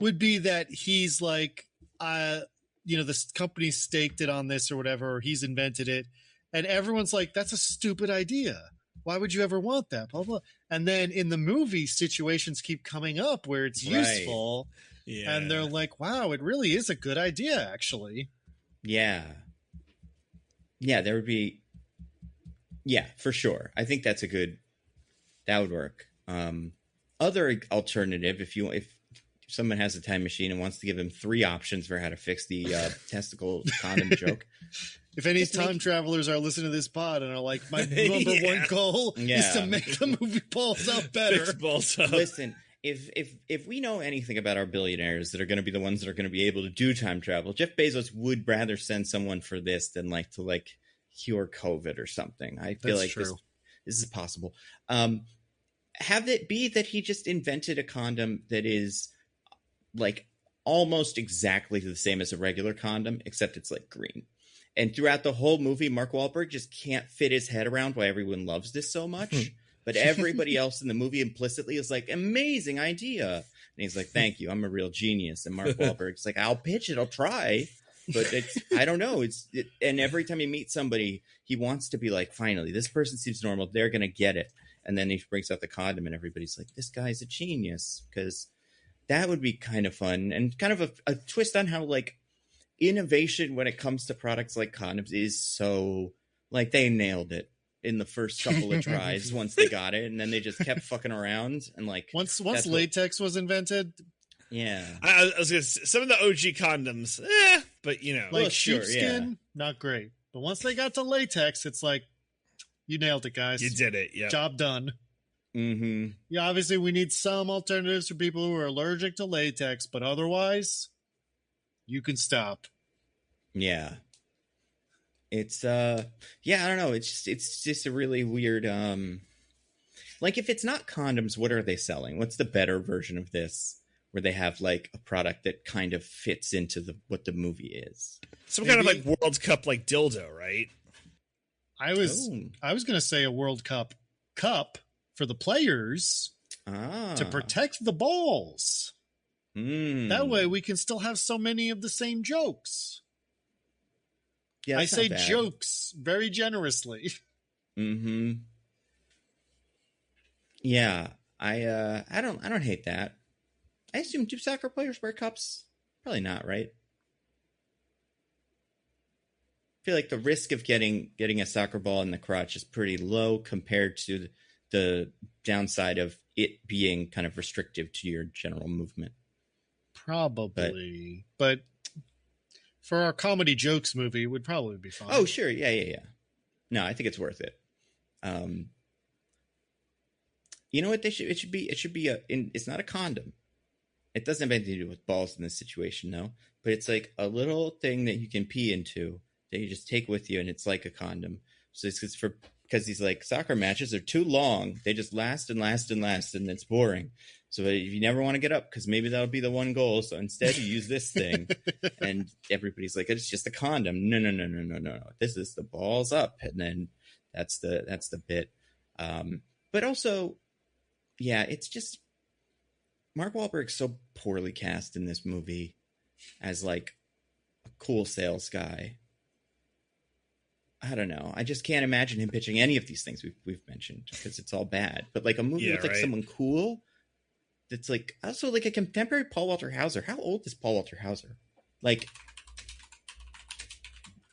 would be that he's like, this company staked it on this or whatever, or he's invented it, and everyone's like, that's a stupid idea. Why would you ever want that? Blah, blah. And then in the movie, situations keep coming up where it's useful, and they're like, wow, it really is a good idea, actually. Yeah, there would be, for sure. I think that would work. Other alternative, if someone has a time machine and wants to give him 3 options for how to fix the testicle condom joke. If any time travelers are listening to this pod and are like, my number one goal is to make the movie balls out better. Fix balls up. Listen, if we know anything about our billionaires that are going to be the ones that are going to be able to do time travel, Jeff Bezos would rather send someone for this than to cure COVID or something. I feel like this is possible. Have it be that he just invented a condom that is like almost exactly the same as a regular condom, except it's like green. And throughout the whole movie, Mark Wahlberg just can't fit his head around why everyone loves this so much. But everybody else in the movie implicitly is like, amazing idea. And he's like, thank you. I'm a real genius. And Mark Wahlberg's like, I'll pitch it. I'll try. But I don't know. And every time he meets somebody, he wants to be like, finally, this person seems normal. They're going to get it. And then he brings out the condom and everybody's like, this guy's a genius. Because that would be kind of fun. And kind of a twist on how like innovation when it comes to products like condoms is so like they nailed it in the first couple of tries once they got it, and then they just kept fucking around and like once latex was invented. Yeah, I was gonna say, some of the OG condoms, but like sheepskin, not great. But once they got to latex, it's like you nailed it, guys. You did it. Yeah, job done. Mm-hmm. Yeah, obviously we need some alternatives for people who are allergic to latex, but otherwise, you can stop. Yeah. It's I don't know. It's just a really weird like if it's not condoms, what are they selling? What's the better version of this where they have like a product that kind of fits into what the movie is? Some kind of like World Cup like dildo, right? I was going to say a World Cup for the players to protect the balls. That way we can still have so many of the same jokes. Yeah, I say jokes very generously. Mm-hmm. Yeah, I don't hate that. I assume do soccer players wear cups? Probably not, right? I feel like the risk of getting a soccer ball in the crotch is pretty low compared to the downside of it being kind of restrictive to your general movement. Probably, but for our comedy jokes movie, it would probably be fine. Oh, sure. Yeah. No, I think it's worth it. You know what it should be? It should be it's not a condom. It doesn't have anything to do with balls in this situation, no. But it's like a little thing that you can pee into that you just take with you, and it's like a condom. So it's because these like soccer matches are too long. They just last and last and last, and it's boring. So if you never want to get up, because maybe that'll be the one goal. So instead you use this thing. And everybody's like, it's just a condom. No. This is the balls up. And then that's the bit. But also, yeah, it's just Mark Wahlberg's so poorly cast in this movie as like a cool sales guy. I don't know. I just can't imagine him pitching any of these things we've mentioned because it's all bad. But like a movie with like someone cool that's like also like a contemporary Paul Walter Hauser. How old is Paul Walter Hauser? Like,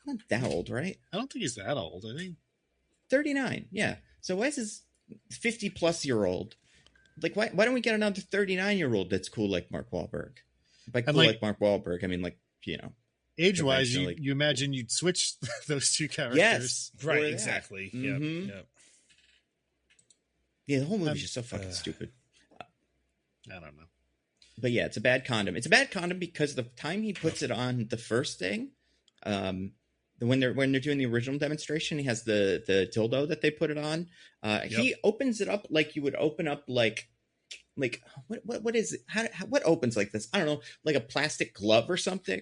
not that old, right? I don't think he's that old. I think 39. Yeah. So why is this 50-plus-year-old? Like, why don't we get another 39-year-old that's cool like Mark Wahlberg? By cool like Mark Wahlberg, I mean like, you know. Age-wise, you imagine you'd switch those two characters. Yes, right, exactly. Mm-hmm. Yep. Yeah, the whole movie's just so fucking stupid. I don't know. But yeah, it's a bad condom. It's a bad condom because the time he puts it on the first thing, when they're doing the original demonstration, he has the dildo that they put it on. He opens it up like you would open up like what is it? What opens like this? I don't know, like a plastic glove or something.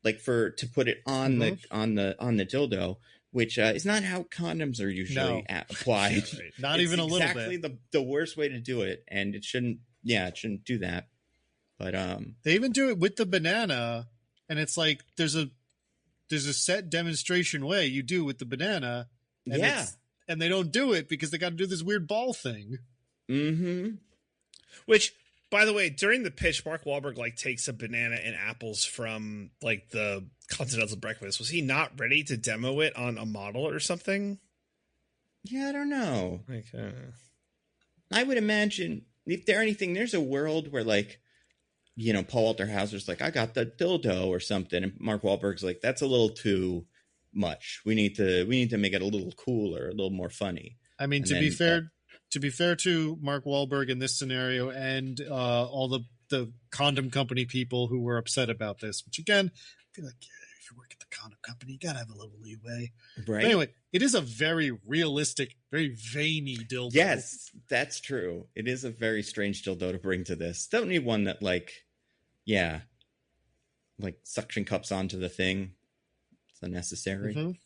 Like to put it on the dildo, which is not how condoms are usually applied. Not even a little bit. Exactly the worst way to do it, and it shouldn't do that. But they even do it with the banana, and it's like there's a set demonstration way you do with the banana, and and they don't do it because they got to do this weird ball thing. Mm-hmm. Which, by the way, during the pitch, Mark Wahlberg like takes a banana and apples from like the Continental Breakfast. Was he not ready to demo it on a model or something? Yeah, I don't know. Okay. I would imagine if there's a world where like, you know, Paul Walter Hauser's like, I got the dildo or something, and Mark Wahlberg's like, that's a little too much. We need to make it a little cooler, a little more funny. I mean, to be fair to Mark Wahlberg in this scenario and all the condom company people who were upset about this, which again, I feel like if you work at the condom company, you gotta have a little leeway. Right. But anyway, it is a very realistic, very veiny dildo. Yes, that's true. It is a very strange dildo to bring to this. Don't need one that like suction cups onto the thing. It's unnecessary. Mm-hmm. Do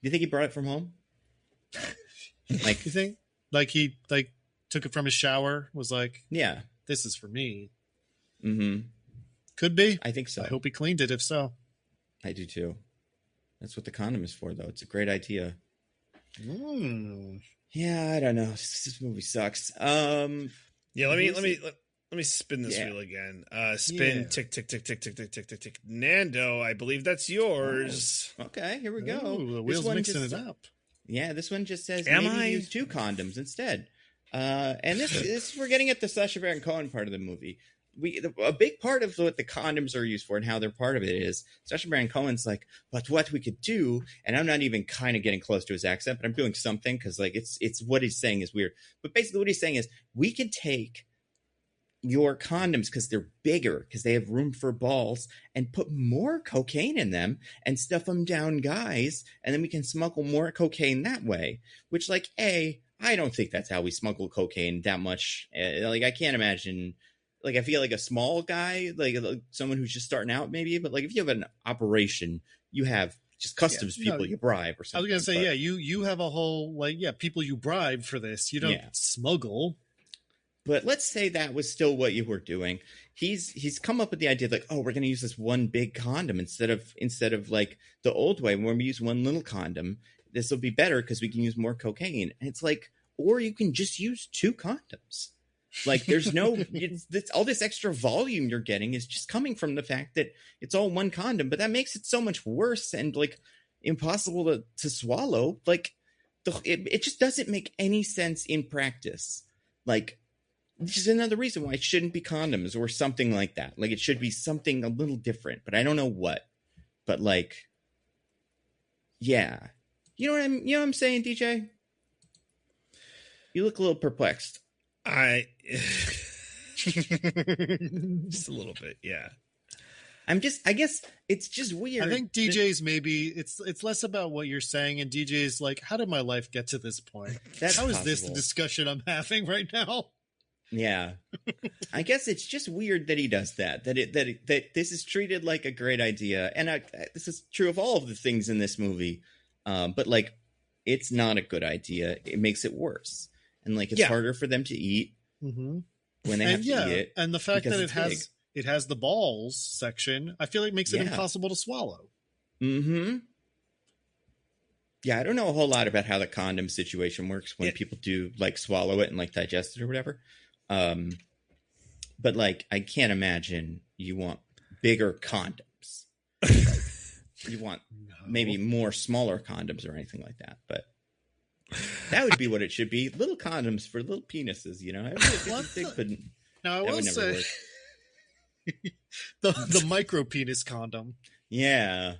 you think he brought it from home? Like, you think? Like he took it from his shower, was like, yeah, this is for me. Mm-hmm. Could be. I think so. I hope he cleaned it, if so. I do too. That's what the condom is for, though. It's a great idea. Yeah, I don't know. This movie sucks. Yeah, let me spin this wheel again. Tick, tick, tick, tick, tick, tick, tick, tick, tick. Nando, I believe that's yours. Oh, okay, here we go. Ooh, the wheel's mixing it up. Yeah, this one just says use 2 condoms instead. And this we're getting at the Sacha Baron Cohen part of the movie. A big part of what the condoms are used for and how they're part of it is Sacha Baron Cohen's like, but what we could do, and I'm not even kind of getting close to his accent, but I'm doing something because like it's what he's saying is weird. But basically what he's saying is we can take your condoms because they're bigger, because they have room for balls, and put more cocaine in them and stuff them down guys, and then we can smuggle more cocaine that way. Which, like, I don't think that's how we smuggle cocaine that much. Like, I can't imagine. Like, I feel like a small guy, like someone who's just starting out, maybe. But like, if you have an operation, you have just customs people you bribe or something. I was gonna say, you have a whole people you bribe for this. You don't smuggle. But let's say that was still what you were doing. He's come up with the idea like, oh, we're going to use this one big condom instead of like the old way when we use one little condom. This will be better because we can use more cocaine. And it's like, or you can just use 2 condoms. Like there's no, all this extra volume you're getting is just coming from the fact that it's all one condom. But that makes it so much worse and like impossible to swallow. Like it just doesn't make any sense in practice. Like, which is another reason why it shouldn't be condoms or something like that. Like it should be something a little different, but I don't know what. But like, yeah, you know what I'm saying, DJ? You look a little perplexed. Just a little bit, yeah. I guess it's just weird. I think DJ's maybe it's less about what you're saying, and DJ's like, how did my life get to this point? How is this the discussion I'm having right now? Yeah. I guess it's just weird that he does that. That this is treated like a great idea, and this is true of all of the things in this movie. But like, it's not a good idea. It makes it worse, and like it's harder for them to eat when they have to eat it. And the fact that it has the balls section, I feel like makes it impossible to swallow. Mm-hmm. Yeah, I don't know a whole lot about how the condom situation works when people do like swallow it and like digest it or whatever. But like, I can't imagine you want bigger condoms. Like, you want maybe more smaller condoms or anything like that. But that would be what it should be. Little condoms for little penises, you know? I really think big, but now, I will say the micro penis condom. Yeah.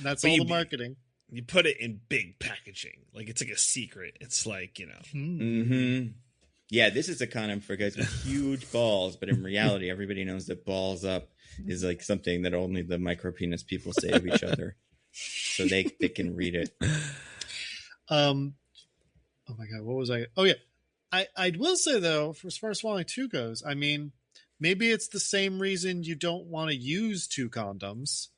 That's all the marketing. You put it in big packaging. Like, it's like a secret. It's like, you know. Mm-hmm. Yeah, this is a condom for guys with huge balls, but in reality, everybody knows that balls up is like something that only the micro penis people say to each other. So they can read it. Oh my God, what was I? Oh yeah. I will say though, as far as swallowing 2 goes, I mean, maybe it's the same reason you don't want to use 2 condoms.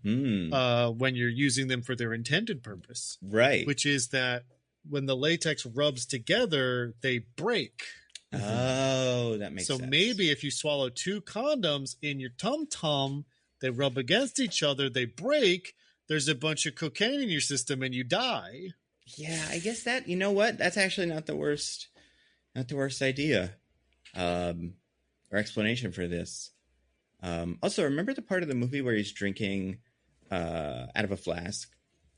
When you're using them for their intended purpose. Right. Which is that when the latex rubs together, they break. Oh, that makes sense. So maybe if you swallow 2 condoms in your tum-tum, they rub against each other, they break, there's a bunch of cocaine in your system and you die. Yeah, I guess that, you know what? That's actually not the worst idea. Or explanation for this. Also, remember the part of the movie where he's drinking out of a flask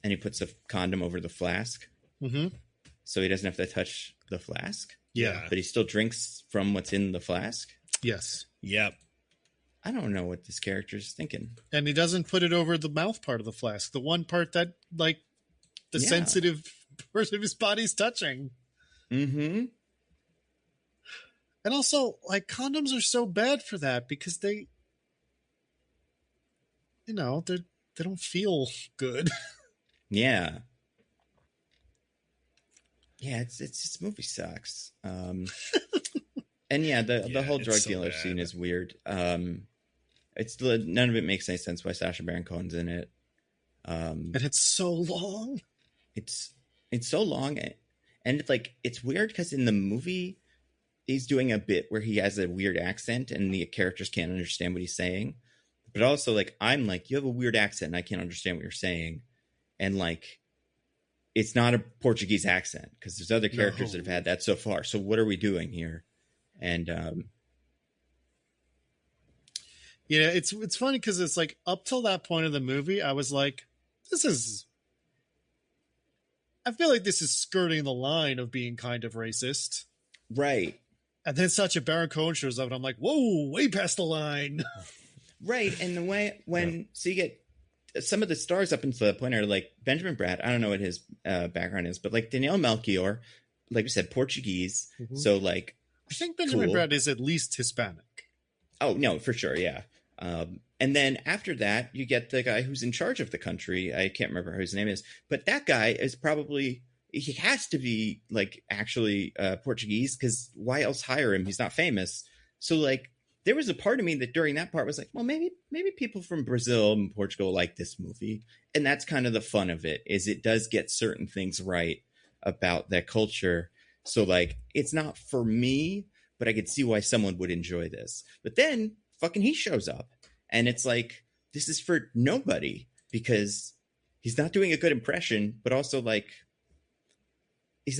and he puts a condom over the flask so he doesn't have to touch the flask? Yeah. But he still drinks from what's in the flask? Yes. Yep. I don't know what this character's thinking. And he doesn't put it over the mouth part of the flask, the one part that, like, the sensitive part of his body's touching. Mm-hmm. And also, like, condoms are so bad for that because they, you know, they don't feel good. Yeah. Yeah, it's this movie sucks. And yeah, the whole drug dealer scene is weird. It's none of it makes any sense why Sacha Baron Cohen's in it. And it's so long. It's so long, and it's like it's weird because in the movie he's doing a bit where he has a weird accent and the characters can't understand what he's saying. But also, like, I'm like, you have a weird accent and I can't understand what you're saying. And, like, it's not a Portuguese accent because there's other characters that have had that so far. So what are we doing here? And, yeah, it's funny because it's like up till that point of the movie, I was like, I feel like this is skirting the line of being kind of racist. Right. And then Sacha Baron Cohen shows up and I'm like, whoa, way past the line. Right, and the way so you get some of the stars up until that point are like Benjamin Bratt. I don't know what his background is, but like Danielle Melchior, like we said, Portuguese. So like, I think Benjamin Bratt is at least Hispanic. Oh no, for sure, yeah. And then after that, you get the guy who's in charge of the country. I can't remember who his name is, but that guy is he has to be like actually Portuguese because why else hire him? He's not famous. So like. There was a part of me that during that part was like, well, maybe people from Brazil and Portugal like this movie. And that's kind of the fun of it, is it does get certain things right about that culture. So like, it's not for me, but I could see why someone would enjoy this. But then fucking he shows up and it's like, this is for nobody because he's not doing a good impression, but also like, he's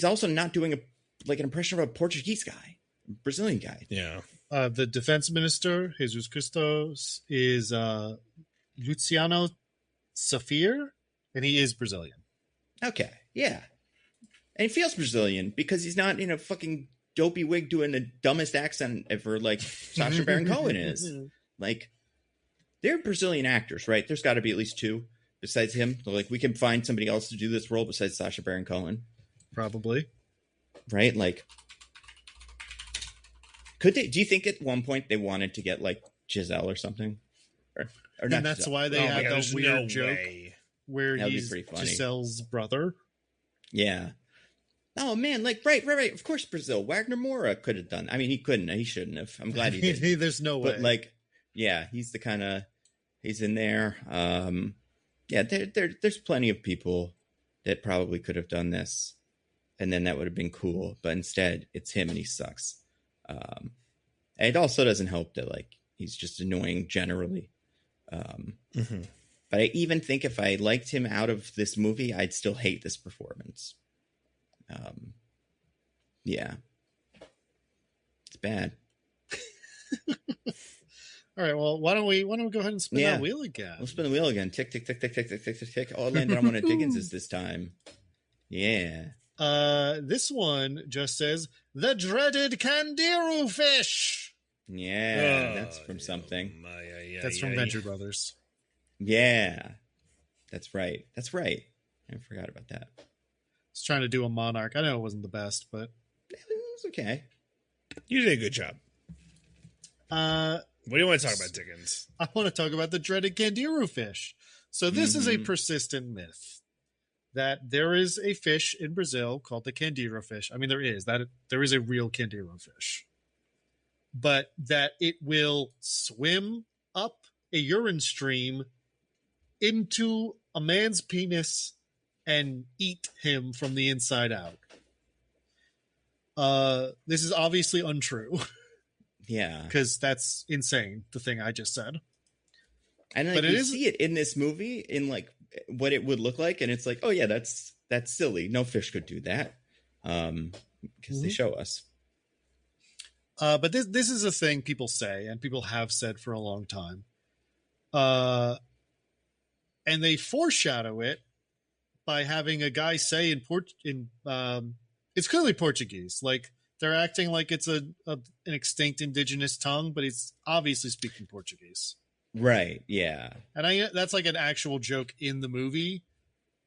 also not doing an impression of a Portuguese guy, Brazilian guy. Yeah. The defense minister, Jesus Christos, is Luciano Safir, and he is Brazilian. Okay, yeah. And he feels Brazilian because he's not in a fucking dopey wig doing the dumbest accent ever like Sacha Baron Cohen is. Like, they're Brazilian actors, right? There's got to be at least 2 besides him. So, like, we can find somebody else to do this role besides Sacha Baron Cohen. Probably. Right? Like... Do you think at one point they wanted to get like Giselle or something? Or not? And that's Giselle. why they had the weird joke way. where he's Giselle's brother. Yeah. Oh man, like right. Of course, Brazil. Wagner Moura could have done. I mean, he couldn't. He shouldn't have. I'm glad he didn't. There's no way. But like, yeah, he's the kind of he's in there. Yeah, there's plenty of people that probably could have done this, and then that would have been cool. But instead, it's him, and he sucks. And it also doesn't help that like he's just annoying generally. But I even think if I liked him out of this movie, I'd still hate this performance. Yeah, it's bad. All right, well, why don't we go ahead and spin that wheel again? We'll spin the wheel again. Tick, tick, tick, tick, tick, tick, tick, tick, tick. Oh, it landed on one of Diggins' this time. Yeah. This one just says, the dreaded Candiru fish. Yeah, that's from something. That's from Venture Brothers. Yeah, that's right. I forgot about that. I was trying to do a Monarch. I know it wasn't the best, but it was okay. You did a good job. What do you want to talk about, Diggins? I want to talk about the dreaded Candiru fish. So this is a persistent myth that there is a fish in Brazil called the Candiru fish. I mean, there is a real Candiru fish, but that it will swim up a urine stream into a man's penis and eat him from the inside out. This is obviously untrue. Yeah. Because that's insane, the thing I just said. And like, you see it in this movie, in like what it would look like, and it's like, oh yeah, that's silly. No fish could do that. Because they show us. But this is a thing people say, and people have said for a long time. And they foreshadow it by having a guy say it's clearly Portuguese. Like they're acting like it's an extinct indigenous tongue, but he's obviously speaking Portuguese. Right. Yeah. And that's like an actual joke in the movie,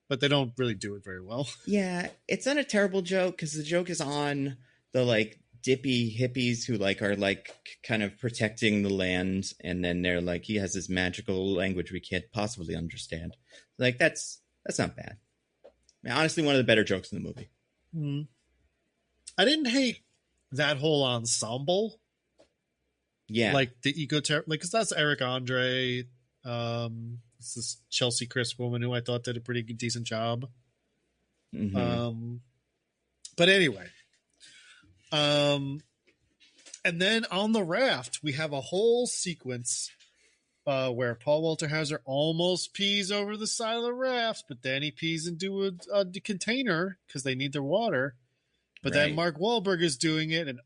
but they don't really do it very well. Yeah, it's not a terrible joke because the joke is on the like dippy hippies who like are like kind of protecting the land, and then they're like, he has this magical language we can't possibly understand. Like that's not bad. I mean, honestly, one of the better jokes in the movie. Mm-hmm. I didn't hate that whole ensemble. Yeah, like the because that's Eric Andre. It's this Chelsea Crisp woman who I thought did a pretty decent job. Mm-hmm. But anyway, and then on the raft we have a whole sequence where Paul Walter Hauser almost pees over the side of the raft, but then he pees into a container because they need their water. But then Mark Wahlberg is doing it, and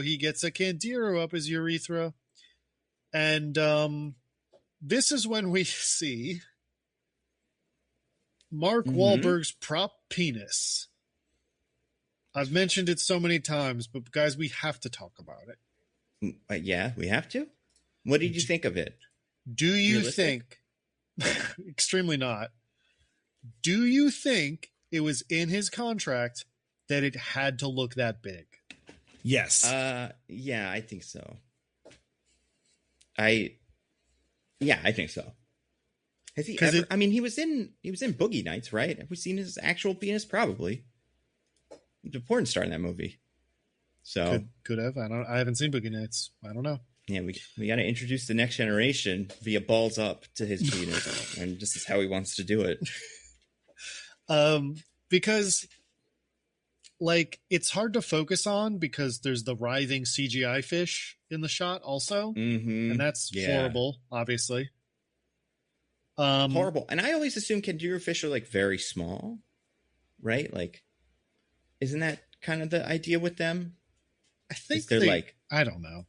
he gets a Candiru up his urethra. And this is when we see Mark Wahlberg's prop penis. I've mentioned it so many times, but guys, we have to talk about it. Yeah, we have to. What did you think of it? Do you think... Extremely not. Do you think it was in his contract that it had to look that big? Yes. Yeah, I think so. I think so. Has he ever? I mean, he was in Boogie Nights, right? Have we seen his actual penis? Probably. He's a porn star in that movie. So could have. I haven't seen Boogie Nights. I don't know. Yeah, we got to introduce the next generation via balls up to his penis, and this is how he wants to do it. Because like it's hard to focus on because there's the writhing CGI fish in the shot also, and that's horrible, obviously. Horrible. And I always assume Candiru fish are like very small, right? Like, isn't that kind of the idea with them? I think they're like, I don't know.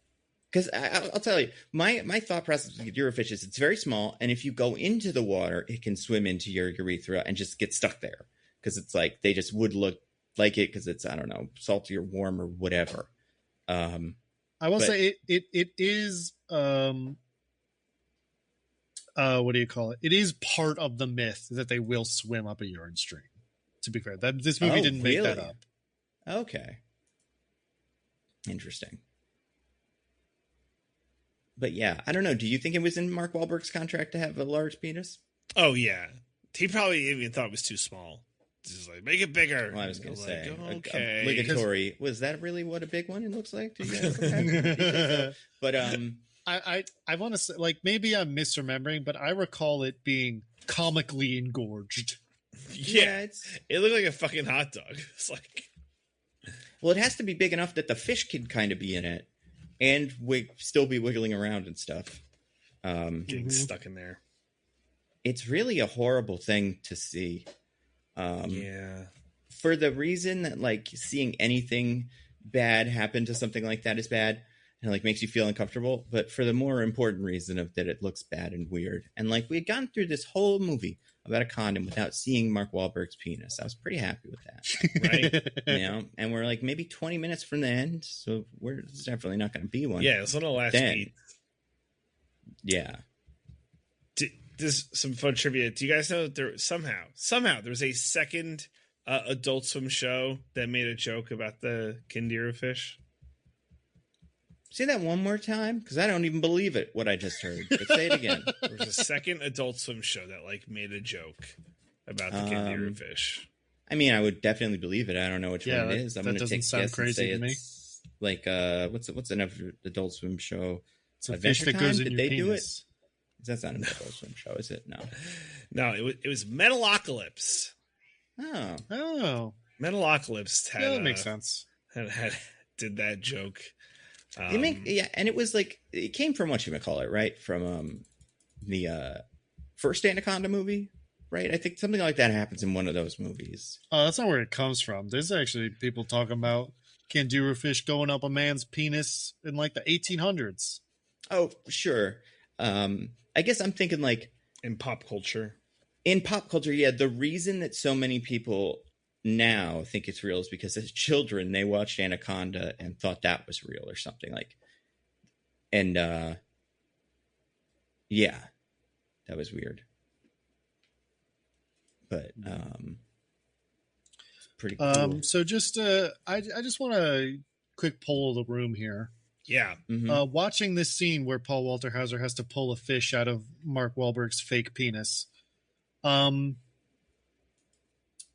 Because I'll tell you, my thought process with Candiru fish is it's very small, and if you go into the water, it can swim into your urethra and just get stuck there. Because it's like they just would look like it because it's, I don't know, salty or warm or whatever. I will say it is what do you call it? It is part of the myth that they will swim up a urine stream. To be fair, this movie didn't make that up. Okay, interesting. But yeah, I don't know. Do you think it was in Mark Wahlberg's contract to have a large penis? Oh yeah, he probably even thought it was too small. Just like, make it bigger. Well, I was going to say, like, okay. Obligatory. Was that really what a big one looks like to you guys? Okay. But I want to say, like, maybe I'm misremembering, but I recall it being comically engorged. Yeah, it looked like a fucking hot dog. It's like, well, it has to be big enough that the fish can kind of be in it and still be wiggling around and stuff. Getting stuck in there. It's really a horrible thing to see. Yeah. For the reason that, like, seeing anything bad happen to something like that is bad and, like, makes you feel uncomfortable. But for the more important reason of that it looks bad and weird. And, like, we had gone through this whole movie about a condom without seeing Mark Wahlberg's penis. I was pretty happy with that. Right. You know? And we're, like, maybe 20 minutes from the end. So it's definitely not going to be one. Yeah, it's on the last beat. Yeah. There's some fun trivia. Do you guys know that there somehow there was a second Adult Swim show that made a joke about the Kindira fish? Say that one more time, because I don't even believe it, what I just heard. But say it again. There was a second Adult Swim show that, like, made a joke about the Kindira fish. I mean, I would definitely believe it. I don't know which one it is. I'm going to take a guess and say it's like, what's another Adult Swim show? It's a fish that goes in your penis. Did they do it? That's not an Adult Swim show, is it? No. No, it was Metalocalypse. Oh. Metalocalypse had, that makes sense. Did that joke. And it was like, it came from whatchamacallit, right? From the first Anaconda movie, right? I think something like that happens in one of those movies. Oh, that's not where it comes from. There's actually people talking about Kindira fish going up a man's penis in, like, the 1800s. Oh, sure. I guess I'm thinking, like, in pop culture. In pop culture, yeah. The reason that so many people now think it's real is because as children they watched Anaconda and thought that was real or something, like. And yeah, that was weird. But pretty cool. So just I just want a quick poll of the room here. Yeah. Mm-hmm. Watching this scene where Paul Walter Hauser has to pull a fish out of Mark Wahlberg's fake penis. The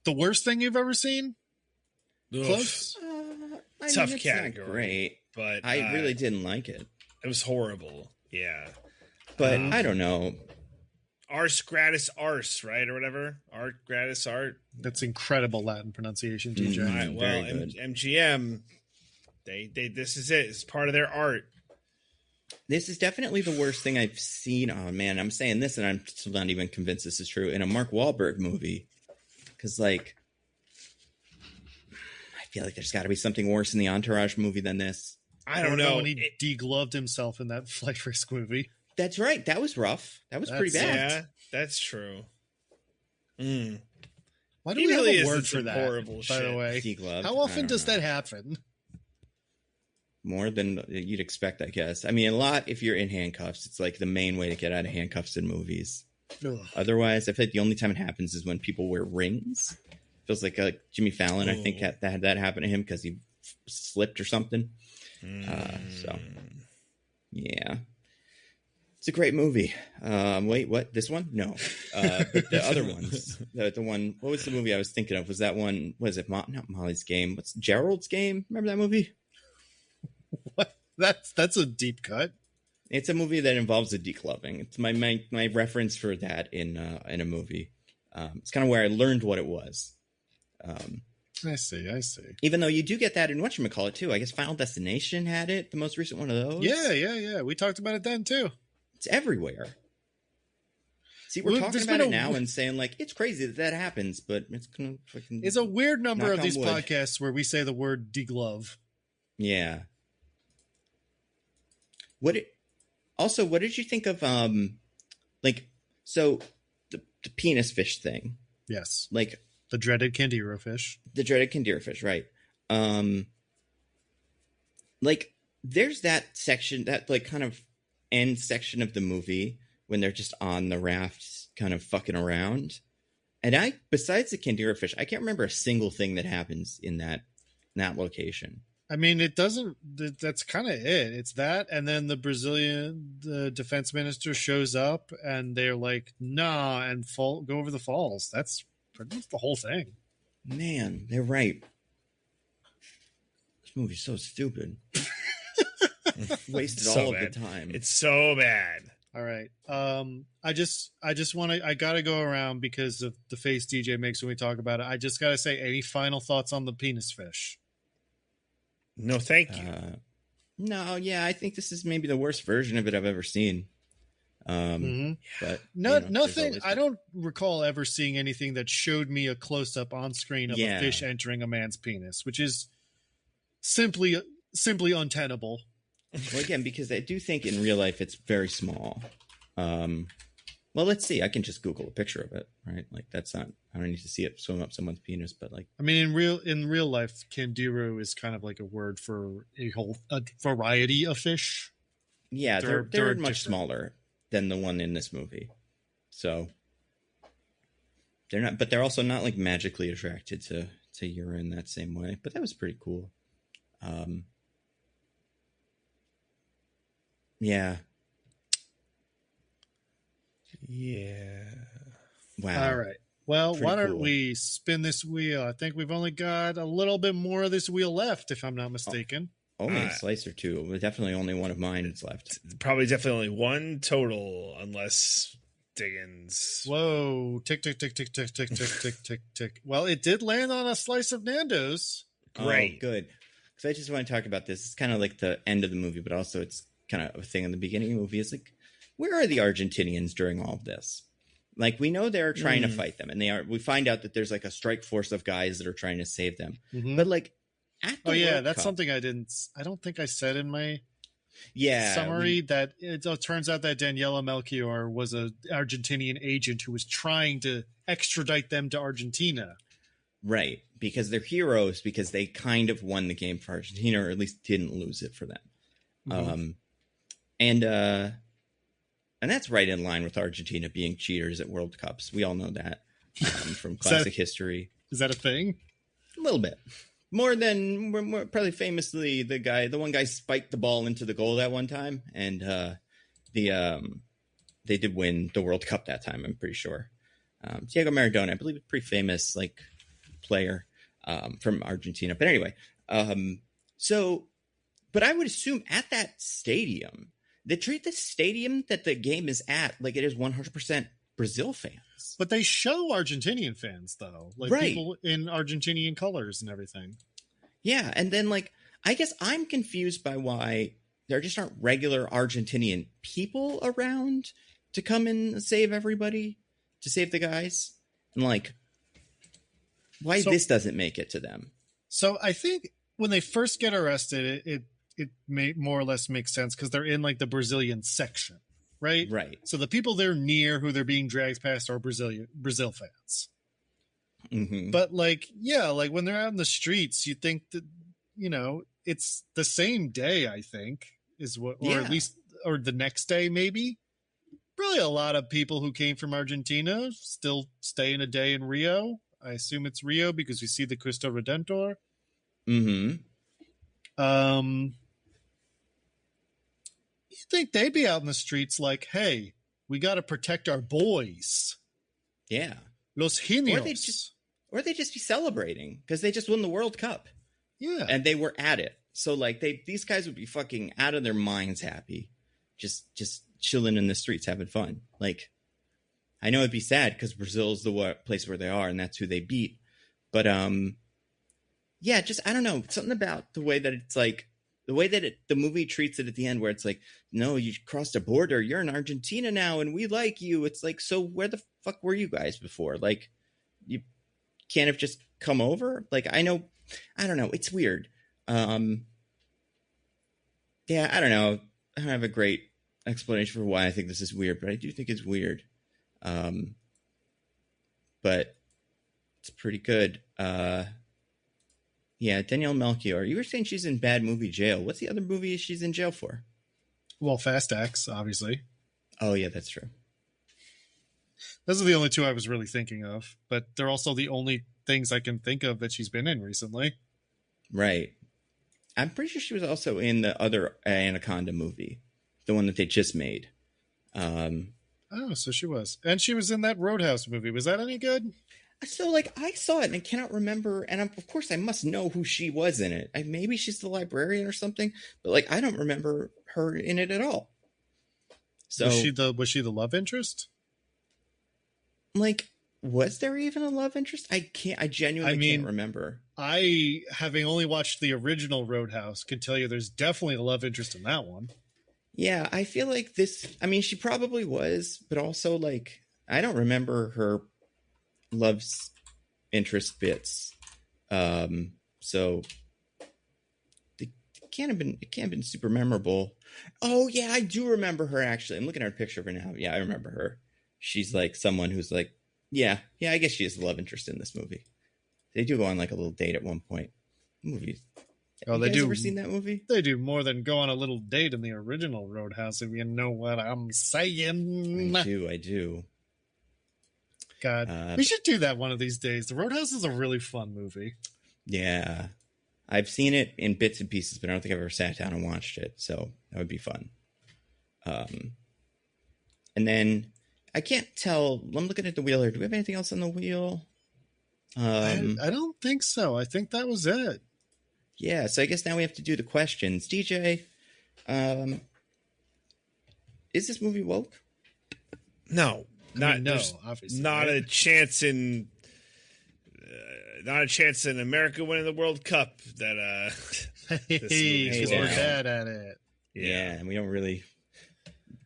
worst thing you've ever seen? Close? Tough category. Great. But I really didn't like it. It was horrible. Yeah. But I don't know. Ars gratis ars, right? Or whatever. Art gratis art. That's incredible Latin pronunciation, TJ. All right, well, MGM... This is it. It's part of their art. This is definitely the worst thing I've seen. Oh man, I'm saying this and I'm still not even convinced this is true in a Mark Wahlberg movie. Because, like, I feel like there's got to be something worse in the Entourage movie than this. I don't know. When he degloved himself in that Flight Risk movie. That's right. That was rough. That was pretty bad. Yeah, that's true. Why do we have a word for that? Horrible by the way, degloved. How often does that happen? More than you'd expect, I guess. I mean, a lot if you're in handcuffs. It's like the main way to get out of handcuffs in movies. Ugh. Otherwise, I feel like the only time it happens is when people wear rings. Feels like Jimmy Fallon, I think, had that happen to him because he slipped or something. So, yeah. It's a great movie. Wait, what? This one? No. But the other ones. The one, what was the movie I was thinking of? Was that one, was it not Molly's Game? What's Gerald's Game? Remember that movie? What? That's a deep cut. It's a movie that involves a declubbing. It's my reference for that in a movie. It's kind of where I learned what it was. I see. Even though you do get that in whatchamacallit too. I guess Final Destination had it, the most recent one of those. Yeah. We talked about it then too. It's everywhere. See, we're talking about it now and saying, like, it's crazy that happens, but it's kind of fucking... It's a weird number of these podcasts where we say the word deglove. Yeah. What did you think of, like, so the penis fish thing? Yes. Like... The dreaded Kindira fish. The dreaded Kindira fish, right. Like, there's that section, that, like, kind of end section of the movie when they're just on the raft kind of fucking around. And besides the Kindira fish, I can't remember a single thing that happens in that location. I mean, it doesn't, that's kind of it. It's that. And then the defense minister shows up and they're like, nah, and go over the falls. That's pretty much the whole thing. Man, they're right. This movie's so stupid. Wasted So all bad. of the time. It's so bad. All right. I just want to. I gotta go around because of the face DJ makes when we talk about it. I just gotta say, any final thoughts on the penis fish? No, thank you. No, yeah, I think this is maybe the worst version of it I've ever seen. But nothing. I don't recall ever seeing anything that showed me a close up on screen of a fish entering a man's penis, which is simply untenable. Well, again, because I do think in real life it's very small. Well, let's see. I can just Google a picture of it, right? Like that's not. I don't need to see it swim up someone's penis, but like. I mean, in real life, candiru is kind of like a word for a whole variety of fish. Yeah, they're much smaller than the one in this movie, so they're not. But they're also not like magically attracted to urine that same way. But that was pretty cool. Yeah. Yeah. Wow. All right. Well, Pretty why don't cool. we spin this wheel? I think we've only got a little bit more of this wheel left, if I'm not mistaken. Only a slice or two. But definitely only one of mine is left. Probably definitely only one total, unless Diggins. Whoa. Tick, tick, tick, tick, tick, tick, tick, tick, tick, tick. Well, it did land on a slice of Nando's. Great. Oh, good. Because I just want to talk about this. It's kind of like the end of the movie, but also it's kind of a thing in the beginning of the movie. It's like, where are the Argentinians during all of this? Like, we know they're trying to fight them, and they are. We find out that there's like a strike force of guys that are trying to save them. Mm-hmm. But like, at the World that's Cup, something I don't think I said in my summary. That it turns out that Daniela Melchior was an Argentinian agent who was trying to extradite them to Argentina. Right, because they're heroes because they kind of won the game for Argentina, or at least didn't lose it for them. Mm-hmm. And that's right in line with Argentina being cheaters at World Cups. We all know that from classic history. Is that a thing? A little bit. More probably famously, the one guy spiked the ball into the goal that one time, and they did win the World Cup that time, I'm pretty sure. Diego Maradona, I believe, a pretty famous like player from Argentina. But anyway, but I would assume at that stadium, they treat the stadium that the game is at like it is 100% Brazil fans. But they show Argentinian fans, though. Like people in Argentinian colors and everything. Yeah, and then like, I guess I'm confused by why there just aren't regular Argentinian people around to come and save everybody, to save the guys. And like, why this doesn't make it to them. So I think when they first get arrested, it may more or less make sense because they're in like the Brazilian section, right? Right. So the people they're near who they're being dragged past are Brazil fans. Mm-hmm. But like, yeah, like when they're out in the streets, you think that, it's the same day, I think, at least the next day, maybe. Probably a lot of people who came from Argentina still staying a day in Rio. I assume it's Rio because we see the Cristo Redentor. Mm-hmm. You think they'd be out in the streets like, hey, we got to protect our boys. Yeah. Los Genios. Or they'd just be celebrating because they just won the World Cup. Yeah. And they were at it. So like these guys would be fucking out of their minds happy. Just chilling in the streets, having fun. Like, I know it'd be sad because Brazil's the place where they are and that's who they beat. But, yeah, just, I don't know. Something about the way that it's like, the way that the movie treats it at the end where it's like, no, you crossed a border. You're in Argentina now and we like you. It's like, so where the fuck were you guys before? Like, you can't have just come over? Like, I don't know. It's weird. Yeah, I don't know. I don't have a great explanation for why I think this is weird, but I do think it's weird. But it's pretty good. Yeah, Danielle Melchior. You were saying she's in bad movie jail. What's the other movie she's in jail for? Well, Fast X, obviously. Oh, yeah, that's true. Those are the only two I was really thinking of, but they're also the only things I can think of that she's been in recently. Right. I'm pretty sure she was also in the other Anaconda movie, the one that they just made. Oh, so she was. And she was in that Roadhouse movie. Was that any good? So, like, I saw it and I cannot remember, and of course I must know who she was in it. Maybe she's the librarian or something, but like, I don't remember her in it at all. So was she the love interest? Like, was there even a love interest? I genuinely can't remember. I, having only watched the original Roadhouse, can tell you there's definitely a love interest in that one. Yeah, I feel like this, I mean, she probably was, but also, like, I don't remember her love interest bits. So it can't have been super memorable. Oh yeah, I do remember her actually. I'm looking at a picture of her now. Yeah, I remember her. She's like someone who's like, yeah, I guess she is the love interest in this movie. They do go on like a little date at one point. Movies. Oh, you guys ever seen that movie? They do more than go on a little date in the original Roadhouse, if you know what I'm saying. I do. God, we should do that one of these days. The Roadhouse is a really fun movie. Yeah. I've seen it in bits and pieces, but I don't think I've ever sat down and watched it. So that would be fun. And then I can't tell. I'm looking at the wheel here. Do we have anything else on the wheel? I don't think so. I think that was it. Yeah. So I guess now we have to do the questions. DJ, is this movie woke? No. Obviously. Not a chance in America winning the World Cup that because we're bad at it. Yeah, and we don't really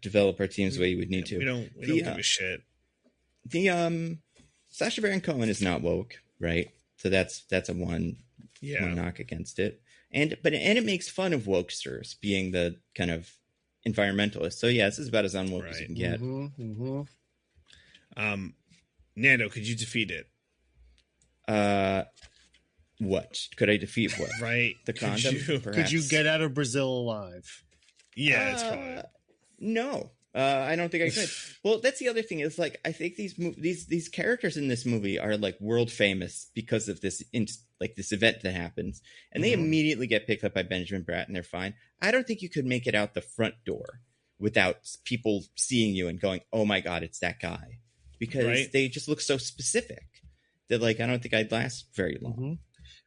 develop our teams the way you would need to. We don't give a shit. The Sacha Baron Cohen is not woke, right? So that's a one knock against it. And it makes fun of wokesters being the kind of environmentalists. So yeah, this is about as unwoke as you can get. Nando, could you defeat it? What could I defeat? What right? The condom? Could you get out of Brazil alive? Yeah, that's probably no. I don't think I could. Well, that's the other thing is like I think these characters in this movie are like world famous because of this this event that happens, and they immediately get picked up by Benjamin Bratt and they're fine. I don't think you could make it out the front door without people seeing you and going, "Oh my God, it's that guy," because they just look so specific that like I don't think I'd last very long.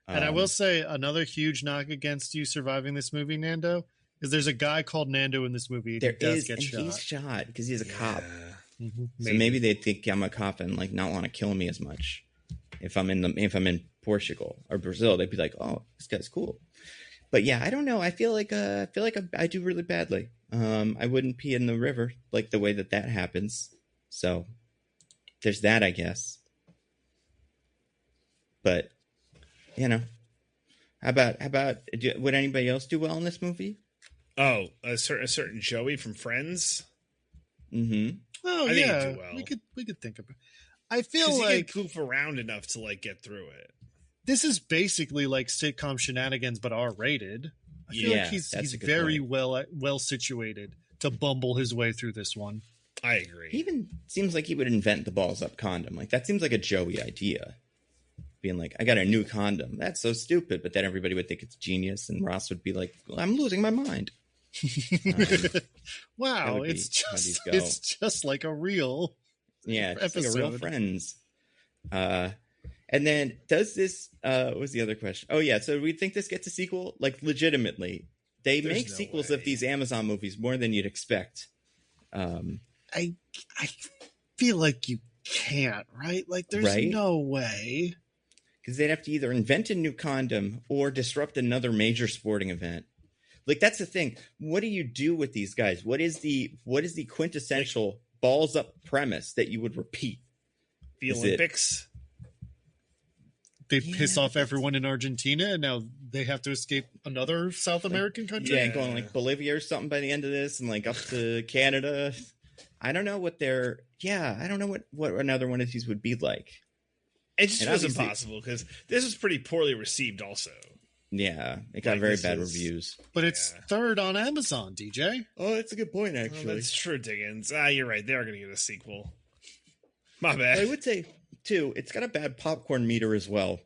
And I will say another huge knock against you surviving this movie, Nando, is there's a guy called Nando in this movie. There is, and he's shot because he's a cop. So maybe they think I'm a cop and like not want to kill me as much. If I'm in Portugal or Brazil, they'd be like, "Oh, this guy's cool." But yeah, I don't know. I feel like I do really badly. I wouldn't pee in the river like the way that happens. So there's that, I guess. But you know, how about would anybody else do well in this movie? Oh, a certain Joey from Friends. Oh, I think he'd do well. We could think about. I feel like he goof around enough to like get through it. This is basically like sitcom shenanigans, but R-rated. I feel like he's very well situated to bumble his way through this one. I agree. He even seems like he would invent the balls up condom. Like that seems like a Joey idea. Being like, I got a new condom. That's so stupid. But then everybody would think it's genius, and Ross would be like, well, I'm losing my mind. Wow, it's just like a real it's like a real Friends. And then does this what was the other question? Oh yeah, so we think this gets a sequel? Like legitimately. They make sequels of these Amazon movies more than you'd expect. I feel like you can't, right? Like there's no way. Because they'd have to either invent a new condom or disrupt another major sporting event. Like that's the thing. What do you do with these guys? What is the quintessential balls up premise that you would repeat? The Olympics. They piss off everyone in Argentina, and now they have to escape another South American country. Yeah, going like Bolivia or something by the end of this, and like up to Canada. I don't know what I don't know what another one of these would be like. It just was impossible because this was pretty poorly received also. Yeah, it got very bad reviews. But it's third on Amazon, DJ. Oh, that's a good point, actually. That's true, Diggins. You're right. They are going to get a sequel. My bad. I would say, too, it's got a bad popcorn meter as well,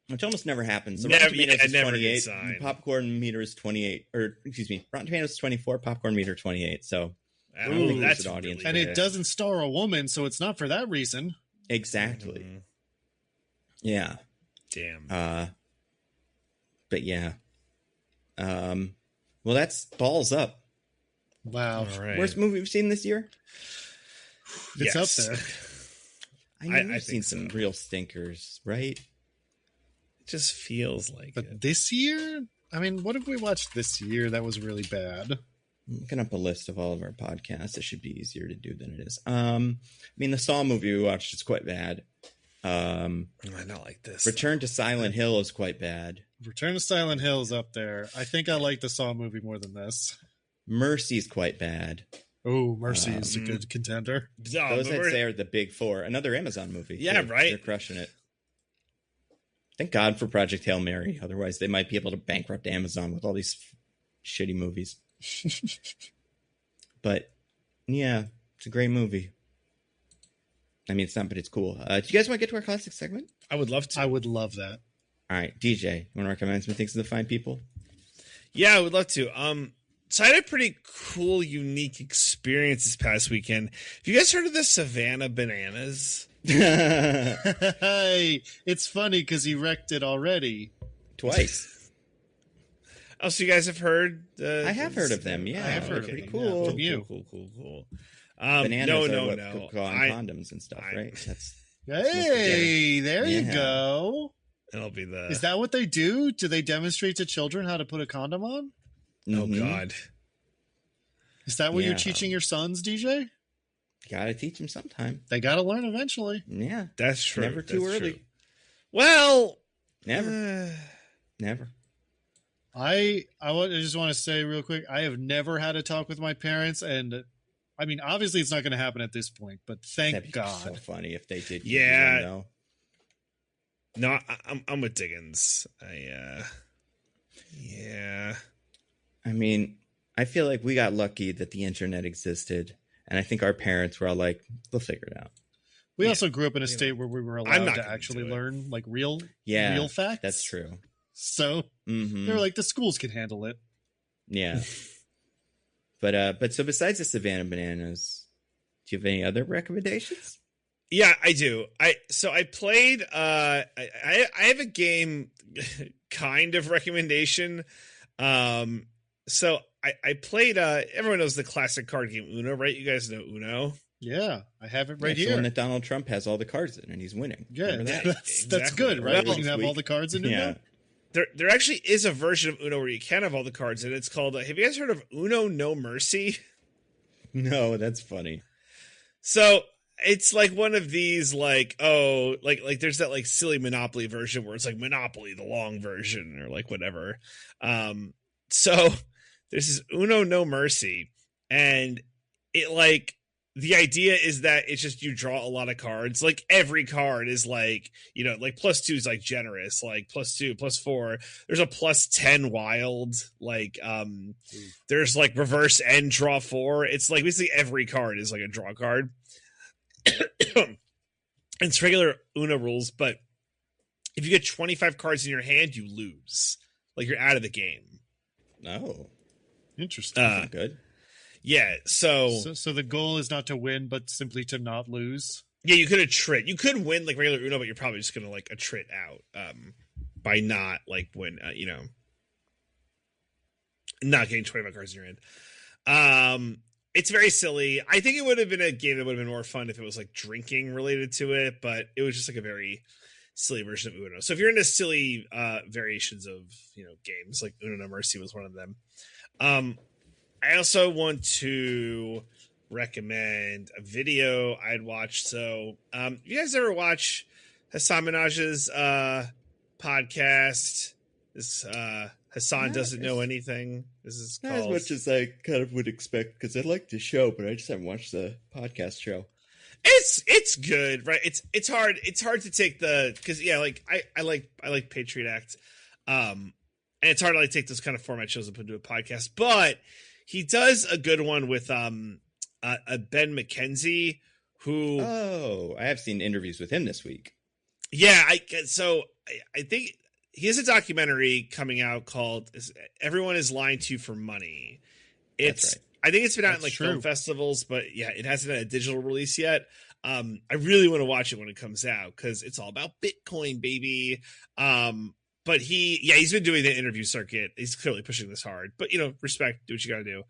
which almost never happens. So Rotten Tomatoes is never 28. Signed. Popcorn meter is 28. Or, excuse me, Rotten Tomatoes is 24, popcorn meter 28. So, I don't think that's an audience. And it doesn't star a woman, so it's not for that reason. Exactly. Yeah. Damn. But yeah. Well, that's balls up. Wow. All right. Worst movie we've seen this year? It's up there. I mean, we've seen some real stinkers, right? It just feels like But it. this year, I mean, what have we watched this year that was really bad? I'm looking up a list of all of our podcasts. It should be easier to do than it is. I mean, the Saw movie we watched is quite bad. I not like this. Return to Silent Hill is quite bad. Return to Silent Hill is up there. I think I like the Saw movie more than this. Mercy's quite bad. Oh, Mercy is a good contender. Those I'd say are the big four. Another Amazon movie. Yeah, right. They're crushing it. Thank God for Project Hail Mary. Otherwise, they might be able to bankrupt Amazon with all these shitty movies. But yeah, it's a great movie. I mean, it's not, but it's cool. Do you guys want to get to our classic segment? I would love to. I would love that. All right, DJ, you want to recommend some things to the fine people? Yeah, I would love to. So I had a pretty cool, unique experience this past weekend. Have you guys heard of the Savannah Bananas? Hey, it's funny because he wrecked it already. Twice. Oh, so you guys have heard? I have heard of them. Yeah, I have heard of pretty them, cool. yeah, from you. Cool. Bananas no. Go on condoms and stuff, right? That's Hey, there you go. That'll be the. Is that what they do? Do they demonstrate to children how to put a condom on? Oh God. Is that what you're teaching your sons, DJ? Gotta teach them sometime. They gotta learn eventually. Yeah, that's true. Never too early. True. Well, never. I just want to say real quick, I have never had a talk with my parents, and I mean, obviously, it's not going to happen at this point. But thank God. So funny if they did. Yeah. No, I'm with Diggins. Yeah. I mean, I feel like we got lucky that the internet existed, and I think our parents were all like, "They'll figure it out." We also grew up in a state where we were allowed to actually learn like real facts. That's true. So they were like, the schools can handle it. Yeah. But so besides the Savannah Bananas, do you have any other recommendations? Yeah, I do. I played I have a game kind of recommendation. So I played everyone knows the classic card game Uno, right? You guys know Uno. Yeah, I have it right here. The one that Donald Trump has all the cards in and he's winning. Yeah, that's good, right? When you have all the cards in Uno. There actually is a version of Uno where you can have all the cards in. It's called, have you guys heard of Uno No Marcy? No, that's funny. So it's like one of these like there's that like silly Monopoly version where it's like Monopoly, the long version or like whatever. So there's this Uno No Mercy, and it like, the idea is that it's just you draw a lot of cards. Like every card is like, like +2 is like generous, like +2, +4. There's a +10 wild. Like there's like reverse and draw 4. It's like basically every card is like a draw card. It's regular Uno rules, but if you get 25 cards in your hand, you lose. Like you're out of the game. Oh, interesting. Good. Yeah, so the goal is not to win, but simply to not lose. Yeah, you could attrit. You could win like regular Uno, but you're probably just gonna like attrit out by not like not getting 25 cards in your hand. It's very silly. I think it would have been a game that would have been more fun if it was like drinking related to it, but it was just like a very silly version of Uno. So if you're into silly variations of games, like Uno No Mercy was one of them. I also want to recommend a video I'd watched. So, you guys ever watch Hassan Minaj's podcast? This Hassan Doesn't Know Anything. This is not as much as I kind of would expect because I like the show, but I just haven't watched the podcast show. It's good, right? It's hard to take because like I like Patriot Act, and it's hard to like take those kind of format shows and put into a podcast, but he does a good one with Ben McKenzie, who I have seen interviews with him this week. Yeah, I think he has a documentary coming out called "Everyone Is Lying to You for Money." It's right. I think it's been out in like film festivals, but yeah, it hasn't had a digital release yet. I really want to watch it when it comes out because it's all about Bitcoin, baby. But he's been doing the interview circuit. He's clearly pushing this hard, but respect, do what you got to do.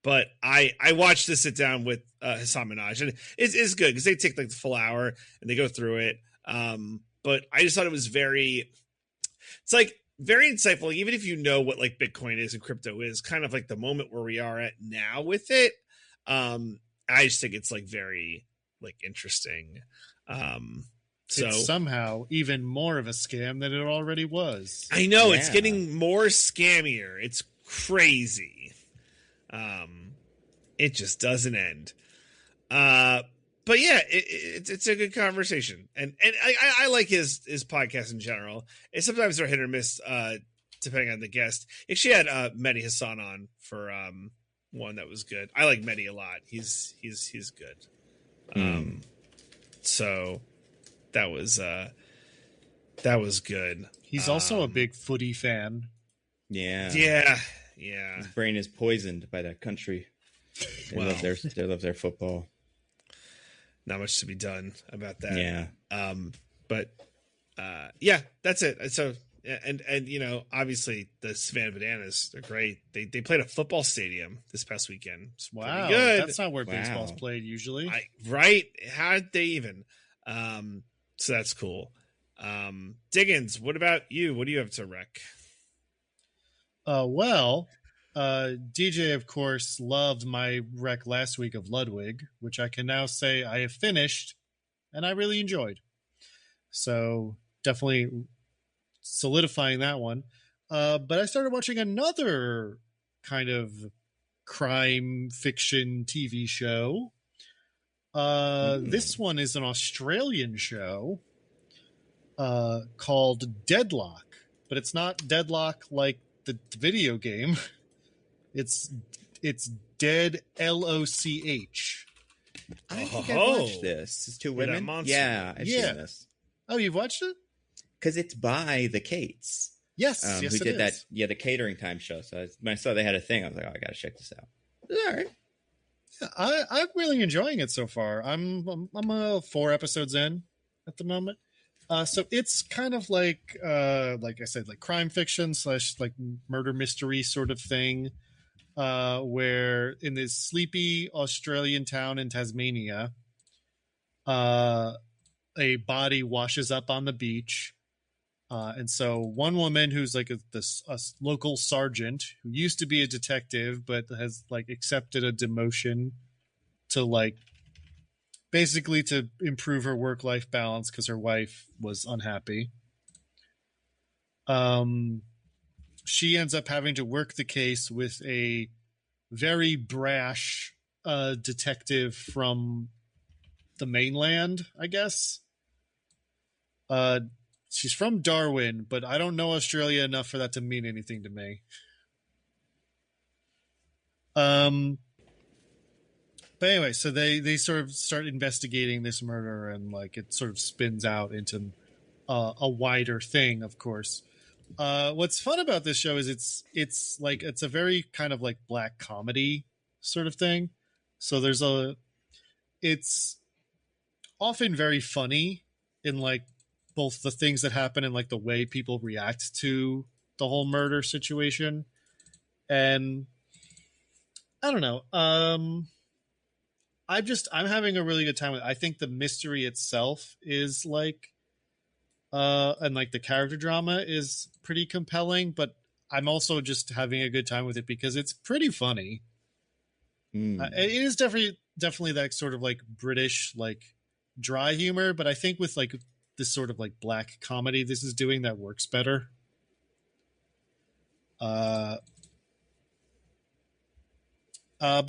But I watched this sit down with Hassan Minaj, and it's good because they take like the full hour and they go through it. But I just thought it was very insightful, even if you know what like Bitcoin is and crypto is, kind of like the moment where we are at now with it. I just think it's like very like interesting. So it's somehow even more of a scam than it already was. I know it's getting more scammier. It's crazy. It just doesn't end. But yeah, it's a good conversation, and I like his podcast in general. And sometimes they're hit or miss, depending on the guest. Actually had Mehdi Hassan on for one that was good. I like Mehdi a lot. He's good. So that was good. He's also a big footy fan. Yeah. His brain is poisoned by that country. They love their football. Not much to be done about that. Yeah. But that's it. So and obviously the Savannah Bananas, they're great. They played a football stadium this past weekend. It's wow, good. That's not where baseball's played usually. Right? How did they even? So that's cool. Diggins, what about you? What do you have to rec? DJ, of course, loved my rec last week of Ludwig, which I can now say I have finished, and I really enjoyed. So definitely solidifying that one. But I started watching another kind of crime fiction TV show. This one is an Australian show called Deadlock, but it's not Deadlock like the video game. It's Dead LOCH. I think I watched this. It's two women. Yeah, I've seen this. Oh, you've watched it? Because it's by the Cates. Yes, who did that? Yeah, the Catering Time show. So when I saw they had a thing, I was like, oh, I gotta check this out. It's all right. Yeah, I'm really enjoying it so far. I'm 4 episodes in at the moment. So it's kind of like I said, like crime fiction / like murder mystery sort of thing, where in this sleepy Australian town in Tasmania, a body washes up on the beach. And so one woman who's like a local sergeant who used to be a detective, but has like accepted a demotion to like basically to improve her work-life balance because her wife was unhappy. She ends up having to work the case with a very brash detective from the mainland, I guess. She's from Darwin, but I don't know Australia enough for that to mean anything to me. But anyway, so they sort of start investigating this murder, and like it sort of spins out into a wider thing, of course. What's fun about this show is it's a very kind of like black comedy sort of thing. So it's often very funny in like both the things that happen and like the way people react to the whole murder situation. And I don't know. I'm having a really good time with it. I think the mystery itself is like, and like the character drama is pretty compelling, but I'm also just having a good time with it because it's pretty funny. It is definitely that sort of like British, like dry humor, but I think with like this sort of like black comedy this is doing that works better. But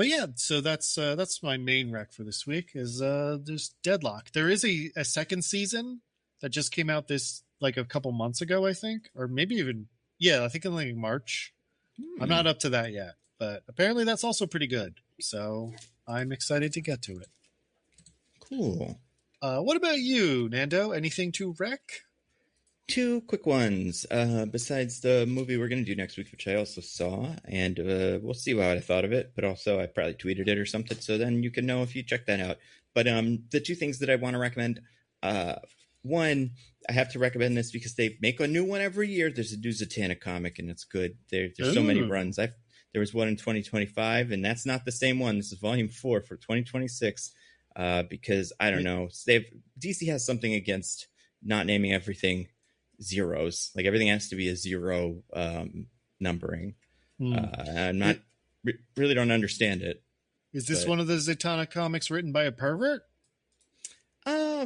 yeah, so that's my main rec for this week is there's Deadlock. There is a second season that just came out this like a couple months ago, I think, or maybe even I think in like March. I'm not up to that yet, but apparently that's also pretty good. So I'm excited to get to it. Cool. What about you, Nando? Anything to rec? Two quick ones. Besides the movie we're going to do next week, which I also saw, and we'll see what I thought of it, but also I probably tweeted it or something, so then you can know if you check that out. But the two things that I want to recommend, one, I have to recommend this because they make a new one every year. There's a new Zatanna comic, and it's good. There's so many runs. There was one in 2025, and that's not the same one. This is volume 4 for 2026, because I don't know. DC has something against not naming everything zeros. Like everything has to be a zero numbering. I'm not really don't understand it. Is this one of the Zatanna comics written by a pervert?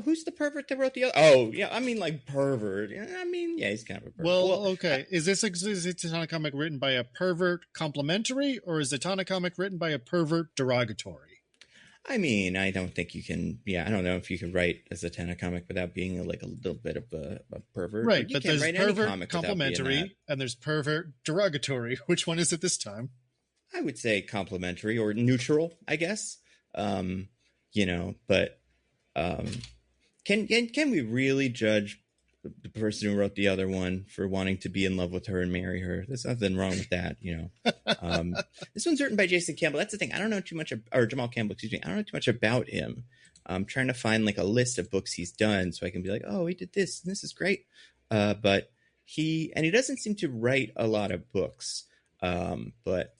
Who's the pervert that wrote the other? Oh, yeah, I mean, like, pervert. I mean, yeah, he's kind of a pervert. Well, okay. Is this a Zatanna comic written by a pervert complimentary, or is Zatanna comic written by a pervert derogatory? I mean, I don't think you can. Yeah, I don't know if you could write a Zatanna comic without being like a little bit of a pervert. Right, but there's pervert complimentary and there's pervert derogatory. Which one is it this time? I would say complimentary or neutral, I guess. But can we really judge the person who wrote the other one for wanting to be in love with her and marry her? There's nothing wrong with that, This one's written by Jason Campbell. That's the thing. I don't know too much, or Jamal Campbell, excuse me. I don't know too much about him. I'm trying to find like a list of books he's done so I can be like, oh, he did this and this is great. But he doesn't seem to write a lot of books. But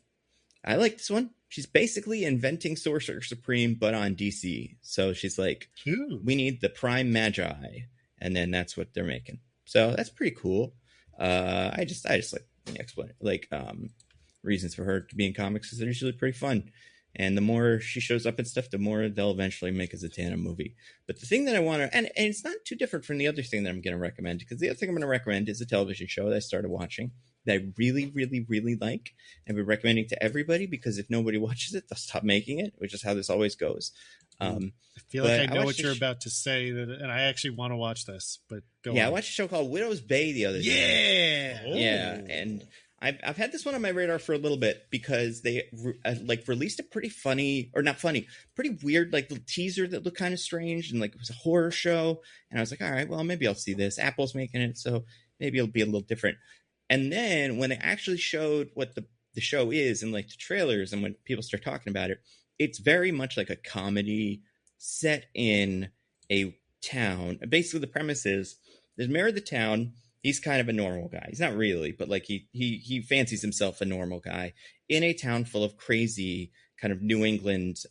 I like this one. She's basically inventing Sorcerer Supreme, but on DC. So she's like, we need the Prime Magi. And then that's what they're making. So that's pretty cool. I just like reasons for her to be in comics is they're usually pretty fun. And the more she shows up and stuff, the more they'll eventually make a Zatanna movie. But the thing that I want to, and it's not too different from the other thing that I'm going to recommend, because the other thing I'm going to recommend is a television show that I started watching that I really, really, really like, and we're recommending to everybody, because if nobody watches it, they'll stop making it, which is how this always goes. I feel like I know what you're about to say, and I actually want to watch this. But go on. I watched a show called Widow's Bay the other day. Yeah, and I've had this one on my radar for a little bit because they released a pretty funny, or not funny, pretty weird like little teaser that looked kind of strange, and like it was a horror show, and I was like, all right, well maybe I'll see this. Apple's making it, so maybe it'll be a little different. And then when they actually showed what the show is and like the trailers, and when people start talking about it, it's very much like a comedy set in a town. Basically, the premise is there's mayor of the town. He's kind of a normal guy. He's not really, but like he fancies himself a normal guy in a town full of crazy kind of New England,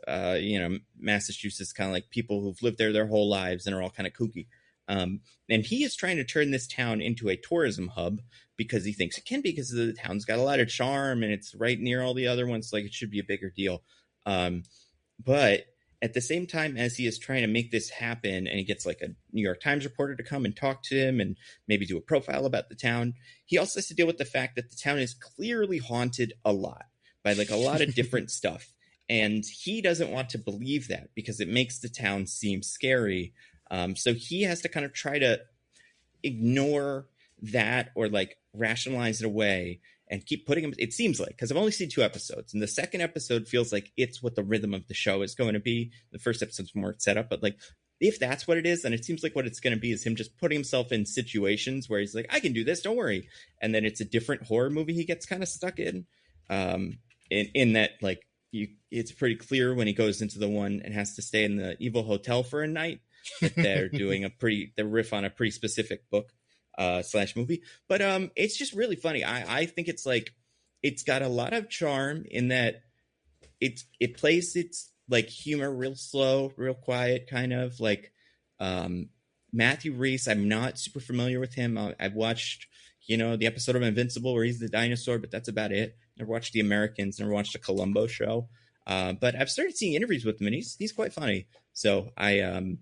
Massachusetts, kind of like people who've lived there their whole lives and are all kind of kooky. And he is trying to turn this town into a tourism hub because he thinks it can be, because the town's got a lot of charm and it's right near all the other ones. Like it should be a bigger deal. But at the same time as he is trying to make this happen, and he gets like a New York Times reporter to come and talk to him and maybe do a profile about the town, he also has to deal with the fact that the town is clearly haunted a lot by like a lot of different stuff. And he doesn't want to believe that because it makes the town seem scary. So he has to kind of try to ignore that or like rationalize it away and keep putting him. It seems like, because I've only seen 2 episodes, and the second episode feels like it's what the rhythm of the show is going to be. The first episode's more set up, but like if that's what it is, then it seems like what it's going to be is him just putting himself in situations where he's like, I can do this, don't worry. And then it's a different horror movie he gets kind of stuck in that like it's pretty clear when he goes into the one and has to stay in the evil hotel for a night that they're doing the riff on a pretty specific book / movie. But it's just really funny. I think it's like it's got a lot of charm in that it plays its like humor real slow, real quiet, kind of like Matthew Rhys. I'm not super familiar with him. I've watched the episode of Invincible where he's the dinosaur, but that's about it. Never watched The Americans, never watched a Columbo show. But I've started seeing interviews with him, and he's quite funny. So I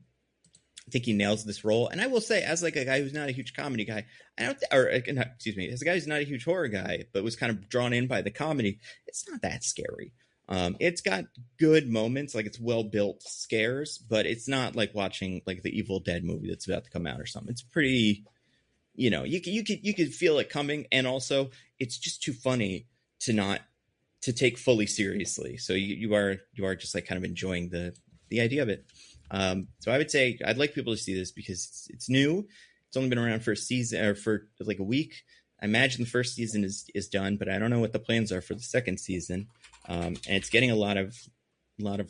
think he nails this role. And I will say, as like a guy who's not a huge comedy guy, as a guy who's not a huge horror guy, but was kind of drawn in by the comedy, it's not that scary. It's got good moments, like it's well built scares, but it's not like watching like the Evil Dead movie that's about to come out or something. It's pretty, you could feel it coming, and also it's just too funny to take fully seriously. So you are just like kind of enjoying the idea of it. So I would say I'd like people to see this because it's new. It's only been around for a season or for like a week. I imagine the first season is done, but I don't know what the plans are for the second season. And it's getting a lot of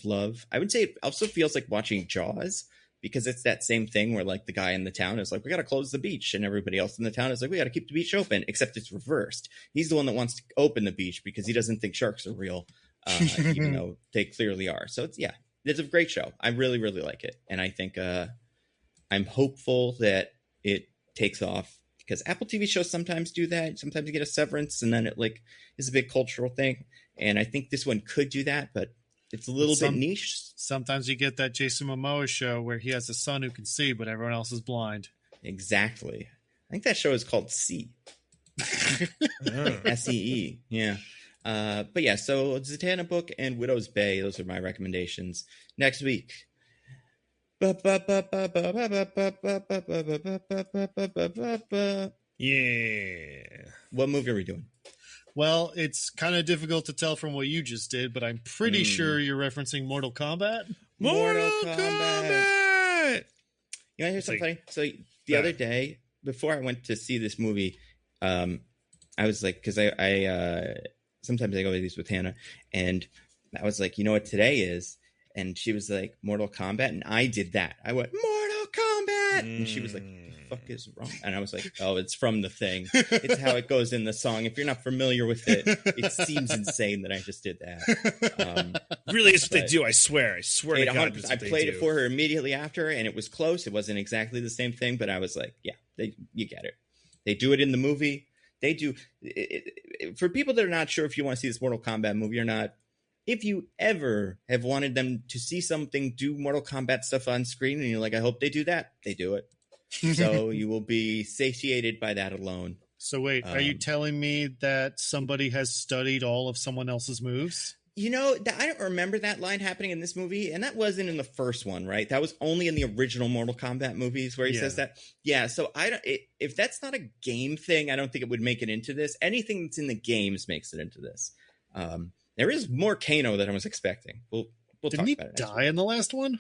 love. I would say it also feels like watching Jaws, because it's that same thing where like the guy in the town is like, we got to close the beach, and everybody else in the town is like, we got to keep the beach open, except it's reversed. He's the one that wants to open the beach because he doesn't think sharks are real, even though they clearly are. So it's a great show. I really, really like it. And I think I'm hopeful that it takes off, because Apple TV shows sometimes do that. Sometimes you get a severance and then it like is a big cultural thing. And I think this one could do that, but it's a little bit niche. Sometimes you get that Jason Momoa show where he has a son who can see, but everyone else is blind. Exactly. I think that show is called See. SEE. Yeah. But yeah, so Zatanna book and Widow's Bay, those are my recommendations. Next week. Yeah. What movie are we doing? Well, it's kind of difficult to tell from what you just did, but I'm pretty sure you're referencing Mortal Kombat. Mortal Kombat! You want to hear something funny? So the other day, before I went to see this movie, I was like, because I sometimes I go to these with Hannah, and I was like, you know what today is? And she was like, Mortal Kombat, and I did that. I went, Mortal Kombat! And she was like, what the fuck is wrong? And I was like, oh, it's from the thing. It's how it goes in the song. If you're not familiar with it, it seems insane that I just did that. Really is what they do, I swear. I swear to God. I played it for her immediately after, and it was close. It wasn't exactly the same thing, but I was like, yeah, you get it. They do it in the movie. They do. For people that are not sure if you want to see this Mortal Kombat movie or not, if you ever have wanted them to see something do Mortal Kombat stuff on screen and you're like, I hope they do that, they do it. So you will be satiated by that alone. So wait, are you telling me that somebody has studied all of someone else's moves? You know, I don't remember that line happening in this movie, and that wasn't in the first one, right? That was only in the original Mortal Kombat movies where he says that. Yeah, so if that's not a game thing, I don't think it would make it into this. Anything that's in the games makes it into this. There is more Kano than I was expecting. We'll Didn't talk about it. Didn't he die in the last one?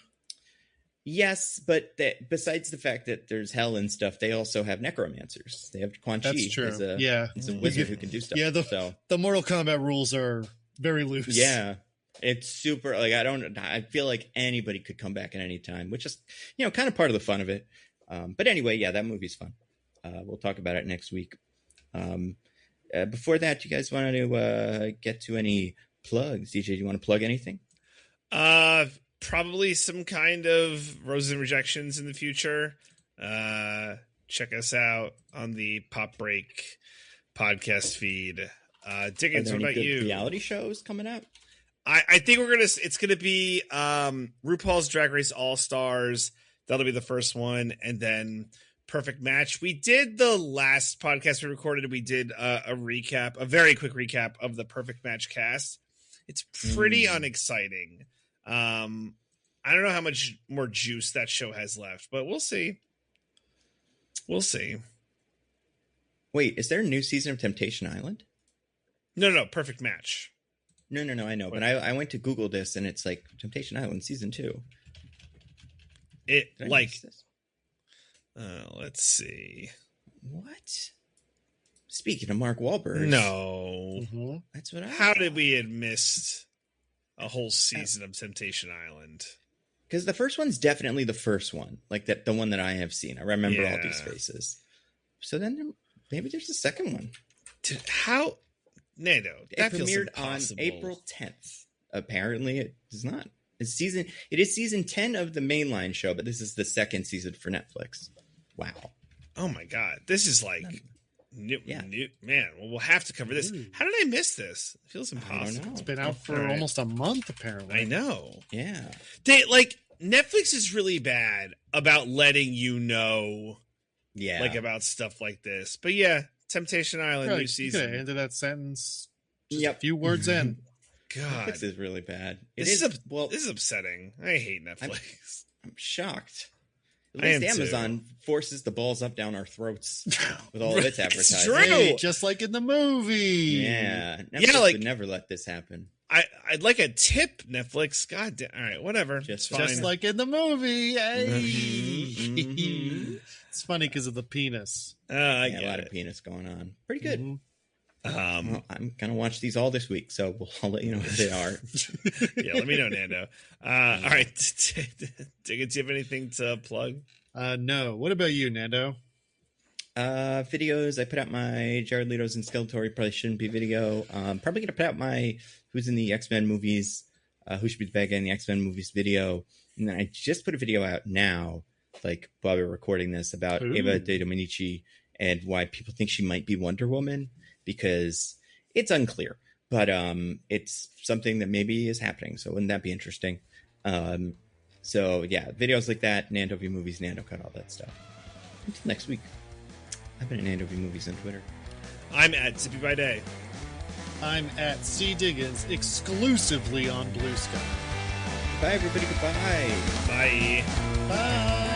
Yes, but besides the fact that there's hell and stuff, they also have necromancers. They have Quan Chi. That's true. It's a wizard who can do stuff. Yeah, the Mortal Kombat rules are very loose. Yeah, it's super. Like I feel like anybody could come back at any time, which is kind of part of the fun of it. But anyway, yeah, that movie's fun. We'll talk about it next week. Before that, do you guys want to get to any plugs? DJ, do you want to plug anything? Probably some kind of Roses and Rejections in the future. Check us out on the Pop Break podcast feed. Diggins, what about you? Reality shows coming out? I think it's gonna be RuPaul's Drag Race All Stars. That'll be the first one, and then Perfect Match. We did the last podcast we recorded. We did a very quick recap of the Perfect Match cast. It's pretty unexciting. I don't know how much more juice that show has left, but we'll see. Wait, is there a new season of Temptation Island? No, Perfect Match. No, I know, but I went to Google this, and it's like Temptation Island season 2. Let's see. What? Speaking of Mark Wahlberg. No. That's what How did we have missed a whole season of Temptation Island? Because the first one's definitely the first one. Like the one that I have seen. I remember all these faces. So then maybe there's a second one. How? Nando, that premiered on April 10th. Apparently it does not. It is season 10 of the mainline show, but this is the second season for Netflix. Wow. Oh my God. This is like new, man. Well, we'll have to cover this. How did I miss this? It feels impossible. It's been out for almost a month, apparently. I know. Yeah. Netflix is really bad about letting you know about stuff like this. But yeah, Temptation Island new season. You could have ended that sentence just a few words in. God, Netflix is really bad. This is upsetting. I hate Netflix. I'm shocked. At least Amazon forces the balls up down our throats with all of its advertising. It's true. Hey, just like in the movie. Yeah. Netflix would never let this happen. I'd like a tip, Netflix. God damn. All right, whatever. Just like in the movie. Hey. Mm-hmm. It's funny because of the penis. A lot of penis going on. Pretty good. Mm-hmm. Well, I'm gonna watch these all this week, so I'll let you know if they are. Yeah, let me know, Nando. All right, Diggins, do you have anything to plug? No. What about you, Nando? Videos. I put out my Jared Leto's and Skeletor probably shouldn't be video. Probably gonna put out my who's in the X-Men movies, who should be the bad guy in the X-Men movies video. And then I just put a video out now, like while we were recording this, about Ava De Dominici and why people think she might be Wonder Woman, because it's unclear, but it's something that maybe is happening. So wouldn't that be interesting? So yeah, videos like that, Nando V Movies, Nando Cut, all that stuff. Until next week. I've been at Nando V Movies on Twitter. I'm at Zippy by Day. I'm at C Diggins, exclusively on Bluesky. Bye, everybody. Goodbye. Bye. Bye.